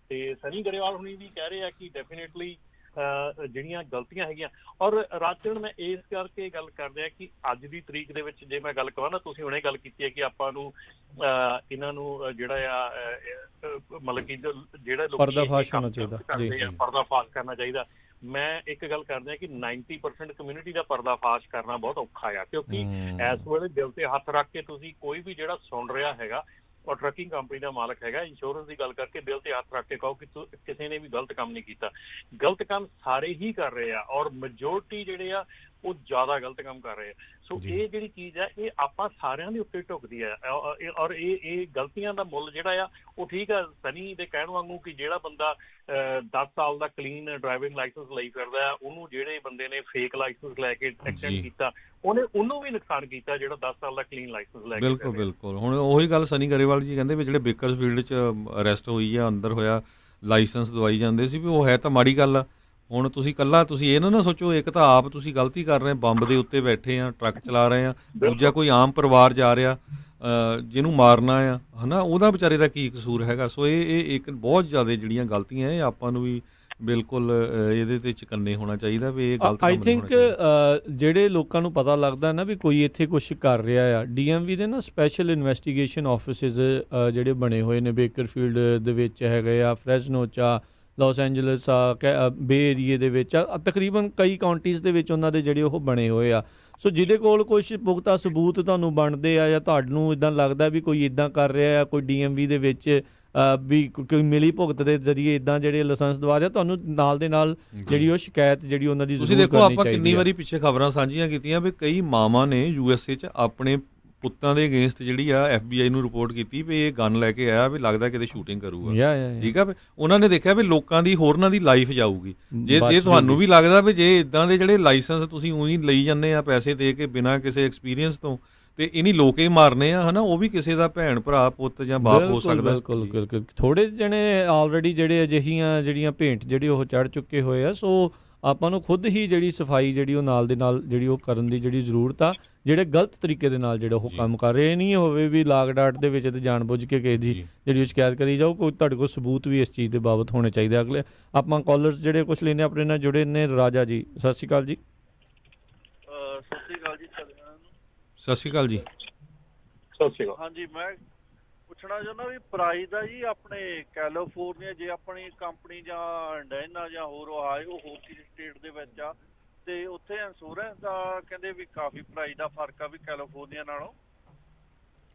ਤੇ ਸਨੀ ਗਰੇਵਾਲ ਹੁਣੀ ਵੀ ਕਹਿ ਰਹੇ ਆ ਕਿ ਡੈਫੀਨੇਟਲੀ ਜਿਹੜੀਆਂ ਗਲਤੀਆਂ ਹੈਗੀਆਂ। ਔਰ ਰਾਜਨ, ਮੈਂ ਇਸ ਕਰਕੇ ਗੱਲ ਕਰ ਰਿਹਾ ਕਿ ਅੱਜ ਦੀ ਤਰੀਕ ਦੇ ਵਿੱਚ ਜੇ ਮੈਂ ਗੱਲ ਕਰਾਂ ਨਾ, ਤੁਸੀਂ ਹੁਣੇ ਗੱਲ ਕੀਤੀ ਹੈ ਕਿ ਆਪਾਂ ਨੂੰ ਇਹਨਾਂ ਨੂੰ ਜਿਹੜਾ ਆ ਮਤਲਬ ਕਿ ਜਿਹੜਾ ਲੋਕ ਪਰਦਾਫਾਸ਼ ਹੋਣਾ ਚਾਹੀਦਾ, ਪਰਦਾਫਾਸ਼ ਕਰਨਾ ਚਾਹੀਦਾ। ਮੈਂ ਇੱਕ ਗੱਲ ਕਰਦਾ ਕਿ 90% ਕਮਿਊਨਿਟੀ ਦਾ ਪਰਦਾਫਾਸ਼ ਕਰਨਾ ਬਹੁਤ ਔਖਾ ਆ, ਕਿਉਂਕਿ ਇਸ ਵੇਲੇ ਦਿਲ ਤੇ ਹੱਥ ਰੱਖ ਕੇ ਤੁਸੀਂ ਕੋਈ ਵੀ ਜਿਹੜਾ ਸੁਣ ਰਿਹਾ ਹੈਗਾ ਔਰ ਟਰੱਕਿੰਗ ਕੰਪਨੀ ਦਾ ਮਾਲਕ ਹੈਗਾ, ਇੰਸ਼ੋਰੈਂਸ ਦੀ ਗੱਲ ਕਰਕੇ ਦਿਲ ਤੇ ਹੱਥ ਰੱਖ ਕੇ ਕਹੋ ਕਿ ਕਿਸੇ ਨੇ ਵੀ ਗਲਤ ਕੰਮ ਨਹੀਂ ਕੀਤਾ। ਗਲਤ ਕੰਮ ਸਾਰੇ ਹੀ ਕਰ ਰਹੇ ਆ ਔਰ ਮੈਜੋਰਟੀ ਜਿਹੜੇ ਆ ਉਹ ਜ਼ਿਆਦਾ ਗਲਤ ਕੰਮ ਕਰ ਰਹੇ ਆ। ਸੋ ਇਹ ਜਿਹੜੀ ਚੀਜ਼ ਆ ਇਹ ਆਪਾਂ ਸਾਰਿਆਂ ਦੇ ਉੱਤੇ ਢੁੱਕਦੀ ਆ। ਔਰ ਇਹ ਗਲਤੀਆਂ ਦਾ ਮੁੱਲ ਜਿਹੜਾ ਆ ਉਹ ਠੀਕ ਆ ਸਨੀ ਦੇ ਕਹਿਣ ਵਾਂਗੂ ਕਿ ਜਿਹੜਾ ਬੰਦਾ 10 ਸਾਲ ਦਾ ਕਲੀਨ ਡਰਾਈਵਿੰਗ ਲਾਇਸੈਂਸ ਲਈ ਫਿਰਦਾ ਉਹਨੂੰ ਜਿਹੜੇ ਬੰਦੇ ਨੇ ਫੇਕ ਲਾਇਸੈਂਸ ਲੈ ਕੇ ਐਕਸੀਡੈਂਟ ਕੀਤਾ ਉਹਨੂੰ ਵੀ ਨੁਕਸਾਨ ਕੀਤਾ ਜਿਹੜਾ 10 ਸਾਲ ਦਾ ਕਲੀਨ ਲਾਇਸੈਂਸ ਲੈ ਕੇ। ਬਿਲਕੁਲ ਹੁਣ ਉਹੀ ਗੱਲ ਸਨੀ ਗਰੇਵਾਲ ਜੀ ਕਹਿੰਦੇ ਵੀ ਜਿਹੜੇ ਬੇਕਰਸਫੀਲਡ 'ਚ ਅਰੈਸਟ ਹੋਈ ਆ, ਅੰਦਰ ਹੋਇਆ, ਲਾਇਸੈਂਸ ਦਵਾਈ ਜਾਂਦੇ ਸੀ ਵੀ ਉਹ ਹੈ ਤਾਂ ਮਾੜੀ ਗੱਲ ਆ। ਹੁਣ ਤੁਸੀਂ ਇਹ ਨਾ ਸੋਚੋ, ਇੱਕ ਤਾਂ ਆਪ ਤੁਸੀਂ ਗਲਤੀ ਕਰ ਰਹੇ, ਬੰਬ ਦੇ ਉੱਤੇ ਬੈਠੇ ਆ, ਟਰੱਕ ਚਲਾ ਰਹੇ ਆ, ਦੂਜਾ ਕੋਈ ਆਮ ਪਰਿਵਾਰ ਜਾ ਰਿਹਾ ਜਿਹਨੂੰ ਮਾਰਨਾ ਆ ਹੈ ਨਾ, ਉਹਦਾ ਵਿਚਾਰੇ ਦਾ ਕੀ ਕਸੂਰ ਹੈਗਾ। ਸੋ ਇਹ ਇੱਕ ਬਹੁਤ ਜ਼ਿਆਦਾ ਜਿਹੜੀਆਂ ਗਲਤੀਆਂ ਇਹ ਆਪਾਂ ਨੂੰ ਵੀ ਬਿਲਕੁਲ ਇਹਦੇ ਤੇ ਚਕੰਨੇ ਹੋਣਾ ਚਾਹੀਦਾ ਵੀ ਇਹ ਗਲਤ ਆਈ ਥਿੰਕ ਜਿਹੜੇ ਲੋਕਾਂ ਨੂੰ ਪਤਾ ਲੱਗਦਾ ਨਾ ਵੀ ਕੋਈ ਇੱਥੇ ਕੁਛ ਕਰ ਰਿਹਾ ਆ, DMV ਦੇ ਨਾ ਸਪੈਸ਼ਲ ਇਨਵੈਸਟੀਗੇਸ਼ਨ ਆਫਿਸਿਸ ਜਿਹੜੇ ਬਣੇ ਹੋਏ ਨੇ ਬੇਕਰਫੀਲਡ ਦੇ ਵਿੱਚ ਹੈਗੇ ਆ, ਫਰੈਜ਼ਨੋ 'ਚ ਆ, ਲਾਸ ਐਂਜਲਸ ਆ, ਬੇ ਏਰੀਏ ਦੇ ਵਿੱਚ ਆ, ਤਕਰੀਬਨ ਕਈ ਕਾਉਂਟੀਜ਼ ਦੇ ਵਿੱਚ ਉਹਨਾਂ ਦੇ ਜਿਹੜੇ ਉਹ ਬਣੇ ਹੋਏ ਆ। ਸੋ ਜਿਹਦੇ ਕੋਲ ਕੁਛ ਪੁਖਤਾ ਸਬੂਤ ਤੁਹਾਨੂੰ ਬਣਦੇ ਆ ਜਾਂ ਤੁਹਾਨੂੰ ਇੱਦਾਂ ਲੱਗਦਾ ਵੀ ਕੋਈ ਇੱਦਾਂ ਕਰ ਰਿਹਾ ਆ, ਕੋਈ DMV ਦੇ ਵਿੱਚ ਵੀ ਕੋਈ ਮਿਲੀ ਭੁਗਤ ਦੇ ਜ਼ਰੀਏ ਇੱਦਾਂ ਜਿਹੜੇ ਲਾਇਸੈਂਸ ਦਵਾ ਰਿਹਾ, ਤੁਹਾਨੂੰ ਨਾਲ ਦੇ ਨਾਲ ਜਿਹੜੀ ਉਹ ਸ਼ਿਕਾਇਤ ਜਿਹੜੀ ਉਹਨਾਂ ਦੀ ਤੁਸੀਂ ਦੇਖੋ ਆਪਾਂ ਕਿੰਨੀ ਵਾਰੀ ਪਿੱਛੇ ਖਬਰਾਂ ਸਾਂਝੀਆਂ ਕੀਤੀਆਂ ਵੀ ਕਈ ਮਾਵਾਂ ਨੇ USA 'ਚ ਆਪਣੇ ਪੁੱਤਾਂ ਦੇ ਅਗੇਂਸਟ ਜਿਹੜੀ ਆ FBI ਨੂੰ ਰਿਪੋਰਟ ਕੀਤੀ ਵੀ ਇਹ ਗਨ ਲੈ ਕੇ ਆਇਆ ਵੀ ਲੱਗਦਾ ਕਿਤੇ ਸ਼ੂਟਿੰਗ ਕਰੂਗਾ, ਠੀਕ ਆ। ਉਹਨਾਂ ਨੇ ਦੇਖਿਆ ਵੀ ਲੋਕਾਂ ਦੀ ਹੋਰਨਾਂ ਦੀ ਲਾਈਫ ਜਾਊਗੀ। ਜੇ ਤੁਹਾਨੂੰ ਵੀ ਲੱਗਦਾ ਵੀ ਜੇ ਇਦਾਂ ਦੇ ਜਿਹੜੇ ਲਾਇਸੈਂਸ ਤੁਸੀਂ ਉਹੀ ਲਈ ਜਾਂਦੇ ਆ ਪੈਸੇ ਦੇ ਕੇ ਬਿਨਾਂ ਕਿਸੇ ਐਕਸਪੀਰੀਅੰਸ ਤੋਂ, ਤੇ ਇਨੀ ਲੋਕੇ ਮਾਰਨੇ ਆ ਹਨਾ, ਉਹ ਵੀ ਕਿਸੇ ਦਾ ਭੈਣ ਭਰਾ ਪੁੱਤ ਜਾਂ ਬਾਪ ਹੋ ਸਕਦਾ। ਬਿਲਕੁਲ ਥੋੜੇ ਜਣੇ ਆਲਰੇਡੀ ਜਿਹੜੇ ਅਜਿਹੀਆਂ ਜਿਹੜੀਆਂ ਭੇਂਟ ਜਿਹੜੀ ਉਹ ਚੜ ਚੁੱਕੇ ਹੋਏ ਆ। ਸੋ ਆਪਾਂ ਨੂੰ ਖੁਦ ਹੀ ਜਿਹੜੀ ਸਫਾਈ ਜਿਹੜੀ ਉਹ ਨਾਲ ਦੇ ਨਾਲ ਜਿਹੜੀ ਉਹ ਕਰਨ ਦੀ ਜਿਹੜੀ ਜ਼ਰੂਰਤ ਆ, ਜਿਹੜੇ ਗਲਤ ਤਰੀਕੇ ਦੇ ਨਾਲ ਜਿਹੜਾ ਉਹ ਕੰਮ ਕਰ ਰਹੇ ਨਹੀਂ ਹੋਵੇ ਵੀ ਲਾਗ ਡਾਟ ਦੇ ਵਿੱਚ ਤੇ ਜਾਣਬੁੱਝ ਕੇ ਕਿਸੇ ਦੀ ਜਿਹੜੀ ਉਹ ਸ਼ਿਕਾਇਤ ਕਰੀ ਜਾਓ। ਕੋਈ ਤੁਹਾਡੇ ਕੋਲ ਸਬੂਤ ਵੀ ਇਸ ਚੀਜ਼ ਦੇ ਬਾਬਤ ਹੋਣੇ ਚਾਹੀਦੇ। ਅਗਲੇ ਆਪਾਂ ਕਾਲਰਸ ਜਿਹੜੇ ਕੁਝ ਲੈਣੇ ਆਪਣੇ ਨਾਲ ਜੁੜੇ ਨੇ। ਰਾਜਾ ਜੀ ਸਤਿ ਸ਼੍ਰੀ ਅਕਾਲ ਜੀ। ਸਤਿ ਸ਼੍ਰੀ ਅਕਾਲ ਜੀ। ਸਤਿ ਸ਼੍ਰੀ ਅਕਾਲ। ਹਾਂਜੀ, ਪੁੱਛਣਾ ਚਾਹੁੰਦਾ ਵੀ ਪ੍ਰਾਈਸ ਦਾ ਜੀ ਆਪਣੇ ਕੈਲੀਫੋਰਨੀਆ ਜੇ ਆਪਣੀ ਕੰਪਨੀ ਜਾਂ ਇੰਡੀਅਨ ਜਾਂ ਹੋਰ ਆਏ ਉਹ ਹੋਰ ਕਿਸੇ ਸਟੇਟ ਦੇ ਵਿੱਚ ਆ ਤੇ ਉੱਥੇ ਇੰਸ਼ੋਰੈਂਸ ਦਾ ਕਹਿੰਦੇ ਵੀ ਕਾਫੀ ਪ੍ਰਾਈਸ ਦਾ ਫਰਕ ਆ ਵੀ ਕੈਲੀਫੋਰਨੀਆ ਨਾਲੋਂ।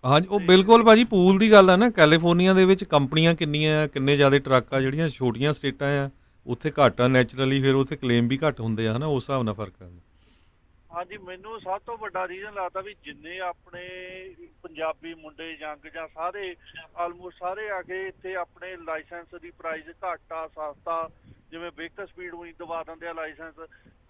ਹਾਂਜੀ ਉਹ ਬਿਲਕੁਲ ਭਾਜੀ ਪੂਲ ਦੀ ਗੱਲ ਆ ਨਾ। ਕੈਲੀਫੋਰਨੀਆ ਦੇ ਵਿੱਚ ਕੰਪਨੀਆਂ ਕਿੰਨੀਆਂ, ਕਿੰਨੇ ਜ਼ਿਆਦਾ ਟਰੱਕ ਆ। ਜਿਹੜੀਆਂ ਛੋਟੀਆਂ ਸਟੇਟਾਂ ਆ ਉੱਥੇ ਘੱਟ ਆ ਨੈਚੁਰਲੀ, ਫਿਰ ਉੱਥੇ ਕਲੇਮ ਵੀ ਘੱਟ ਹੁੰਦੇ ਆ ਹਨਾ, ਉਸ ਹਿਸਾਬ ਨਾਲ ਫਰਕ ਆ। ਹਾਂਜੀ ਮੈਨੂੰ ਸਭ ਤੋਂ ਵੱਡਾ ਰੀਜ਼ਨ ਲੱਗਦਾ ਵੀ ਜਿੰਨੇ ਆਪਣੇ ਪੰਜਾਬੀ ਮੁੰਡੇ ਯੰਗ ਜਾਂ ਸਾਰੇ ਆਲਮੋਸਟ ਸਾਰੇ ਆ ਕੇ ਇੱਥੇ ਆਪਣੇ ਲਾਇਸੈਂਸ ਦੀ ਪ੍ਰਾਈਸ ਘੱਟ ਆ ਸਸਤਾ, ਜਿਵੇਂ ਬੇਕਰ ਸਪੀਡ ਉਹੀ ਦਵਾ ਦਿੰਦੇ ਆ ਲਾਇਸੈਂਸ,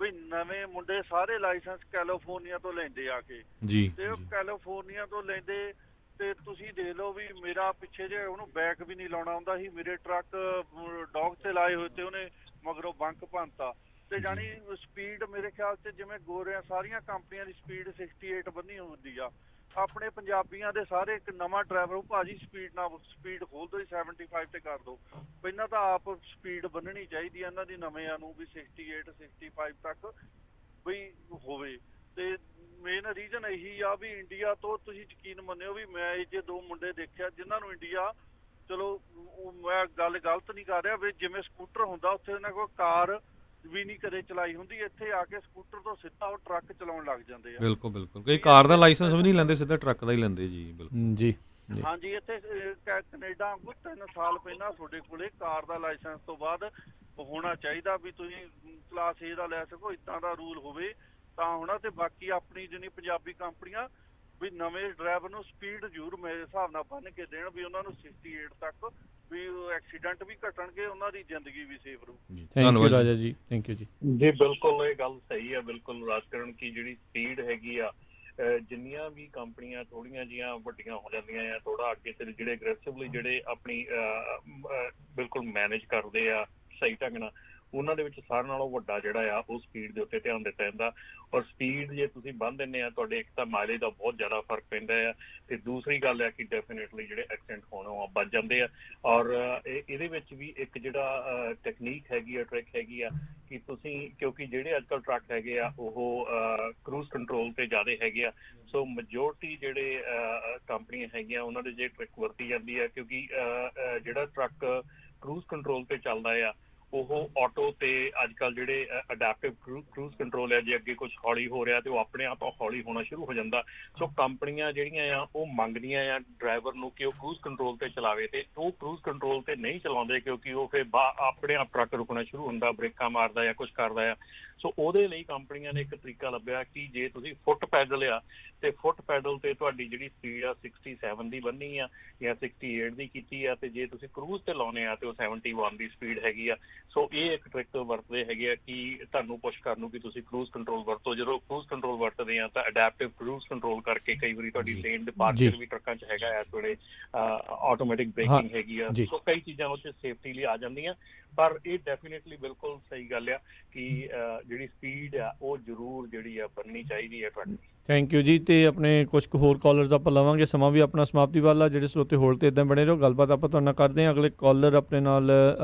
ਵੀ ਨਵੇਂ ਮੁੰਡੇ ਸਾਰੇ ਲਾਇਸੈਂਸ ਕੈਲੀਫੋਰਨੀਆ ਤੋਂ ਲੈਂਦੇ ਆ ਕੇ ਜੀ ਤੇ ਉਹ ਕੈਲੀਫੋਰਨੀਆ ਤੋਂ ਲੈਂਦੇ ਤੇ ਤੁਸੀਂ ਦੇਖ ਲਓ ਵੀ ਮੇਰਾ ਪਿੱਛੇ ਜੇ ਉਹਨੂੰ ਬੈਕ ਵੀ ਨਹੀਂ ਲਾਉਣਾ ਆਉਂਦਾ ਸੀ, ਮੇਰੇ ਟਰੱਕ ਡੌਗ ਤੇ ਲਾਏ ਹੋਏ ਤੇ ਉਹਨੇ ਮਗਰੋਂ ਬੰਕ ਭੰਨਤਾ ਤੇ ਜਾਣੀ ਸਪੀਡ ਮੇਰੇ ਖਿਆਲ 'ਚ ਜਿਵੇਂ ਗੋਰਿਆਂ ਸਾਰੀਆਂ ਕੰਪਨੀਆਂ ਦੀ ਸਪੀਡ 68 ਬੰਨੀ ਹੁੰਦੀ ਆ, ਆਪਣੇ ਪੰਜਾਬੀਆਂ ਦੇ ਸਾਰੇ ਇੱਕ ਨਵਾਂ ਡਰਾਈਵਰ ਉਹ ਭਾਜੀ ਸਪੀਡ ਖੋਲ ਦੋ 75 ਤੇ ਕਰ ਦੋ। ਪਹਿਲਾਂ ਤਾਂ ਆਪ ਸਪੀਡ ਬੰਨਣੀ ਚਾਹੀਦੀ ਆ ਇਹਨਾਂ ਦੀ ਨਵਿਆਂ ਨੂੰ ਵੀ 68 65 ਤੱਕ ਵੀ ਹੋਵੇ। ਤੇ ਮੇਨ ਰੀਜ਼ਨ ਇਹੀ ਆ ਵੀ ਇੰਡੀਆ ਤੋਂ ਤੁਸੀਂ ਯਕੀਨ ਮੰਨਿਓ ਵੀ ਮੈਂ ਇਹ ਜੇ ਦੋ ਮੁੰਡੇ ਦੇਖਿਆ ਜਿਨ੍ਹਾਂ ਨੂੰ ਇੰਡੀਆ, ਚਲੋ ਮੈਂ ਗੱਲ ਗਲਤ ਨਹੀਂ ਕਰ ਰਿਹਾ ਵੀ ਜਿਵੇਂ ਸਕੂਟਰ ਹੁੰਦਾ ਉੱਥੇ ਉਹਨਾਂ ਕੋਲ ਕਾਰ ਵੀ ਨਹੀਂ ਕਦੇ ਚਲਾਈ ਹੁੰਦੀ, ਇੱਥੇ ਆ ਕੇ ਸਕੂਟਰ ਤੋਂ ਸਿੱਧਾ ਉਹ ਟਰੱਕ ਚਲਾਉਣ ਲੱਗ ਜਾਂਦੇ ਆ। ਬਿਲਕੁਲ ਬਿਲਕੁਲ ਕਈ ਕਾਰ ਦਾ ਲਾਇਸੈਂਸ ਵੀ ਨਹੀਂ ਲੈਂਦੇ, ਸਿੱਧਾ ਟਰੱਕ ਦਾ ਹੀ ਲੈਂਦੇ ਜੀ। ਬਿਲਕੁਲ ਜੀ ਹਾਂਜੀ ਇੱਥੇ ਕੈਨੇਡਾ ਵਾਂਗੂ 3 ਸਾਲ ਪਹਿਲਾਂ ਤੁਹਾਡੇ ਕੋਲੇ ਕਾਰ ਦਾ ਲਾਇਸੈਂਸ ਤੋਂ ਬਾਅਦ ਹੋਣਾ ਚਾਹੀਦਾ ਵੀ ਤੁਸੀਂ ਕਲਾਸ A ਦਾ ਲੈ ਸਕੋ, ਇੱਦਾਂ ਦਾ ਰੂਲ ਹੋਵੇ ਤਾਂ ਹੋਣਾ। ਤੇ ਬਾਕੀ ਆਪਣੀ ਜਿਹੜੀ ਪੰਜਾਬੀ ਕੰਪਨੀਆਂ ਵੀ ਨਵੇਂ ਡਰਾਈਵਰ ਨੂੰ ਸਪੀਡ ਜ਼ਰੂਰ ਮੇਰੇ ਹਿਸਾਬ ਨਾਲ ਬੰਨ ਕੇ ਦੇਣ ਵੀ ਉਹਨਾਂ ਨੂੰ 68 ਤੱਕ ਵੀ ਐਕਸੀਡੈਂਟ ਵੀ ਘਟਣਗੇ, ਉਹਨਾਂ ਦੀ ਜ਼ਿੰਦਗੀ ਵੀ ਸੇਫ ਰਹੂ। ਥੈਂਕ ਯੂ ਰਾਜਾ ਜੀ, ਥੈਂਕ ਯੂ ਜੀ। ਜੀ ਬਿਲਕੁਲ ਇਹ ਗੱਲ ਸਹੀ ਆ, ਬਿਲਕੁਲ ਰਾਜਕਰਨ ਕੀ ਜਿਹੜੀ ਸਪੀਡ ਹੈਗੀ ਆ ਜਿੰਨੀਆਂ ਵੀ ਕੰਪਨੀਆਂ ਥੋੜੀਆਂ ਜਿਹੀਆਂ ਵੱਡੀਆਂ ਹੋ ਜਾਂਦੀਆਂ ਆ ਥੋੜਾ ਅੱਗੇ ਤੇ ਜਿਹੜੇ ਅਗਰੈਸਿਵਲੀ ਜਿਹੜੇ ਆਪਣੀ ਬਿਲਕੁਲ ਮੈਨੇਜ ਕਰਦੇ ਆ ਸਹੀ ਢੰਗ ਨਾਲ, ਉਹਨਾਂ ਦੇ ਵਿੱਚ ਸਾਰਿਆਂ ਨਾਲੋਂ ਵੱਡਾ ਜਿਹੜਾ ਆ ਉਹ ਸਪੀਡ ਦੇ ਉੱਤੇ ਧਿਆਨ ਦਿੱਤਾ ਜਾਂਦਾ। ਔਰ ਸਪੀਡ ਜੇ ਤੁਸੀਂ ਬੰਨ ਦਿੰਦੇ ਆ ਤੁਹਾਡੇ ਇੱਕ ਤਾਂ ਮਾਈਲੇਜ ਦਾ ਬਹੁਤ ਜ਼ਿਆਦਾ ਫਰਕ ਪੈਂਦਾ ਆ ਤੇ ਦੂਸਰੀ ਗੱਲ ਹੈ ਕਿ ਡੈਫੀਨੇਟਲੀ ਜਿਹੜੇ ਐਕਸੀਡੈਂਟ ਹੋਣੋਂ ਆ ਬਚ ਜਾਂਦੇ ਆ। ਔਰ ਇਹਦੇ ਵਿੱਚ ਵੀ ਇੱਕ ਜਿਹੜਾ ਟੈਕਨੀਕ ਹੈਗੀ ਆ, ਟ੍ਰਿਕ ਹੈਗੀ ਆ ਕਿ ਤੁਸੀਂ ਕਿਉਂਕਿ ਜਿਹੜੇ ਅੱਜ ਕੱਲ੍ਹ ਟਰੱਕ ਹੈਗੇ ਆ ਉਹ ਕਰੂਜ਼ ਕੰਟਰੋਲ ਤੇ ਜ਼ਿਆਦਾ ਹੈਗੇ ਆ, ਸੋ ਮੈਜੋਰਟੀ ਜਿਹੜੇ ਕੰਪਨੀਆਂ ਹੈਗੀਆਂ ਉਹਨਾਂ ਦੇ ਜੇ ਟ੍ਰਿਕ ਵਰਤੀ ਜਾਂਦੀ ਹੈ ਕਿਉਂਕਿ ਜਿਹੜਾ ਟਰੱਕ ਕਰੂਜ਼ ਕੰਟਰੋਲ ਤੇ ਚੱਲਦਾ ਆ ਉਹ ਆਟੋ ਤੇ ਅੱਜ ਕੱਲ੍ਹ ਜਿਹੜੇ ਅਡੈਪਟਿਵ ਕਰੂਜ਼ ਕੰਟਰੋਲ ਹੈ, ਜੇ ਅੱਗੇ ਕੁਝ ਹੌਲੀ ਹੋ ਰਿਹਾ ਤੇ ਉਹ ਆਪਣੇ ਆਪ ਹੌਲੀ ਹੋਣਾ ਸ਼ੁਰੂ ਹੋ ਜਾਂਦਾ। ਸੋ ਕੰਪਨੀਆਂ ਜਿਹੜੀਆਂ ਆ ਉਹ ਮੰਗਦੀਆਂ ਆ ਡਰਾਈਵਰ ਨੂੰ ਕਿ ਉਹ ਕਰੂਜ਼ ਕੰਟਰੋਲ ਤੇ ਚਲਾਵੇ ਤੇ ਉਹ ਕਰੂਜ਼ ਕੰਟਰੋਲ ਤੇ ਨਹੀਂ ਚਲਾਉਂਦੇ ਕਿਉਂਕਿ ਉਹ ਫਿਰ ਆਪਣੇ ਆਪ ਟਰੱਕ ਰੁਕਣਾ ਸ਼ੁਰੂ ਹੁੰਦਾ, ਬ੍ਰੇਕਾਂ ਮਾਰਦਾ ਜਾਂ ਕੁਝ ਕਰਦਾ ਆ। ਸੋ ਉਹਦੇ ਲਈ ਕੰਪਨੀਆਂ ਨੇ ਇੱਕ ਤਰੀਕਾ ਲੱਭਿਆ ਕਿ ਜੇ ਤੁਸੀਂ ਫੁੱਟ ਪੈਡਲ ਆ ਤੇ ਫੁੱਟ ਪੈਡਲ ਤੇ ਤੁਹਾਡੀ ਜਿਹੜੀ ਸਪੀਡ ਆ 67 ਦੀ ਬੰਨੀ ਆ ਜਾਂ 68 ਦੀ ਕੀਤੀ ਆ, ਤੇ ਜੇ ਤੁਸੀਂ ਕਰੂਜ਼ ਤੇ ਲਾਉਣੇ ਆ ਤੇ ਉਹ 71 ਦੀ ਸਪੀਡ ਹੈਗੀ ਆ। ਸੋ ਇਹ ਇੱਕ ਟ੍ਰਿਕ ਵਰਤਦੇ ਹੈਗੇ ਆ ਕਿ ਤੁਹਾਨੂੰ ਪੁਸ਼ ਕਰਨ ਨੂੰ ਕਿ ਤੁਸੀਂ ਕਰੂਜ਼ ਕੰਟਰੋਲ ਵਰਤੋ। ਜਦੋਂ ਕਰੂਜ਼ ਕੰਟਰੋਲ ਵਰਤਦੇ ਆ ਤਾਂ ਅਡੈਪਟਿਵ ਕਰੂਜ਼ ਕੰਟਰੋਲ ਕਰਕੇ ਕਈ ਵਾਰੀ ਤੁਹਾਡੀ ਲੇਨ ਡਿਪਾਰਚਰ ਵੀ ਟਰੱਕਾਂ 'ਚ ਹੈਗਾ, ਇਸ ਵੇਲੇ ਆਟੋਮੈਟਿਕ ਬ੍ਰੇਕਿੰਗ ਹੈਗੀ ਆ, ਸੋ ਕਈ ਚੀਜ਼ਾਂ ਉੱਥੇ ਸੇਫਟੀ ਲਈ ਆ ਜਾਂਦੀਆਂ। ਪਰ ਇਹ ਡੈਫੀਨੇਟਲੀ ਬਿਲਕੁਲ ਸਹੀ ਗੱਲ ਆ ਕਿ ਜਿਹੜੀ ਸਪੀਡ ਆ ਉਹ ਜ਼ਰੂਰ ਜਿਹੜੀ ਆ ਬਣਨੀ ਚਾਹੀਦੀ ਹੈ ਤੁਹਾਡੀ। ਥੈਂਕ ਯੂ ਜੀ। ਤੇ ਆਪਣੇ ਕੁਝ ਕੁ ਹੋਰ ਕਾਲਰਸ ਆਪਾਂ ਲਵਾਂਗੇ, ਸਮਾਂ ਵੀ ਆਪਣਾ ਸਮਾਪਤੀ ਵਾਲਾ। ਜਿਹੜੇ ਸਰੋਤੇ ਹੋਲਡ ਤੇ ਇੱਦਾਂ ਬਣੇ ਰਹੋ, ਗੱਲਬਾਤ ਆਪਾਂ ਤੁਹਾਡੇ ਨਾਲ ਕਰਦੇ ਹਾਂ। ਅਗਲੇ ਕਾਲਰ ਆਪਣੇ ਨਾਲ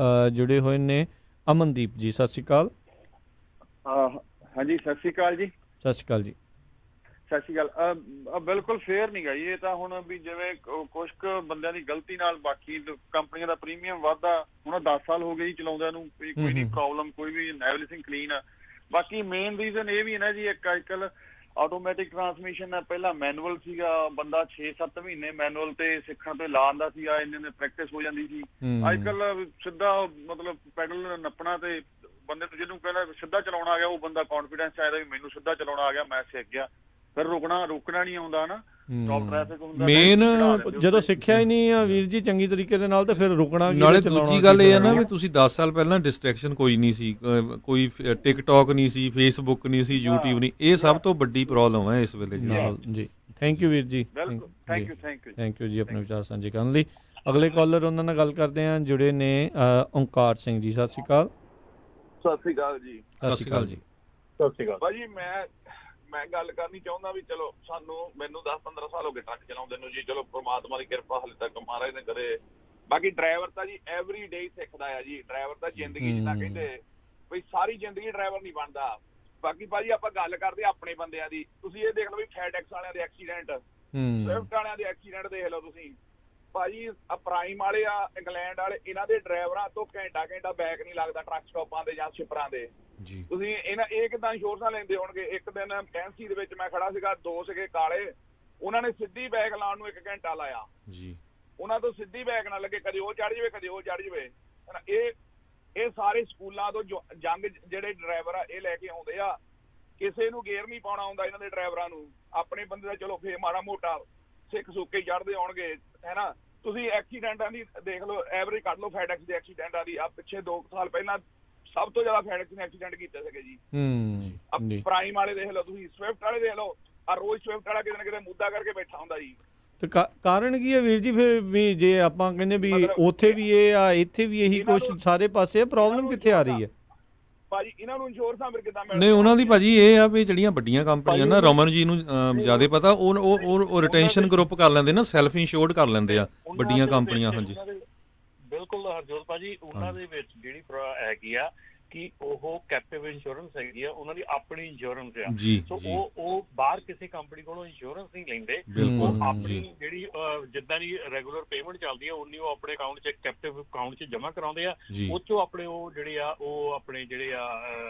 ਜੁੜੇ ਹੋਏ ਨੇ ਅਮਨਦੀਪ ਜੀ, ਸਤਿ ਸ਼੍ਰੀ ਅਕਾਲ। ਹਾਂਜੀ ਸਤਿ ਸ਼੍ਰੀ ਅਕਾਲ ਜੀ। ਸਤਿ ਸ਼੍ਰੀ ਅਕਾਲ ਜੀ। ਸਤਿ ਸ਼੍ਰੀ ਅਕਾਲ। ਬਿਲਕੁਲ ਫੇਅਰ ਨਹੀਂ ਗਾ ਜੀ ਇਹ ਤਾਂ। ਹੁਣ ਵੀ ਜਿਵੇਂ ਕੁਛ ਕੁ ਬੰਦਿਆਂ ਦੀ ਗਲਤੀ ਨਾਲ ਬਾਕੀ ਕੰਪਨੀਆਂ ਦਾ ਪ੍ਰੀਮੀਅਮ ਵੱਧਦਾ, ਹੁਣ 10 ਸਾਲ ਹੋ ਗਏ ਜੀ ਚਲਾਉਂਦਿਆਂ ਨੂੰ, ਕੋਈ ਨਹੀਂ ਪ੍ਰੋਬਲਮ, ਕੋਈ ਵੀ ਐਵਰੀਥਿੰਗ ਕਲੀਨ ਆ। ਬਾਕੀ ਮੇਨ ਰੀਜ਼ਨ ਇਹ ਵੀ ਹੈ ਨਾ ਜੀ, ਇੱਕ ਅੱਜ ਕੱਲ੍ਹ ਆਟੋਮੈਟਿਕ ਟਰਾਂਸਮਿਸ਼ਨ ਹੈ, ਪਹਿਲਾਂ ਮੈਨੂਅਲ ਸੀਗਾ, ਬੰਦਾ 6-7 ਮਹੀਨੇ ਮੈਨੂਅਲ ਤੇ ਸਿੱਖਣ ਤੇ ਲਾ ਆਉਂਦਾ ਸੀ, ਇੰਨੇ ਪ੍ਰੈਕਟਿਸ ਹੋ ਜਾਂਦੀ ਸੀ। ਅੱਜ ਕੱਲ੍ਹ ਸਿੱਧਾ ਮਤਲਬ ਪੈਡਲ ਨੱਪਣਾ ਤੇ ਬੰਦੇ ਨੂੰ ਜਿਹਨੂੰ ਕਹਿੰਦਾ ਸਿੱਧਾ ਚਲਾਉਣਾ ਆ ਗਿਆ, ਉਹ ਬੰਦਾ ਕੌਨਫੀਡੈਂਸ ਚਾਹੀਦਾ ਵੀ ਮੈਨੂੰ ਸਿੱਧਾ ਚਲਾਉਣਾ ਆ ਗਿਆ, ਮੈਂ ਸਿੱਖ ਗਿਆ। ਫਿਰ ਰੁਕਣਾ ਨਹੀਂ ਆਉਂਦਾ ਨਾ, ਸਟਾਪ ਟ੍ਰੈਫਿਕ ਹੁੰਦਾ ਮੇਨ ਜਦੋਂ ਸਿੱਖਿਆ ਹੀ ਨਹੀਂ ਆ ਵੀਰ ਜੀ ਚੰਗੀ ਤਰੀਕੇ ਦੇ ਨਾਲ, ਤੇ ਫਿਰ ਰੁਕਣਾ ਕੀ। ਨਾਲੇ ਦੂਜੀ ਗੱਲ ਇਹ ਹੈ ਨਾ ਵੀ ਤੁਸੀਂ 10 ਸਾਲ ਪਹਿਲਾਂ ਡਿਸਟਰੈਕਸ਼ਨ ਕੋਈ ਨਹੀਂ ਸੀ, ਕੋਈ ਟਿਕਟੌਕ ਨਹੀਂ ਸੀ, ਫੇਸਬੁੱਕ ਨਹੀਂ ਸੀ, YouTube ਨਹੀਂ, ਇਹ ਸਭ ਤੋਂ ਵੱਡੀ ਪ੍ਰੋਬਲਮ ਹੈ ਇਸ ਵੇਲੇ ਜੀ। ਥੈਂਕ ਯੂ ਵੀਰ ਜੀ, ਥੈਂਕ ਯੂ ਜੀ ਆਪਣੇ ਵਿਚਾਰ ਸਾਂਝੇ ਕਰਨ ਲਈ। ਅਗਲੇ ਕਾਲਰ ਉਹਨਾਂ ਨਾਲ ਗੱਲ ਕਰਦੇ ਹਾਂ, ਜੁੜੇ ਨੇ ਓਂਕਾਰ ਸਿੰਘ ਜੀ, ਸਤਿ ਸ਼੍ਰੀ ਅਕਾਲ। ਸਤਿ ਸ਼੍ਰੀ ਅਕਾਲ ਜੀ। ਸਤਿ ਸ਼੍ਰੀ ਅਕਾਲ ਜੀ। ਸਤਿ ਸ਼੍ਰੀ ਅਕਾਲ ਭਾਜੀ। ਮੈਂ ਗੱਲ ਕਰਨੀ ਚਾਹੁੰਦਾ ਵੀ ਚਲੋ ਮੈਨੂੰ 10-15 ਸਾਲ ਹੋ ਗਏ ਟਰੱਕ ਚਲਾਉਂਦੇ ਨੂੰ ਜੀ, ਚਲੋ ਪ੍ਰਮਾਤਮਾ ਦੀ ਕਿਰਪਾ ਹਾਲੇ ਤੱਕ ਮਹਾਰਾਜ ਨੇ ਕਰੇ। ਬਾਕੀ ਡਰਾਈਵਰ ਤਾਂ ਜੀ ਐਵਰੀ ਡੇ ਸਿੱਖਦਾ ਆ ਜੀ, ਡਰਾਈਵਰ ਤਾਂ ਜ਼ਿੰਦਗੀ ਜਿੱਦਾਂ ਕਹਿੰਦੇ ਬਈ ਸਾਰੀ ਜ਼ਿੰਦਗੀ ਡਰਾਈਵਰ ਨਹੀਂ ਬਣਦਾ। ਬਾਕੀ ਭਾਜੀ ਆਪਾਂ ਗੱਲ ਕਰਦੇ ਆਪਣੇ ਬੰਦਿਆਂ ਦੀ, ਤੁਸੀਂ ਇਹ ਦੇਖ ਲਓ ਵੀ ਫੈਡੈਕਸ ਵਾਲਿਆਂ ਦੇ ਐਕਸੀਡੈਂਟ, ਸਵਿਫਟ ਵਾਲਿਆਂ ਦੇ ਐਕਸੀਡੈਂਟ ਦੇਖ ਲਓ ਤੁਸੀਂ, ਭਾਜੀ ਆ ਪ੍ਰਾਈਮ ਵਾਲੇ ਆ ਇੰਗਲੈਂਡ ਵਾਲੇ, ਇਹਨਾਂ ਦੇ ਡਰਾਈਵਰਾਂ ਤੋਂ ਘੰਟਾ ਬੈਕ ਨਹੀਂ ਲੱਗਦਾ ਟਰੱਕ ਸਟਾਪਾਂ ਦੇ ਜਾਂ ਸ਼ਿਪਰਾਂ ਦੇ। ਜੀ ਤੁਸੀਂ ਇਹ ਕਿਦਾਂ ਇੰਸ਼ੋਰੈਂਸਾਂ ਲੈਂਦੇ ਹੋਣਗੇ? ਇੱਕ ਦਿਨ ਕੈਂਸੀ ਦੇ ਵਿੱਚ ਮੈਂ ਖੜਾ ਸੀਗਾ, 2 ਸੀਗੇ ਕਾਲੇ, ਉਹਨਾਂ ਨੇ ਸਿੱਧੀ ਬੈਕ ਲਾਉਣ ਨੂੰ 1 ਘੰਟਾ ਲਾਇਆ ਜੀ। ਉਹਨਾਂ ਤੋਂ ਸਿੱਧੀ ਬੈਕ ਨਾ ਲੱਗੇ, ਕਦੇ ਉਹ ਚੜ ਜਾਵੇ ਕਦੇ ਉਹ ਚੜ ਜਾਵੇ। ਇਹ ਸਾਰੇ ਸਕੂਲਾਂ ਤੋਂ ਜੰਗ ਜਿਹੜੇ ਡਰਾਈਵਰ ਆ ਇਹ ਲੈ ਕੇ ਆਉਂਦੇ ਆ। ਕਿਸੇ ਨੂੰ ਗੇਅਰ ਨਹੀਂ ਪਾਉਣਾ ਆਉਂਦਾ ਇਹਨਾਂ ਦੇ ਡਰਾਈਵਰਾਂ ਨੂੰ। ਆਪਣੇ ਬੰਦੇ ਦਾ ਚਲੋ ਫੇਰ ਮਾੜਾ ਮੋਟਾ ਸਿੱਖ ਸੁੱਕੇ ਚੜਦੇ ਆਉਣਗੇ, ਹੈ ਨਾ। ਤੁਸੀਂ ਐਕਸੀਡੈਂਟਾਂ ਦੀ ਦੇਖ ਲਓ, ਐਵਰੇਜ ਕੱਢ ਲਓ ਫੈਡੈਕਸ ਦੇ ਐਕਸੀਡੈਂਟਾਂ ਦੀ। ਆ ਪਿੱਛੇ 2 ਸਾਲ ਪਹਿਲਾਂ ਸਭ ਤੋਂ ਜ਼ਿਆਦਾ ਫੈਡੈਕਸ ਨੇ ਐਕਸੀਡੈਂਟ ਕੀਤੇ ਸੀਗੇ ਜੀ। ਪ੍ਰਾਈਮ ਵਾਲੇ ਦੇਖ ਲਓ, ਤੁਸੀਂ ਸਵਿਫਟ ਵਾਲੇ ਦੇਖ ਲਓ, ਆ ਰੋਜ਼ ਸਵਿਫਟ ਵਾਲਾ ਕਿਤੇ ਨਾ ਕਿਤੇ ਮੁੱਦਾ ਕਰਕੇ ਬੈਠਾ ਹੁੰਦਾ ਜੀ। ਤੇ ਕਾਰਨ ਕੀ ਹੈ ਵੀਰ ਜੀ? ਫਿਰ ਵੀ ਜੇ ਆਪਾਂ ਕਹਿੰਦੇ ਵੀ ਉੱਥੇ ਵੀ ਇਹ ਆ ਇੱਥੇ ਵੀ ਇਹੀ ਕੁਛ ਸਾਰੇ ਪਾਸੇ, ਪ੍ਰੋਬਲਮ ਕਿੱਥੇ ਆ ਰਹੀ ਹੈ ਭਾਜੀ? ਇਹਨਾਂ ਨੂੰ ਇੰਸ਼ੋਰੈਂਸਾਂ ਫਿਰ ਕਿੱਦਾਂ ਮਿਲਣਗੀਆਂ? ਨਹੀਂ, ਉਹਨਾਂ ਦੀ ਭਾਜੀ ਇਹ ਆ ਵੀ ਜਿਹੜੀਆਂ ਵੱਡੀਆਂ ਕੰਪਨੀਆਂ ਨਾ, ਰਮਨ ਜੀ ਨੂੰ ਜ਼ਿਆਦਾ ਪਤਾ, ਉਹ ਰਿਟੈਂਸ਼ਨ ਗਰੁੱਪ ਕਰ ਲੈਂਦੇ ਨਾ, ਸੈਲਫ ਇੰਸ਼ੋਰਡ ਕਰ ਲੈਂਦੇ ਆ ਵੱਡੀਆਂ ਕੰਪਨੀਆਂ। ਹਾਂਜੀ ਬਿਲਕੁਲ ਹਰਜੋਤ ਭਾਜੀ, ਉਹਨਾਂ ਦੇ ਵਿੱਚ ਜਿਹੜੀ ਹੈਗੀ ਆ ਕਿ ਉਹ ਕੈਪਟਿਵ ਇੰਸ਼ੋਰੈਂਸ ਹੈਗੀ ਆ, ਉਹਨਾਂ ਦੀ ਆਪਣੀ ਇੰਸ਼ੋਰੈਂਸ ਆ। ਸੋ ਉਹ ਬਾਹਰ ਕਿਸੇ ਕੰਪਨੀ ਕੋਲੋਂ ਇੰਸ਼ੋਰੈਂਸ ਨਹੀਂ ਲੈਂਦੇ। ਉਹ ਆਪਣੀ ਜਿਹੜੀ ਜਿੱਦਾਂ ਦੀ ਰੈਗੂਲਰ ਪੇਮੈਂਟ ਚੱਲਦੀ ਆ ਉਨੀ ਉਹ ਆਪਣੇ ਅਕਾਊਂਟ 'ਚ, ਕੈਪਟਿਵ ਅਕਾਊਂਟ 'ਚ ਜਮ੍ਹਾਂ ਕਰਾਉਂਦੇ ਆ। ਉਹ 'ਚੋਂ ਆਪਣੇ ਉਹ ਜਿਹੜੇ ਆ ਉਹ ਆਪਣੇ ਜਿਹੜੇ ਆ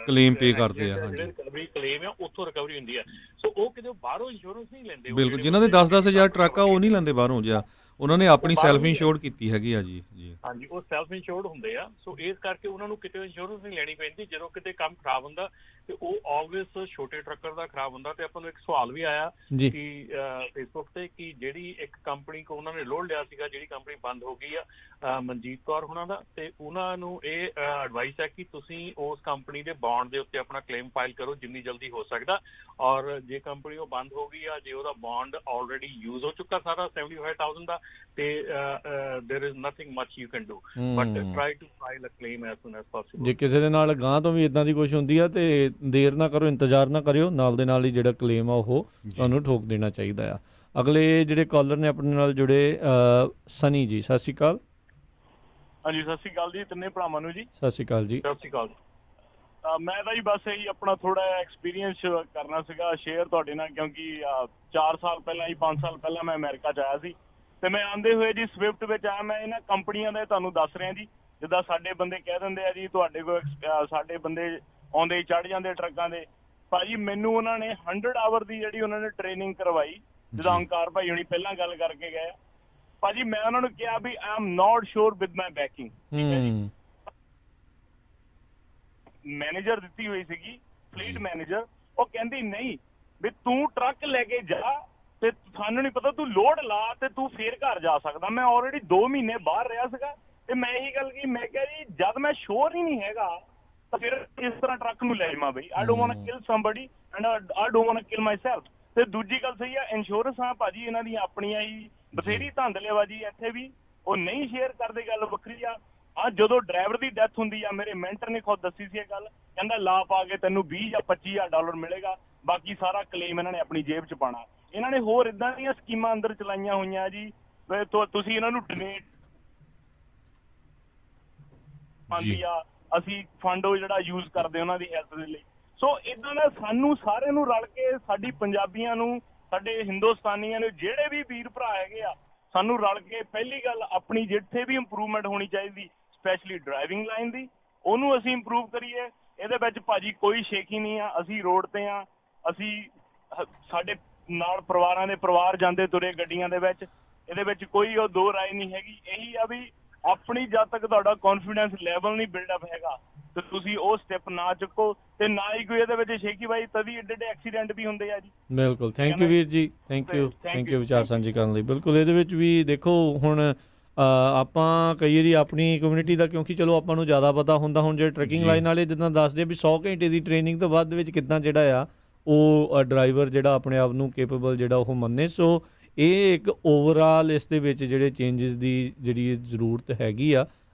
ਕਲੇਮ ਪੇ ਕਰਦੇ ਆ। ਜਿਹੜੇ ਰਿਕਵਰੀ ਕਲੇਮ ਆ ਉੱਥੋਂ ਰਿਕਵਰੀ ਹੁੰਦੀ ਆ। ਸੋ ਉਹ ਕਿਤੇ ਬਾਹਰੋਂ ਇੰਸ਼ੋਰੈਂਸ ਨਹੀਂ ਲੈਂਦੇ। ਬਿਲਕੁਲ, ਜਿਨ੍ਹਾਂ ਦੇ 10-10 ਹਜ਼ਾਰ ਟਰੱਕ ਆ ਉਹ ਨਹੀਂ ਲੈਂਦੇ ਬਾਹਰੋਂ ਜਿਆ, ਉਹਨਾਂ ਨੇ ਆਪਣੀ ਸੈਲਫ ਇੰਸ਼ੋਰਡ ਕੀਤੀ ਹੈਗੀ ਆ ਜੀ। ਹਾਂਜੀ, ਉਹ ਸੈਲਫ ਇੰਸ਼ੋਰਡ ਹੁੰਦੇ ਆ। ਸੋ ਇਸ ਕਰਕੇ ਉਹਨਾਂ ਨੂੰ ਕਿਤੇ ਇੰਸ਼ੋਰੈਂਸ ਨਹੀਂ ਲੈਣੀ ਪੈਂਦੀ। ਜਦੋਂ ਕਿਤੇ ਕੰਮ ਖਰਾਬ ਹੁੰਦਾ ਤੇ ਉਹ ਆਲਵੇਸ ਛੋਟੇ ਟਰੱਕਰ ਦਾ ਖਰਾਬ ਹੁੰਦਾ। ਤੇ ਆਪਾਂ ਨੂੰ ਇੱਕ ਸਵਾਲ ਵੀ ਆਇਆ ਕਿ ਫੇਸਬੁੱਕ ਤੇ ਕਿ ਜਿਹੜੀ ਇੱਕ ਕੰਪਨੀ ਕੋ ਉਹਨਾਂ ਨੇ ਲੋਡ ਲਿਆ ਸੀਗਾ, ਜਿਹੜੀ ਕੰਪਨੀ ਬੰਦ ਹੋ ਗਈ ਆ, ਮਨਜੀਤ ਕੌਰ ਉਹਨਾਂ ਦਾ, ਤੇ ਉਹਨਾਂ ਨੂੰ ਇਹ ਐਡਵਾਈਸ ਹੈ ਕਿ ਤੁਸੀਂ ਉਸ ਕੰਪਨੀ ਦੇ ਬੌਂਡ ਦੇ ਉੱਤੇ ਆਪਣਾ ਕਲੇਮ ਫਾਈਲ ਕਰੋ ਜਿੰਨੀ ਜਲਦੀ ਹੋ ਸਕਦਾ। ਔਰ ਜੇ ਕੰਪਨੀ ਉਹ ਬੰਦ ਹੋ ਗਈ ਆ, ਜੇ ਉਹਦਾ ਬੌਂਡ ਆਲਰੇਡੀ ਯੂਜ਼ ਹੋ ਚੁੱਕਾ ਸਾਰਾ 75,000 ਦਾ, ਤੇ there is nothing much you can do but try to file a claim as soon as possible। ਜੇ ਕਿਸੇ ਦੇ ਨਾਲ ਗਾਂ ਤੋਂ ਵੀ ਇਦਾਂ ਦੀ ਕੁਝ ਹੁੰਦੀ ਆ ਤੇ ਦੇਰ ਨਾ ਕਰੋ, ਇੰਤਜ਼ਾਰ ਨਾ ਕਰਿਓ, ਨਾਲ ਦੇ ਨਾਲ ਹੀ ਜਿਹੜਾ ਕਲੇਮ ਆ ਉਹ ਤੁਹਾਨੂੰ ਠੋਕ ਦੇਣਾ ਚਾਹੀਦਾ ਆ। ਅਗਲੇ ਜਿਹੜੇ ਕਾਲਰ ਨੇ ਆਪਣੇ ਨਾਲ ਜੁੜੇ, ਸਨੀ ਜੀ, ਸਤਿ ਸ਼੍ਰੀ ਅਕਾਲ। ਹਾਂਜੀ, ਸਤਿ ਸ਼੍ਰੀ ਅਕਾਲ ਜੀ ਤਿੰਨੇ ਭਰਾਵਾਂ ਨੂੰ ਜੀ। ਸਤਿ ਸ਼੍ਰੀ ਅਕਾਲ ਜੀ। ਸਤਿ ਸ਼੍ਰੀ ਅਕਾਲ। ਮੈਂ ਤਾਂ ਜੀ ਬਸ ਇਹੀ ਆਪਣਾ ਥੋੜਾ ਜਿਹਾ ਐਕਸਪੀਰੀਅੰਸ ਕਰਨਾ ਸੀਗਾ ਸ਼ੇਅਰ ਤੁਹਾਡੇ ਨਾਲ, ਕਿਉਂਕਿ 4 ਸਾਲ ਪਹਿਲਾਂ 5 ਸਾਲ ਪਹਿਲਾਂ ਮੈਂ ਅਮਰੀਕਾ 'ਚ ਆਇਆ ਸੀ ਤੇ ਮੈਂ ਆਉਂਦੇ ਹੋਏ ਜੀ ਸਵਿਫਟ ਵਿੱਚ ਆਇਆ। ਮੈਂ ਇਹਨਾਂ ਕੰਪਨੀਆਂ ਦੇ ਤੁਹਾਨੂੰ ਦੱਸ ਰਿਹਾ ਜੀ, ਜਿੱਦਾਂ ਸਾਡੇ ਬੰਦੇ ਕਹਿ ਦਿੰਦੇ ਆ ਜੀ ਤੁਹਾਡੇ ਕੋਲ, ਸਾਡੇ ਬੰਦੇ ਆਉਂਦੇ ਹੀ ਚੜ੍ਹ ਜਾਂਦੇ ਟਰੱਕਾਂ ਦੇ। ਭਾਜੀ ਮੈਨੂੰ ਉਹਨਾਂ ਨੇ 100 ਆਵਰ ਦੀ ਜਿਹੜੀ ਉਹਨਾਂ ਨੇ ਟ੍ਰੇਨਿੰਗ ਕਰਵਾਈ, ਜਿੱਦਾਂ ਅੰਕਾਰ ਭਾਈ ਹੁਣੀ ਪਹਿਲਾਂ ਗੱਲ ਕਰਕੇ ਗਏ। ਭਾਜੀ ਮੈਂ ਉਹਨਾਂ ਨੂੰ ਕਿਹਾ ਵੀ I am not sure with my backing, ਠੀਕ ਹੈ ਜੀ। ਮੈਨੇਜਰ ਦਿੱਤੀ ਹੋਈ ਸੀਗੀ, ਫਲੀਟ ਮੈਨੇਜਰ, ਉਹ ਕਹਿੰਦੀ ਨਹੀਂ ਵੀ ਤੂੰ ਟਰੱਕ ਲੈ ਕੇ ਜਾ ਤੇ ਸਾਨੂੰ ਨਹੀਂ ਪਤਾ, ਤੂੰ ਲੋਡ ਲਾ ਤੇ ਤੂੰ ਫੇਰ ਘਰ ਜਾ ਸਕਦਾ। ਮੈਂ ਆਲਰੇਡੀ 2 ਮਹੀਨੇ ਬਾਹਰ ਰਿਹਾ ਸੀਗਾ ਤੇ ਮੈਂ ਇਹੀ ਗੱਲ ਕੀ, ਮੈਂ ਕਿਹਾ ਜੀ ਜਦ ਮੈਂ ਸ਼ੋਰ ਹੀ ਨਹੀਂ ਹੈਗਾ ਤਾਂ ਫਿਰ ਇਸ ਤਰ੍ਹਾਂ ਟਰੱਕ ਨੂੰ ਲੈ ਜਾਵਾਂ ਬਈ। I don't want to kill somebody and I don't want to kill myself. ਤੇ ਦੂਜੀ ਗੱਲ ਸਹੀ ਆ, ਇੰਸ਼ੋਰੈਂਸ ਆ ਭਾਜੀ ਇਹਨਾਂ ਦੀਆਂ ਆਪਣੀਆਂ ਹੀ ਬਥੇਰੀ ਧਾਂਦਲੇਬਾਜੀ ਇੱਥੇ ਵੀ, ਉਹ ਨਹੀਂ ਸ਼ੇਅਰ ਕਰਦੇ, ਗੱਲ ਵੱਖਰੀ ਆ। ਜਦੋਂ ਡਰਾਈਵਰ ਦੀ ਡੈਥ ਹੁੰਦੀ ਆ, ਮੇਰੇ ਮੈਂਟਰ ਨੇ ਖੁਦ ਦੱਸੀ ਸੀ ਇਹ ਗੱਲ, ਕਹਿੰਦਾ ਲਾ ਪਾ ਕੇ ਤੈਨੂੰ 20 ਜਾਂ 25,000 ਡਾਲਰ ਮਿਲੇਗਾ, ਬਾਕੀ ਸਾਰਾ ਕਲੇਮ ਇਹਨਾਂ ਨੇ ਆਪਣੀ ਜੇਬ 'ਚ ਪਾਣਾ। ਇਹਨਾਂ ਨੇ ਹੋਰ ਇਦਾਂ ਦੀਆਂ ਸਕੀਮਾਂ ਅੰਦਰ ਚਲਾਈਆਂ ਹੋਈਆਂ ਜੀ, ਤੁਸੀਂ ਇਹਨਾਂ ਨੂੰ ਡੋਨੇਟ ਪਾਉਂਦੀ ਆ, ਅਸੀਂ ਫੰਡ ਉਹ ਜਿਹੜਾ ਯੂਜ਼ ਕਰਦੇ ਉਹਨਾਂ ਦੀ ਹੈਲਥ ਦੇ ਲਈ। ਸੋ ਇਦਾਂ ਦਾ ਸਾਨੂੰ ਸਾਰਿਆਂ ਨੂੰ ਰਲ ਕੇ, ਸਾਡੀ ਪੰਜਾਬੀਆਂ ਨੂੰ, ਸਾਡੇ ਹਿੰਦੁਸਤਾਨੀਆਂ ਨੂੰ, ਜਿਹੜੇ ਵੀ ਵੀਰ ਭਰਾ ਹੈਗੇ ਆ, ਸਾਨੂੰ ਰਲ ਕੇ ਪਹਿਲੀ ਗੱਲ ਆਪਣੀ ਜਿੱਥੇ ਵੀ ਇੰਪਰੂਵਮੈਂਟ ਹੋਣੀ ਚਾਹੀਦੀ, ਸਪੈਸ਼ਲੀ ਡਰਾਈਵਿੰਗ ਲਾਈਨ ਦੀ, ਉਹਨੂੰ ਅਸੀਂ ਇੰਪਰੂਵ ਕਰੀਏ। ਇਹਦੇ ਵਿੱਚ ਭਾਜੀ ਕੋਈ ਸ਼ੇਕੀ ਨਹੀਂ ਆ, ਅਸੀਂ ਰੋਡ ਤੇ ਆ, ਅਸੀਂ ਸਾਡੇ ਨਾਲ ਪਰਿਵਾਰਾਂ ਦੇ ਪਰਿਵਾਰ ਜਾਂਦੇ ਤੁਰੇ ਗੱਡੀਆਂ ਦੇ ਵਿੱਚ, ਇਹਦੇ ਵਿੱਚ ਕੋਈ ਉਹ ਦੋ ਰਾਏ ਨਹੀਂ ਹੈਗੀ। ਇਹੀ ਆ ਵੀ ਆਪਣੀ ਜਦ ਤੱਕ ਤੁਹਾਡਾ ਕੌਨਫੀਡੈਂਸ ਲੈਵਲ ਨਹੀਂ ਬਿਲਡ ਅਪ ਹੈਗਾ ਤੇ ਤੁਸੀਂ ਉਹ ਸਟੈਪ ਨਾ ਚੁੱਕੋ, ਤੇ ਨਾ ਹੀ ਕੋਈ ਇਹਦੇ ਵਿੱਚ ਸ਼ੇਕੀ ਬਾਈ, ਤਦੀ ਏਡੇ ਐਕਸੀਡੈਂਟ ਵੀ ਹੁੰਦੇ ਆ ਜੀ। ਬਿਲਕੁਲ, ਥੈਂਕ ਯੂ ਵੀਰ ਜੀ, ਥੈਂਕ ਯੂ ਵਿਚਾਰ ਸਾਂਝੇ ਕਰਨ ਲਈ। ਬਿਲਕੁਲ, ਇਹਦੇ ਵਿੱਚ ਵੀ ਦੇਖੋ ਹੁਣ ਆਪਾਂ ਕਈ ਵਾਰੀ ਆਪਣੀ ਕਮਿਊਨਿਟੀ ਦਾ, ਕਿਉਂਕਿ ਚਲੋ ਆਪਾਂ ਨੂੰ ਜ਼ਿਆਦਾ ਪਤਾ ਹੁੰਦਾ, ਹੁਣ ਜਿਹੜੇ ਟਰੈਕਿੰਗ ਲਾਈਨ ਵਾਲੇ ਜਿੱਦਾਂ ਦੱਸਦੇ ਵੀ 100 ਘੰਟੇ ਦੀ ਟ੍ਰੇਨਿੰਗ ਤੋਂ ਬਾਅਦ ਵਿੱਚ ਕਿੱਦਾਂ ਜਿਹੜਾ ਆ ਉਹ ਡਰਾਈਵਰ ਜਿਹੜਾ ਆਪਣੇ ਆਪ ਨੂੰ ਕੇਪੇਬਲ ਜਿਹੜਾ ਉਹ ਮੰਨੇ। ਸੋ ਇਹ ਇੱਕ ਓਵਰਆਲ ਇਸ ਦੇ ਵਿੱਚ ਜਿਹੜੇ ਚੇਂਜਸ ਦੀ ਜਿਹੜੀ ਜ਼ਰੂਰਤ ਹੈਗੀ ਆ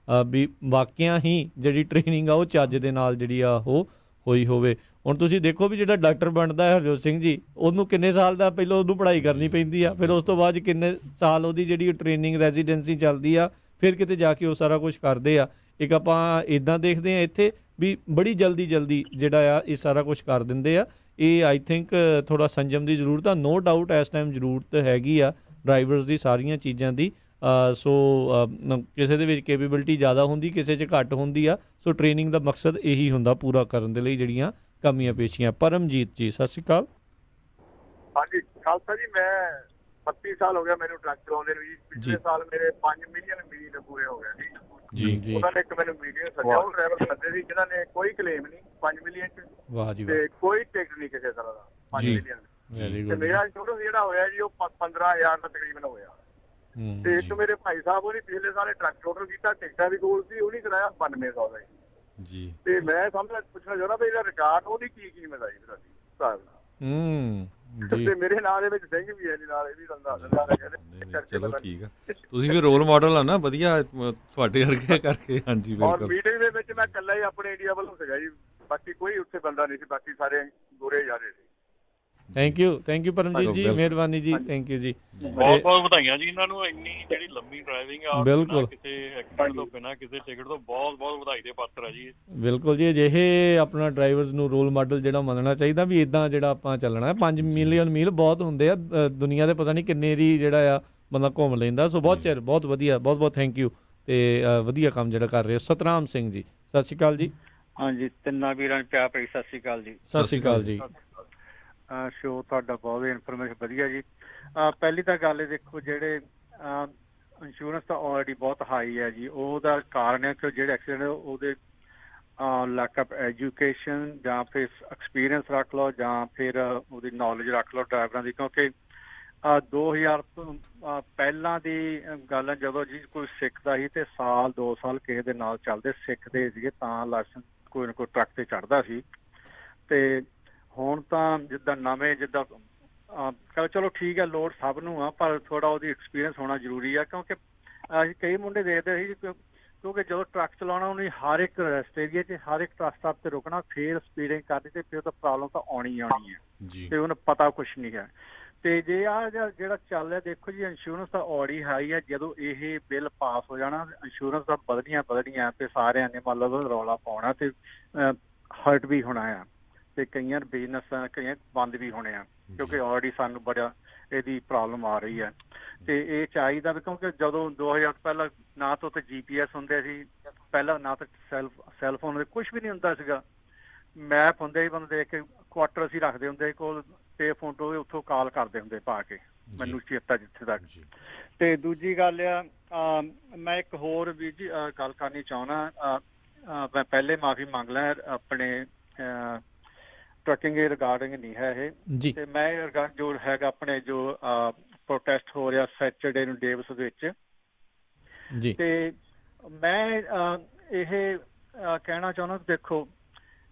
ਵੀ ਵਾਕਿਆ ਹੀ ਜਿਹੜੀ ਟ੍ਰੇਨਿੰਗ ਆ ਉਹ ਚੱਜ ਦੇ ਨਾਲ ਜਿਹੜੀ ਆ ਉਹ ਹੋਈ ਹੋਵੇ। ਹੁਣ ਤੁਸੀਂ ਦੇਖੋ ਵੀ ਜਿਹੜਾ ਡਾਕਟਰ ਬਣਦਾ ਹੈ ਹਰਜੋਤ ਸਿੰਘ ਜੀ, ਉਹਨੂੰ ਕਿੰਨੇ ਸਾਲ ਦਾ ਪਹਿਲਾਂ ਉਹਨੂੰ ਪੜ੍ਹਾਈ ਕਰਨੀ ਪੈਂਦੀ ਆ, ਫਿਰ ਉਸ ਤੋਂ ਬਾਅਦ ਕਿੰਨੇ ਸਾਲ ਉਹਦੀ ਜਿਹੜੀ ਟ੍ਰੇਨਿੰਗ ਰੈਜ਼ੀਡੈਂਸੀ ਚੱਲਦੀ ਆ, ਫਿਰ ਕਿਤੇ ਜਾ ਕੇ ਉਹ ਸਾਰਾ ਕੁਝ ਕਰਦੇ ਆ। ਇੱਕ ਆਪਾਂ ਇੱਦਾਂ ਦੇਖਦੇ ਹਾਂ ਇੱਥੇ ਵੀ ਬੜੀ ਜਲਦੀ ਜਿਹੜਾ ਆ ਇਹ ਸਾਰਾ ਕੁਝ ਕਰ ਦਿੰਦੇ ਆ। ਇਹ ਆਈ ਥਿੰਕ ਥੋੜ੍ਹਾ ਸੰਜਮ ਦੀ ਜ਼ਰੂਰਤ ਆ। ਨੋ ਡਾਊਟ ਇਸ ਟਾਈਮ ਜ਼ਰੂਰਤ ਹੈਗੀ ਆ ਡਰਾਈਵਰਸ ਦੀ ਸਾਰੀਆਂ ਚੀਜ਼ਾਂ ਦੀ, ਸੋ ਕਿਸੇ ਦੇ ਵਿੱਚ ਕੈਪੇਬਿਲਿਟੀ ਜ਼ਿਆਦਾ ਹੁੰਦੀ, ਕਿਸੇ 'ਚ ਘੱਟ ਹੁੰਦੀ ਆ। ਸੋ ਟ੍ਰੇਨਿੰਗ ਦਾ ਮਕਸਦ ਇਹੀ ਹੁੰਦਾ ਪੂਰਾ ਕਰਨ ਦੇ ਲਈ ਜਿਹੜੀਆਂ ਕਮੀਆਂ ਪੇਸ਼ੀਆਂ। ਪਰਮਜੀਤ ਜੀ ਸਤਿ ਸ਼੍ਰੀ ਅਕਾਲ। ਹਾਂਜੀ ਖਾਲਸਾ ਜੀ, ਮੈਂ 32 ਸਾਲ ਹੋ ਗਿਆ ਮੈਨੂੰ ਟਰੱਕ ਚਲਾਉਂਦੇ ਨੂੰ ਜੀ। ਪਿਛਲੇ ਸਾਲ ਮੇਰੇ 5 ਮਿਲੀਅਨ ਮੀਲ ਪੂਰੇ ਹੋ ਗਏ ਜੀ। ਉਹਨਾਂ ਨੇ ਇੱਕ ਮੈਨੂੰ ਮੀਡੀਅਮ ਸੱਜਿਆ, ਉਹ ਡਰਾਈਵਰ ਸੱਜੇ ਸੀ ਜਿਨ੍ਹਾਂ ਨੇ ਕੋਈ ਕਲੇਮ ਨਹੀਂ 5 ਮਿਲੀਅਨ ਚ। ਵਾਹ ਜੀ ਤੇ ਕੋਈ ਟਿਕਟ ਨਹੀਂ ਕਿਸੇ ਤਰ੍ਹਾਂ ਦਾ 5 ਮਿਲੀਅਨ। ਤੇ ਮੇਰਾ ਇੰਸ਼ੋਰੈਂਸ ਜਿਹੜਾ ਹੋਇਆ ਜੀ ਉਹ 15,000 ਦਾ ਤਕਰੀਬਨ ਹੋਇਆ। ਤੇ ਇੱਕ ਮੇਰੇ ਭਾਈ ਸਾਹਿਬ ਉਹਨੇ ਪਿਛਲੇ ਸਾਲ ਟਰੱਕ ਟੋਟਲ ਕੀਤਾ, ਟਿਕਟਾਂ ਵੀ ਕੋਲ ਸੀ, ਉਹਨੇ ਕਰਾਇਆ 9200 ਦਾ ਜੀ। ਤੇ ਮੈਂ ਸਮਝ ਪੁੱਛਣਾ ਚਾਹੁੰਦਾ ਵੀ ਇਹਦਾ ਰਿਕਾਰਡ ਉਹਦੀ ਕੀ ਕੀਮਤ ਆਈ ਤੁਹਾਡੀ ਹਿਸਾਬ ਨਾਲ? ਤੇ ਮੇਰੇ ਨਾਂ ਦੇ ਵਿੱਚ ਸਿੰਘ ਵੀ ਹੈ ਜੀ, ਨਾਲ ਇਹ ਵੀ ਦੱਸ ਦਿੰਦਾ। ਚਲੋ ਠੀਕ ਆ, ਤੁਸੀਂ ਵੀ ਰੋਲ ਮਾਡਲ ਆ ਨਾ ਵਧੀਆ ਤੁਹਾਡੇ ਵਰਗੇ ਕਰਕੇ। ਹਾਂਜੀ ਔਰ ਬਿਲਕੁਲ। ਮੀਟਿੰਗ ਦੇ ਵਿੱਚ ਮੈਂ ਇਕੱਲਾ ਹੀ ਆਪਣੇ ਇੰਡੀਆ ਵੱਲੋਂ ਸੀਗਾ ਜੀ, ਬਾਕੀ ਕੋਈ ਉੱਥੇ ਬੰਦਾ ਨਹੀਂ ਸੀ, ਬਾਕੀ ਸਾਰੇ ਗੋਰੇ ਜਾ ਰਹੇ ਸੀ। ਥੈਂਕ ਯੂ ਪਰਮਜੀਤ ਜੀ, ਮਿਹਰਬਾਨੀ ਜੀ, ਥੈਂਕ ਯੂ ਜੀ। ਬਹੁਤ ਬਹੁਤ ਵਧਾਈਆਂ ਜੀ ਇਹਨਾਂ ਨੂੰ, ਇੰਨੀ ਜਿਹੜੀ ਲੰਮੀ ਡਰਾਈਵਿੰਗ ਆ ਬਿਲਕੁਲ ਕਿਸੇ ਐਕਸੀਡੈਂਟ ਤੋਂ ਬਿਨਾਂ ਕਿਸੇ ਟਿਕਟ ਤੋਂ ਬਹੁਤ ਬਹੁਤ ਵਧਾਈ ਦੇ ਪਾਤਰ ਆ ਜੀ। ਬਿਲਕੁਲ ਜੀ, ਅਜਿਹੇ ਆਪਣਾ ਡਰਾਈਵਰਸ ਨੂੰ ਰੋਲ ਮਾਡਲ ਜਿਹੜਾ ਮੰਨਣਾ ਚਾਹੀਦਾ ਵੀ ਇਦਾਂ ਜਿਹੜਾ ਆਪਾਂ ਚੱਲਣਾ ਹੈ। 5 ਮਿਲੀਅਨ ਮੀਲ ਬਹੁਤ ਹੁੰਦੇ ਆ, ਦੁਨੀਆ ਦੇ ਪਤਾ ਨਹੀਂ ਕਿੰਨੇ ਦੀ ਜਿਹੜਾ ਆ ਬੰਦਾ ਘੁੰਮ ਲੈਂਦਾ। ਸੋ ਬਹੁਤ ਚਿਰ, ਬਹੁਤ ਵਧੀਆ, ਬਹੁਤ ਬਹੁਤ ਥੈਂਕ ਯੂ ਤੇ ਵਧੀਆ ਕੰਮ ਜਿਹੜਾ ਕਰ ਰਹੇ ਹੋ। ਸਤਨਾਮ ਸਿੰਘ ਜੀ ਸਤਿ ਸ਼੍ਰੀ ਅਕਾਲ ਜੀ। ਹਾਂਜੀ ਤਿੰਨਾਂ ਵੀਰਾਂ ਨੂੰ ਪਿਆਰ ਭਰੀ ਸਤਿ ਸ਼੍ਰੀ ਅਕਾਲ ਜੀ। ਸਤਿ ਸ਼੍ਰੀ ਅਕਾਲ ਜੀ। ਸ਼ੋ ਤੁਹਾਡਾ ਬਹੁਤ ਇਨਫੋਰਮੇਸ਼ਨ ਵਧੀਆ ਜੀ। ਪਹਿਲੀ ਤਾਂ ਗੱਲ ਇਹ ਦੇਖੋ, ਜਿਹੜੇ ਇੰਸ਼ੋਰੈਂਸ ਤਾਂ ਆਲਰੇਡੀ ਬਹੁਤ ਹਾਈ ਹੈ ਜੀ। ਉਹਦਾ ਕਾਰਨ ਹੈ ਕਿ ਜਿਹੜੇ ਐਕਸੀਡੈਂਟ ਉਹਦੇ ਲੈਕ ਆਫ ਐਜੂਕੇਸ਼ਨ ਜਾਂ ਫਿਰ ਐਕਸਪੀਰੀਅੰਸ ਰੱਖ ਲਓ ਜਾਂ ਫਿਰ ਉਹਦੀ ਨੌਲੇਜ ਰੱਖ ਲਓ ਡਰਾਈਵਰਾਂ ਦੀ। ਕਿਉਂਕਿ 2000 ਤੋਂ ਪਹਿਲਾਂ ਦੀ ਗੱਲ ਹੈ, ਜਦੋਂ ਜੀ ਕੋਈ ਸਿੱਖਦਾ ਸੀ ਤੇ ਸਾਲ 2 ਸਾਲ ਕਿਸੇ ਦੇ ਨਾਲ ਚੱਲਦੇ ਸਿੱਖਦੇ ਸੀਗੇ ਤਾਂ ਲਾਇਸੈਂਸ ਕੋਈ ਨਾ ਕੋਈ ਟਰੱਕ ਤੇ ਚੜ੍ਹਦਾ ਸੀ। ਤੇ ਹੁਣ ਤਾਂ ਜਿੱਦਾਂ ਨਵੇਂ ਜਿੱਦਾਂ ਚਲੋ ਠੀਕ ਹੈ ਲੋਡ ਸਭ ਨੂੰ ਆ, ਪਰ ਥੋੜਾ ਉਹਦੀ ਐਕਸਪੀਰੀਅੰਸ ਹੋਣਾ ਜ਼ਰੂਰੀ ਆ। ਕਿਉਂਕਿ ਅਸੀਂ ਕਈ ਮੁੰਡੇ ਦੇਖਦੇ ਸੀ ਕਿਉਂਕਿ ਜਦੋਂ ਟਰੱਕ ਚਲਾਉਣਾ ਉਹਨੇ ਹਰ ਇੱਕ ਰੈਸਟ ਏਰੀਆ 'ਚ ਹਰ ਇੱਕ ਟਰੱਕ ਸਟਾਪ ਤੇ ਰੁਕਣਾ, ਫੇਰ ਸਪੀਡਿੰਗ ਕਰਨੀ ਤੇ ਫਿਰ ਤਾਂ ਪ੍ਰੋਬਲਮ ਤਾਂ ਆਉਣੀ ਹੈ ਤੇ ਉਹਨੂੰ ਪਤਾ ਕੁਛ ਨਹੀਂ ਹੈ। ਤੇ ਜੇ ਆ ਜਿਹੜਾ ਚੱਲ ਰਿਹਾ ਦੇਖੋ ਜੀ, ਇੰਸ਼ੋਰੈਂਸ ਤਾਂ ਆਲਰੇਡੀ ਹਾਈ ਹੈ। ਜਦੋਂ ਇਹ ਬਿੱਲ ਪਾਸ ਹੋ ਜਾਣਾ ਇੰਸ਼ੋਰੈਂਸ ਤਾਂ ਵਧਣੀਆਂ ਤੇ ਸਾਰਿਆਂ ਨੇ ਮਤਲਬ ਰੌਲਾ ਪਾਉਣਾ ਤੇ ਹਰਟ ਵੀ ਹੋਣਾ ਆ ਤੇ ਕਈਆਂ ਬਿਜ਼ਨਸ ਕਈਆਂ ਬੰਦ ਵੀ ਹੋਣੇ ਆ, ਕਿਉਂਕਿ ਆਲਰੇਡੀ ਸਾਨੂੰ ਬੜਾ ਇਹਦੀ ਪ੍ਰੋਬਲਮ ਆ ਰਹੀ ਹੈ। ਤੇ ਇਹ ਚਾਹੀਦਾ ਵੀ ਕਿਉਂਕਿ ਜਦੋਂ 2000 ਪਹਿਲਾਂ ਨਾ ਤਾਂ ਉੱਥੇ GPS ਹੁੰਦੇ ਸੀ, ਪਹਿਲਾਂ ਨਾ ਤਾਂ ਸੈੱਲ ਫੋਨ ਦੇ ਕੁਝ ਵੀ ਨਹੀਂ ਹੁੰਦਾ ਸੀਗਾ। ਮੈਪ ਹੁੰਦੇ ਸੀ, ਬੰਦੇ ਦੇਖ ਕੇ ਕੁਆਟਰ ਅਸੀਂ ਰੱਖਦੇ ਹੁੰਦੇ ਸੀ ਕੋਲ, ਪੇ ਫੋਨ ਤੋਂ ਉੱਥੋਂ ਕਾਲ ਕਰਦੇ ਹੁੰਦੇ ਪਾ ਕੇ, ਮੈਨੂੰ ਚੇਤਾ ਜਿੱਥੇ ਤੱਕ। ਤੇ ਦੂਜੀ ਗੱਲ ਆ, ਮੈਂ ਇੱਕ ਹੋਰ ਵੀ ਜੀ ਗੱਲ ਕਰਨੀ ਚਾਹੁੰਦਾ। ਮੈਂ ਪਹਿਲੇ ਮਾਫੀ ਮੰਗ ਲਾਂ, ਆਪਣੇ ਟਰੱਕਿੰਗ ਰਿਗਾਰਡਿੰਗ ਨਹੀਂ ਹੈ ਇਹ, ਤੇ ਮੈਂ ਜੋ ਹੈਗਾ ਆਪਣੇ ਜੋ ਪ੍ਰੋਟੈਸਟ ਹੋ ਰਿਹਾ ਸੈਚਰਡੇ ਨੂੰ ਡੇਵਿਸ ਵਿੱਚ, ਤੇ ਮੈਂ ਇਹ ਕਹਿਣਾ ਚਾਹੁੰਦਾ ਦੇਖੋ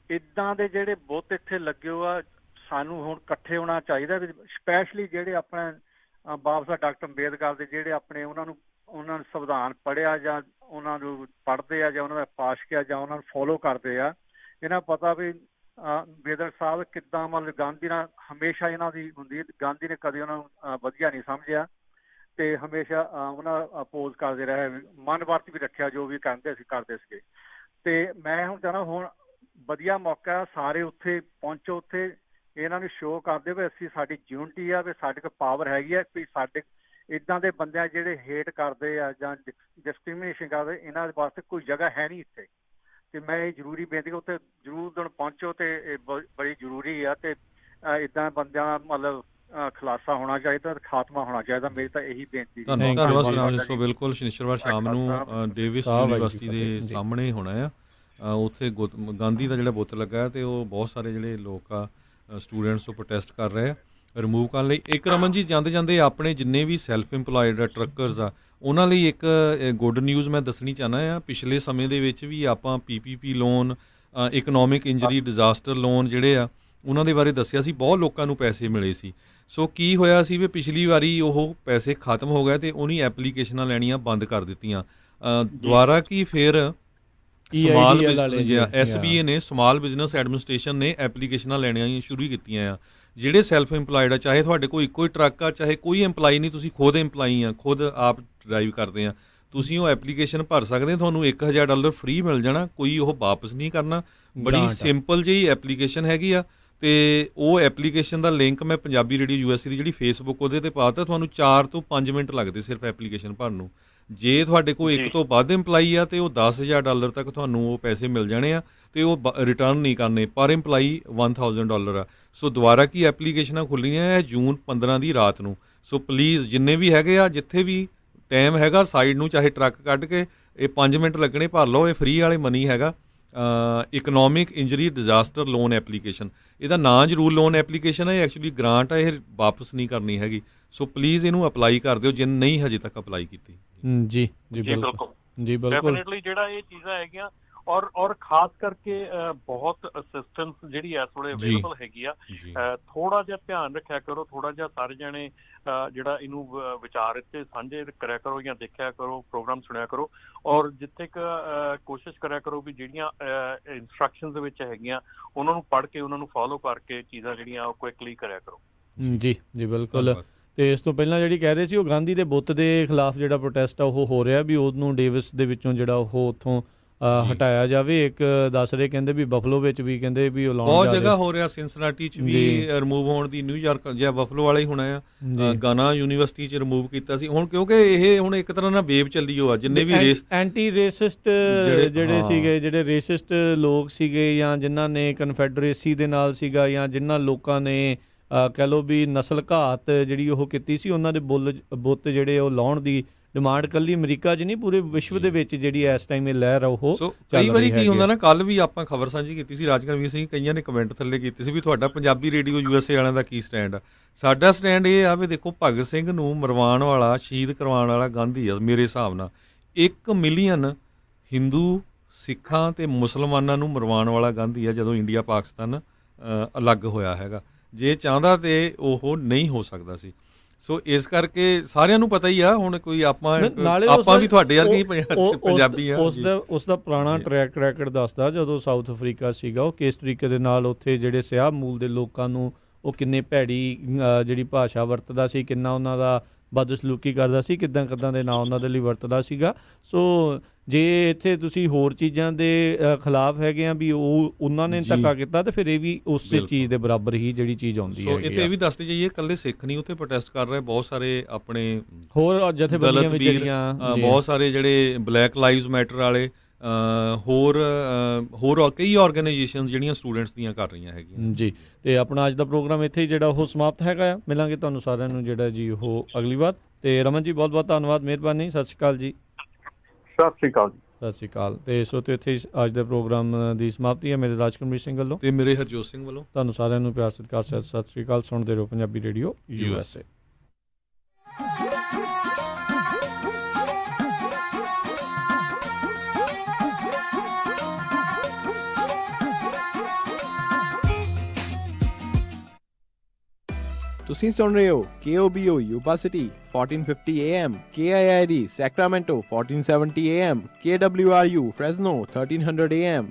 ਇਦਾਂ ਦੇ ਜਿਹੜੇ ਬੁੱਤ ਇੱਥੇ ਲੱਗੇ ਹੋ ਆ, ਸਾਨੂੰ ਹੁਣ ਇਕੱਠੇ ਹੋਣਾ ਚਾਹੀਦਾ ਵੀ ਸਪੈਸ਼ਲੀ ਜਿਹੜੇ ਆਪਣੇ ਬਾਬਾ ਸਾਹਿਬ ਡਾਕਟਰ ਅੰਬੇਦਕਰ ਦੇ ਜਿਹੜੇ ਆਪਣੇ ਉਹਨਾਂ ਨੂੰ ਸੰਵਿਧਾਨ ਪੜ੍ਹਿਆ ਜਾਂ ਉਹਨਾਂ ਨੂੰ ਪੜ੍ਹਦੇ ਆ ਜਾਂ ਉਹਨਾਂ ਦਾ ਪਾਸ ਕੀਤਾ ਜਾਂ ਉਹਨਾਂ ਨੂੰ ਫੋਲੋ ਕਰਦੇ ਆ। ਇਹਨਾਂ ਪਤਾ ਵੀ ਅੰਬੇਦਕਰ ਸਾਹਿਬ ਕਿੱਦਾਂ ਮਤਲਬ ਗਾਂਧੀ ਨਾਲ ਹਮੇਸ਼ਾ ਇਹਨਾਂ ਦੀ ਹੁੰਦੀ, ਗਾਂਧੀ ਨੇ ਕਦੇ ਉਹਨਾਂ ਨੂੰ ਵਧੀਆ ਨਹੀਂ ਸਮਝਿਆ ਤੇ ਹਮੇਸ਼ਾ ਉਹਨਾਂ ਅਪੋਜ਼ ਕਰਦੇ ਰਹੇ, ਮਨ ਵਰਤ ਵੀ ਰੱਖਿਆ ਜੋ ਵੀ ਕਰਦੇ ਸੀਗੇ। ਤੇ ਮੈਂ ਹੁਣ ਚਾਹੁੰਦਾ ਹੁਣ ਵਧੀਆ ਮੌਕਾ ਸਾਰੇ ਉੱਥੇ ਪਹੁੰਚੋ, ਉੱਥੇ ਇਹਨਾਂ ਨੂੰ ਸ਼ੋਅ ਕਰਦੇ ਵੀ ਅਸੀਂ ਸਾਡੀ ਯੂਨਿਟੀ ਆ, ਵੀ ਸਾਡੇ ਕੋਲ ਪਾਵਰ ਹੈਗੀ ਆ, ਵੀ ਸਾਡੇ ਇੱਦਾਂ ਦੇ ਬੰਦਿਆਂ ਜਿਹੜੇ ਹੇਟ ਕਰਦੇ ਆ ਜਾਂ ਡਿਸਕ੍ਰਿਮੀਨੇਸ਼ਨ ਕਰਦੇ ਇਹਨਾਂ ਦੇ ਵਾਸਤੇ ਕੋਈ ਜਗ੍ਹਾ ਹੈ ਨਹੀਂ ਇੱਥੇ। ਤੇ ਮੈਂ ਇਹ ਜ਼ਰੂਰੀ ਬੇਨਤੀ ਉੱਥੇ ਜ਼ਰੂਰ ਦਿਨ ਪਹੁੰਚੋ ਤੇ ਇਹ ਬੜੀ ਜ਼ਰੂਰੀ ਆ। ਤੇ ਇੱਦਾਂ ਬੰਦਿਆਂ ਦਾ ਮਤਲਬ ਖੁਲਾਸਾ ਹੋਣਾ ਚਾਹੀਦਾ, ਖਾਤਮਾ ਹੋਣਾ ਚਾਹੀਦਾ। ਮੇਰੀ ਤਾਂ ਇਹੀ ਬੇਨਤੀ। ਧੰਨਵਾਦ ਸਲਾਮ ਜੀ। ਬਿਲਕੁਲ ਸ਼ਨੀਚਰਵਾਰ ਸ਼ਾਮ ਨੂੰ ਡੇਵਿਸ ਯੂਨੀਵਰਸਿਟੀ ਦੇ ਸਾਹਮਣੇ ਹੋਣਾ ਆ, ਉੱਥੇ ਗਾਂਧੀ ਦਾ ਜਿਹੜਾ ਬੁੱਤ ਲੱਗਾ ਤੇ ਉਹ ਬਹੁਤ ਸਾਰੇ ਜਿਹੜੇ ਲੋਕ ਆ ਸਟੂਡੈਂਟਸ ਉਹ ਪ੍ਰੋਟੈਸਟ ਕਰ ਰਹੇ ਆ ਰਿਮੂਵ ਕਰਨ ਲਈ। ਇੱਕ ਰਮਨ ਜੀ ਜਾਂਦੇ ਜਾਂਦੇ ਆਪਣੇ ਜਿੰਨੇ ਵੀ ਸੈਲਫ ਇੰਪਲਾਇਡ ਟਰੱਕਰਸ ਆ ਉਹਨਾਂ ਲਈ ਇੱਕ ਗੁੱਡ ਨਿਊਜ਼ ਮੈਂ ਦੱਸਣੀ ਚਾਹੁੰਦਾ ਆ। ਪਿਛਲੇ ਸਮੇਂ ਦੇ ਵਿੱਚ ਵੀ ਆਪਾਂ PPP loan, economic injury disaster loan ਜਿਹੜੇ ਆ ਉਹਨਾਂ ਦੇ ਬਾਰੇ ਦੱਸਿਆ ਸੀ, ਬਹੁਤ ਲੋਕਾਂ ਨੂੰ ਪੈਸੇ ਮਿਲੇ ਸੀ। ਸੋ ਕੀ ਹੋਇਆ ਸੀ ਵੀ ਪਿਛਲੀ ਵਾਰੀ ਉਹ ਪੈਸੇ ਖਤਮ ਹੋ ਗਏ ਤੇ ਉਹਨੀ ਐਪਲੀਕੇਸ਼ਨਾਂ ਲੈਣੀਆਂ ਬੰਦ ਕਰ ਦਿੱਤੀਆਂ ਦੁਬਾਰਾ। ਕੀ ਫਿਰ ਸਮਾਲ SBA ਨੇ, ਸਮਾਲ ਬਿਜ਼ਨਸ ਐਡਮਿਨਿਸਟ੍ਰੇਸ਼ਨ ਨੇ ਐਪਲੀਕੇਸ਼ਨਾਂ ਲੈਣੀਆਂ ਸ਼ੁਰੂ ਕੀਤੀਆਂ ਆ। ਜਿਹੜੇ ਸੈਲਫ ਇੰਪਲਾਇਡ ਆ, ਚਾਹੇ ਤੁਹਾਡੇ ਕੋਲ ਇੱਕੋ ਹੀ ਟਰੱਕ ਆ, ਚਾਹੇ ਕੋਈ ਇੰਪਲਾਈ ਨਹੀਂ, ਤੁਸੀਂ ਖੁਦ ਇੰਪਲਾਈ ਆ, ਖੁਦ ਆਪ ਡਰਾਈਵ ਕਰਦੇ ਆ, ਤੁਸੀਂ ਉਹ ਐਪਲੀਕੇਸ਼ਨ ਭਰ ਸਕਦੇ। ਤੁਹਾਨੂੰ $1000 ਫ੍ਰੀ ਮਿਲ ਜਾਣਾ, ਕੋਈ ਉਹ ਵਾਪਸ ਨਹੀਂ ਕਰਨਾ। ਬੜੀ ਸਿੰਪਲ ਜਿਹੀ ਐਪਲੀਕੇਸ਼ਨ ਹੈਗੀ ਆ ਤੇ ਉਹ ਐਪਲੀਕੇਸ਼ਨ ਦਾ ਲਿੰਕ ਮੈਂ ਪੰਜਾਬੀ ਰੇਡੀਓ USA ਦੀ ਜਿਹੜੀ ਫੇਸਬੁੱਕ ਉਹਦੇ ਤੇ ਪਾਤਾ। ਤੁਹਾਨੂੰ 4 ਤੋਂ 5 ਮਿੰਟ ਲੱਗਦੇ ਸਿਰਫ ਐਪਲੀਕੇਸ਼ਨ ਭਰਨ ਨੂੰ। ਜੇ ਤੁਹਾਡੇ ਕੋਲ ਇੱਕ ਤੋਂ ਵੱਧ EMPLOYEE ਆ ਤੇ ਉਹ $10,000 ਤੱਕ ਤੁਹਾਨੂੰ ਉਹ ਪੈਸੇ ਮਿਲ ਜਾਣੇ ਆ ਤੇ ਉਹ ਰਿਟਰਨ ਨਹੀਂ ਕਰਨੇ। ਪਰ EMPLOYEE $1,000 ਆ। ਸੋ ਦੁਬਾਰਾ ਕੀ ਐਪਲੀਕੇਸ਼ਨਾਂ ਖੁੱਲ੍ਹੀਆਂ ਹੈ ਜੂਨ 15 ਦੀ ਰਾਤ ਨੂੰ। ਸੋ ਪਲੀਜ਼ ਜਿੰਨੇ ਵੀ ਹੈਗੇ ਆ, ਜਿੱਥੇ ਵੀ ਟਾਈਮ ਹੈਗਾ, ਸਾਈਡ ਨੂੰ ਚਾਹੇ ਟਰੱਕ ਕੱਢ ਕੇ ਇਹ 5 ਮਿੰਟ ਲੱਗਣੇ ਭਰ ਲਓ। ਇਹ ਫ੍ਰੀ ਵਾਲੇ ਮਨੀ ਹੈਗਾ। Economic injury disaster loan application, ਇਹਦਾ ਨਾਂ ਜ਼ਰੂਰ ਲੋਨ ਐਪਲੀਕੇਸ਼ਨ ਹੈ, ਐਕਚੁਅਲੀ ਗ੍ਰਾਂਟ ਹੈ, ਇਹ ਵਾਪਸ ਨਹੀਂ ਕਰਨੀ ਹੈਗੀ। ਸੋ ਪਲੀਜ਼ ਇਹਨੂੰ ਅਪਲਾਈ ਕਰ ਦਿਓ ਜਿਨ ਨਹੀਂ ਹਜੇ ਤੱਕ ਅਪਲਾਈ ਕੀਤੀ। ਜੀ ਜੀ ਬਿਲਕੁਲ ਜੀ ਬਿਲਕੁਲ ਡੈਫੀਨਿਟਲੀ ਜਿਹੜਾ ਇਹ ਚੀਜ਼ਾਂ ਹੈਗੀਆਂ ਔਰ ਖਾਸ ਕਰਕੇ ਬਹੁਤ ਅਸਿਸਟੈਂਸ ਜਿਹੜੀ ਇਸ ਵੇਲੇ ਅਵੇਲੇਬਲ ਹੈਗੀ ਆ। ਥੋੜਾ ਜਿਹਾ ਧਿਆਨ ਰੱਖਿਆ ਕਰੋ, ਥੋੜਾ ਜਿਹਾ ਸਾਰੇ ਜਾਣੇ ਜਿਹੜਾ ਇਹਨੂੰ ਵਿਚਾਰ ਇੱਥੇ ਸਾਂਝੇ ਕਰਿਆ ਕਰੋ ਜਾਂ ਦੇਖਿਆ ਕਰੋ, ਪ੍ਰੋਗਰਾਮ ਸੁਣਿਆ ਕਰੋ, ਔਰ ਜਿੱਥੇ ਕੋਸ਼ਿਸ਼ ਕਰਿਆ ਕਰੋ ਵੀ ਜਿਹੜੀਆਂ ਇੰਸਟਰਕਸ਼ਨਸ ਦੇ ਵਿੱਚ ਹੈਗੀਆਂ ਉਹਨਾਂ ਨੂੰ ਪੜ੍ਹ ਕੇ ਉਹਨਾਂ ਨੂੰ ਫੋਲੋ ਕਰਕੇ ਚੀਜ਼ਾਂ ਜਿਹੜੀਆਂ ਉਹ ਕੁਇਕਲੀ ਕਰਿਆ ਕਰੋ। ਜੀ ਜੀ ਬਿਲਕੁਲ। ਤੇ ਇਸ ਤੋਂ ਪਹਿਲਾਂ ਜਿਹੜੀ ਕਹਿ ਰਹੇ ਸੀ ਉਹ ਗਾਂਧੀ ਦੇ ਬੁੱਤ ਦੇ ਖਿਲਾਫ ਜਿਹੜਾ ਪ੍ਰੋਟੈਸਟ ਆ ਉਹ ਹੋ ਰਿਹਾ ਵੀ ਉਹਨੂੰ ਡੇਵਿਸ ਦੇ ਵਿੱਚੋਂ ਜਿਹੜਾ ਉਹ ਉੱਥੋਂ ਹਟਾਇਆ ਜਾਵੇ। ਇੱਕ ਦੱਸ ਰਹੇ ਕਹਿੰਦੇ ਵੀ ਬਫਲੋ ਵਿੱਚ ਵੀ ਕਹਿੰਦੇ ਵੀ ਉਹ ਬਹੁਤ ਜਗ੍ਹਾ ਹੋ ਰਿਹਾ, ਸਿਨਸਨਾਟੀ 'ਚ ਵੀ ਰਿਮੂਵ ਹੋਣ ਦੀ, ਨਿਊਯਾਰਕ ਜਾਂ ਬਫਲੋ ਵਾਲਾ ਹੀ ਹੋਣਾ ਆ, ਗਾਨਾ ਯੂਨੀਵਰਸਿਟੀ 'ਚ ਰਿਮੂਵ ਕੀਤਾ ਸੀ। ਹੁਣ ਕਿਉਂਕਿ ਇਹ ਹੁਣ ਇੱਕ ਤਰ੍ਹਾਂ ਨਾਲ ਵੇਵ ਚੱਲੀ ਹੋ ਆ, ਜਿੰਨੇ ਵੀ ਐਂਟੀ ਰੇਸਿਸਟ ਜਿਹੜੇ ਸੀਗੇ, ਜਿਹੜੇ ਰੇਸਿਸਟ ਲੋਕ ਸੀਗੇ ਜਾਂ ਜਿਨ੍ਹਾਂ ਨੇ ਕਨਫੈਡਰੇਸੀ ਦੇ ਨਾਲ ਸੀਗਾ ਜਾਂ ਜਿਨ੍ਹਾਂ ਲੋਕਾਂ ਨੇ ਕਹਿ ਲਓ ਵੀ ਨਸਲ ਘਾਤ ਜਿਹੜੀ ਉਹ ਕੀਤੀ ਸੀ, ਉਹਨਾਂ ਦੇ ਬੁੱਤ ਜਿਹੜੇ ਉਹ ਲਾਉਣ ਦੀ ਡਿਮਾਂਡ ਕੱਲੀ ਅਮਰੀਕਾ 'ਚ ਨਹੀਂ ਪੂਰੇ ਵਿਸ਼ਵ ਦੇ ਵਿੱਚ ਜਿਹੜੀ ਇਸ ਟਾਈਮ ਇਹ ਲਹਿਰ ਆ ਉਹ ਕਈ ਵਾਰੀ ਕੀ ਹੁੰਦਾ ਨਾ, ਕੱਲ ਵੀ ਆਪਾਂ ਖਬਰ ਸਾਂਝੀ ਕੀਤੀ ਸੀ ਰਾਜਕਰਮੀਰ ਸਿੰਘ, ਕਈਆਂ ਨੇ ਕਮੈਂਟ ਥੱਲੇ ਕੀਤੇ ਸੀ ਵੀ ਤੁਹਾਡਾ ਪੰਜਾਬੀ ਰੇਡੀਓ USA ਵਾਲਿਆਂ ਦਾ ਕੀ ਸਟੈਂਡ ਆ। ਸਾਡਾ ਸਟੈਂਡ ਇਹ ਆ ਵੀ ਦੇਖੋ ਭਗਤ ਸਿੰਘ ਨੂੰ ਮਰਵਾਉਣ ਵਾਲਾ, ਸ਼ਹੀਦ ਕਰਵਾਉਣ ਵਾਲਾ ਗਾਂਧੀ ਆ। ਮੇਰੇ ਹਿਸਾਬ ਨਾਲ 1 ਮਿਲੀਅਨ ਹਿੰਦੂ, ਸਿੱਖਾਂ ਤੇ ਮੁਸਲਮਾਨਾਂ ਨੂੰ ਮਰਵਾਉਣ ਵਾਲਾ ਗਾਂਧੀ ਆ ਜਦੋਂ ਇੰਡੀਆ ਪਾਕਿਸਤਾਨ ਅਲੱਗ ਹੋਇਆ ਹੈਗਾ। ਜੇ ਚਾਹੁੰਦਾ ਤੇ ਉਹ ਨਹੀਂ ਹੋ ਸਕਦਾ ਸੀ। ਸੋ ਇਸ ਕਰਕੇ ਸਾਰਿਆਂ ਨੂੰ ਪਤਾ ਹੀ ਆ। ਹੁਣ ਕੋਈ ਆਪਾਂ ਵੀ ਤੁਹਾਡੇ ਵਰਗੇ ਪੰਜਾਬੀ ਆ। ਉਸ ਦਾ ਪੁਰਾਣਾ ਟਰੈਕ ਰੈਕਡ ਦੱਸਦਾ ਜਦੋਂ ਸਾਊਥ ਅਫਰੀਕਾ ਸੀਗਾ ਉਹ ਕਿਸ ਤਰੀਕੇ ਦੇ ਨਾਲ ਉੱਥੇ ਜਿਹੜੇ ਸਿਆਹ ਮੂਲ ਦੇ ਲੋਕਾਂ ਨੂੰ ਉਹ ਕਿੰਨੇ ਭੈੜੀ ਜਿਹੜੀ ਭਾਸ਼ਾ ਵਰਤਦਾ ਸੀ, ਕਿੰਨਾ ਉਹਨਾਂ ਦਾ ਬਦਸਲੂਕੀ ਕਰਦਾ ਸੀ, ਕਿੱਦਾਂ ਦੇ ਨਾਂ ਉਹਨਾਂ ਦੇ ਲਈ ਵਰਤਦਾ ਸੀਗਾ। ਸੋ ਜੇ ਇੱਥੇ ਤੁਸੀਂ ਹੋਰ ਚੀਜ਼ਾਂ ਦੇ ਖਿਲਾਫ ਹੈਗੇ ਆ ਵੀ ਉਹ ਉਹਨਾਂ ਨੇ ਧੱਕਾ ਕੀਤਾ ਤੇ ਫਿਰ ਇਹ ਵੀ ਉਸੇ ਚੀਜ਼ ਦੇ ਬਰਾਬਰ ਹੀ ਜਿਹੜੀ ਚੀਜ਼ ਆਉਂਦੀ ਹੈ। ਇੱਥੇ ਇਹ ਵੀ ਦੱਸਦੇ ਜਾਈਏ, ਇਕੱਲੇ ਸਿੱਖ ਨਹੀਂ ਉੱਥੇ ਪ੍ਰੋਟੈਸਟ ਕਰ ਰਹੇ, ਬਹੁਤ ਸਾਰੇ ਆਪਣੇ ਹੋਰ ਜਥੇਬੰਦੀਆਂ ਵੀ ਜਿਹੜੀਆਂ, ਬਹੁਤ ਸਾਰੇ ਜਿਹੜੇ ਬਲੈਕ ਲਾਈਵਜ਼ ਮੈਟਰ ਵਾਲੇ, ਹੋਰ ਕਈ ਆਰਗੇਨਾਈਜੇਸ਼ਨ ਜਿਹੜੀਆਂ ਸਟੂਡੈਂਟਸ ਦੀਆਂ ਕਰ ਰਹੀਆਂ ਹੈਗੀਆਂ ਜੀ। ਤੇ ਆਪਣਾ ਅੱਜ ਦਾ ਪ੍ਰੋਗਰਾਮ ਇੱਥੇ ਹੀ ਜਿਹੜਾ ਉਹ ਸਮਾਪਤ ਹੈਗਾ ਆ। ਮਿਲਾਂਗੇ ਤੁਹਾਨੂੰ ਸਾਰਿਆਂ ਨੂੰ ਜਿਹੜਾ ਜੀ ਉਹ ਅਗਲੀ ਵਾਰ। ਤੇ ਰਮਨ ਜੀ ਬਹੁਤ ਬਹੁਤ ਧੰਨਵਾਦ, ਮਿਹਰਬਾਨੀ, ਸਤਿ ਸ਼੍ਰੀ ਅਕਾਲ ਜੀ। ਸਤਿ ਸ਼੍ਰੀ ਅਕਾਲ ਜੀ। ਸਤਿ ਸ਼੍ਰੀ ਅਕਾਲ। ਤੇ ਸੋ ਤੇ ਇੱਥੇ ਅੱਜ ਦੇ ਪ੍ਰੋਗਰਾਮ ਦੀ ਸਮਾਪਤੀ ਹੈ। ਮੇਰੇ ਰਾਜਕਰਮੀਰ ਸਿੰਘ ਵੱਲੋਂ ਤੇ ਮੇਰੇ ਹਰਜੋਤ ਸਿੰਘ ਵੱਲੋਂ ਤੁਹਾਨੂੰ ਸਾਰਿਆਂ ਨੂੰ ਪਿਆਰ ਸਤਿਕਾਰ ਸਤਿ ਸ਼੍ਰੀ ਅਕਾਲ। ਸੁਣਦੇ ਰਹੋ ਪੰਜਾਬੀ ਰੇਡੀਓ USA। ਤੁਸੀਂ ਸੁਣ ਰਹੇ ਹੋ KOBO Yuba City 1450 AM, KIID Sacramento 1470 AM, KWRU Fresno 1300 AM,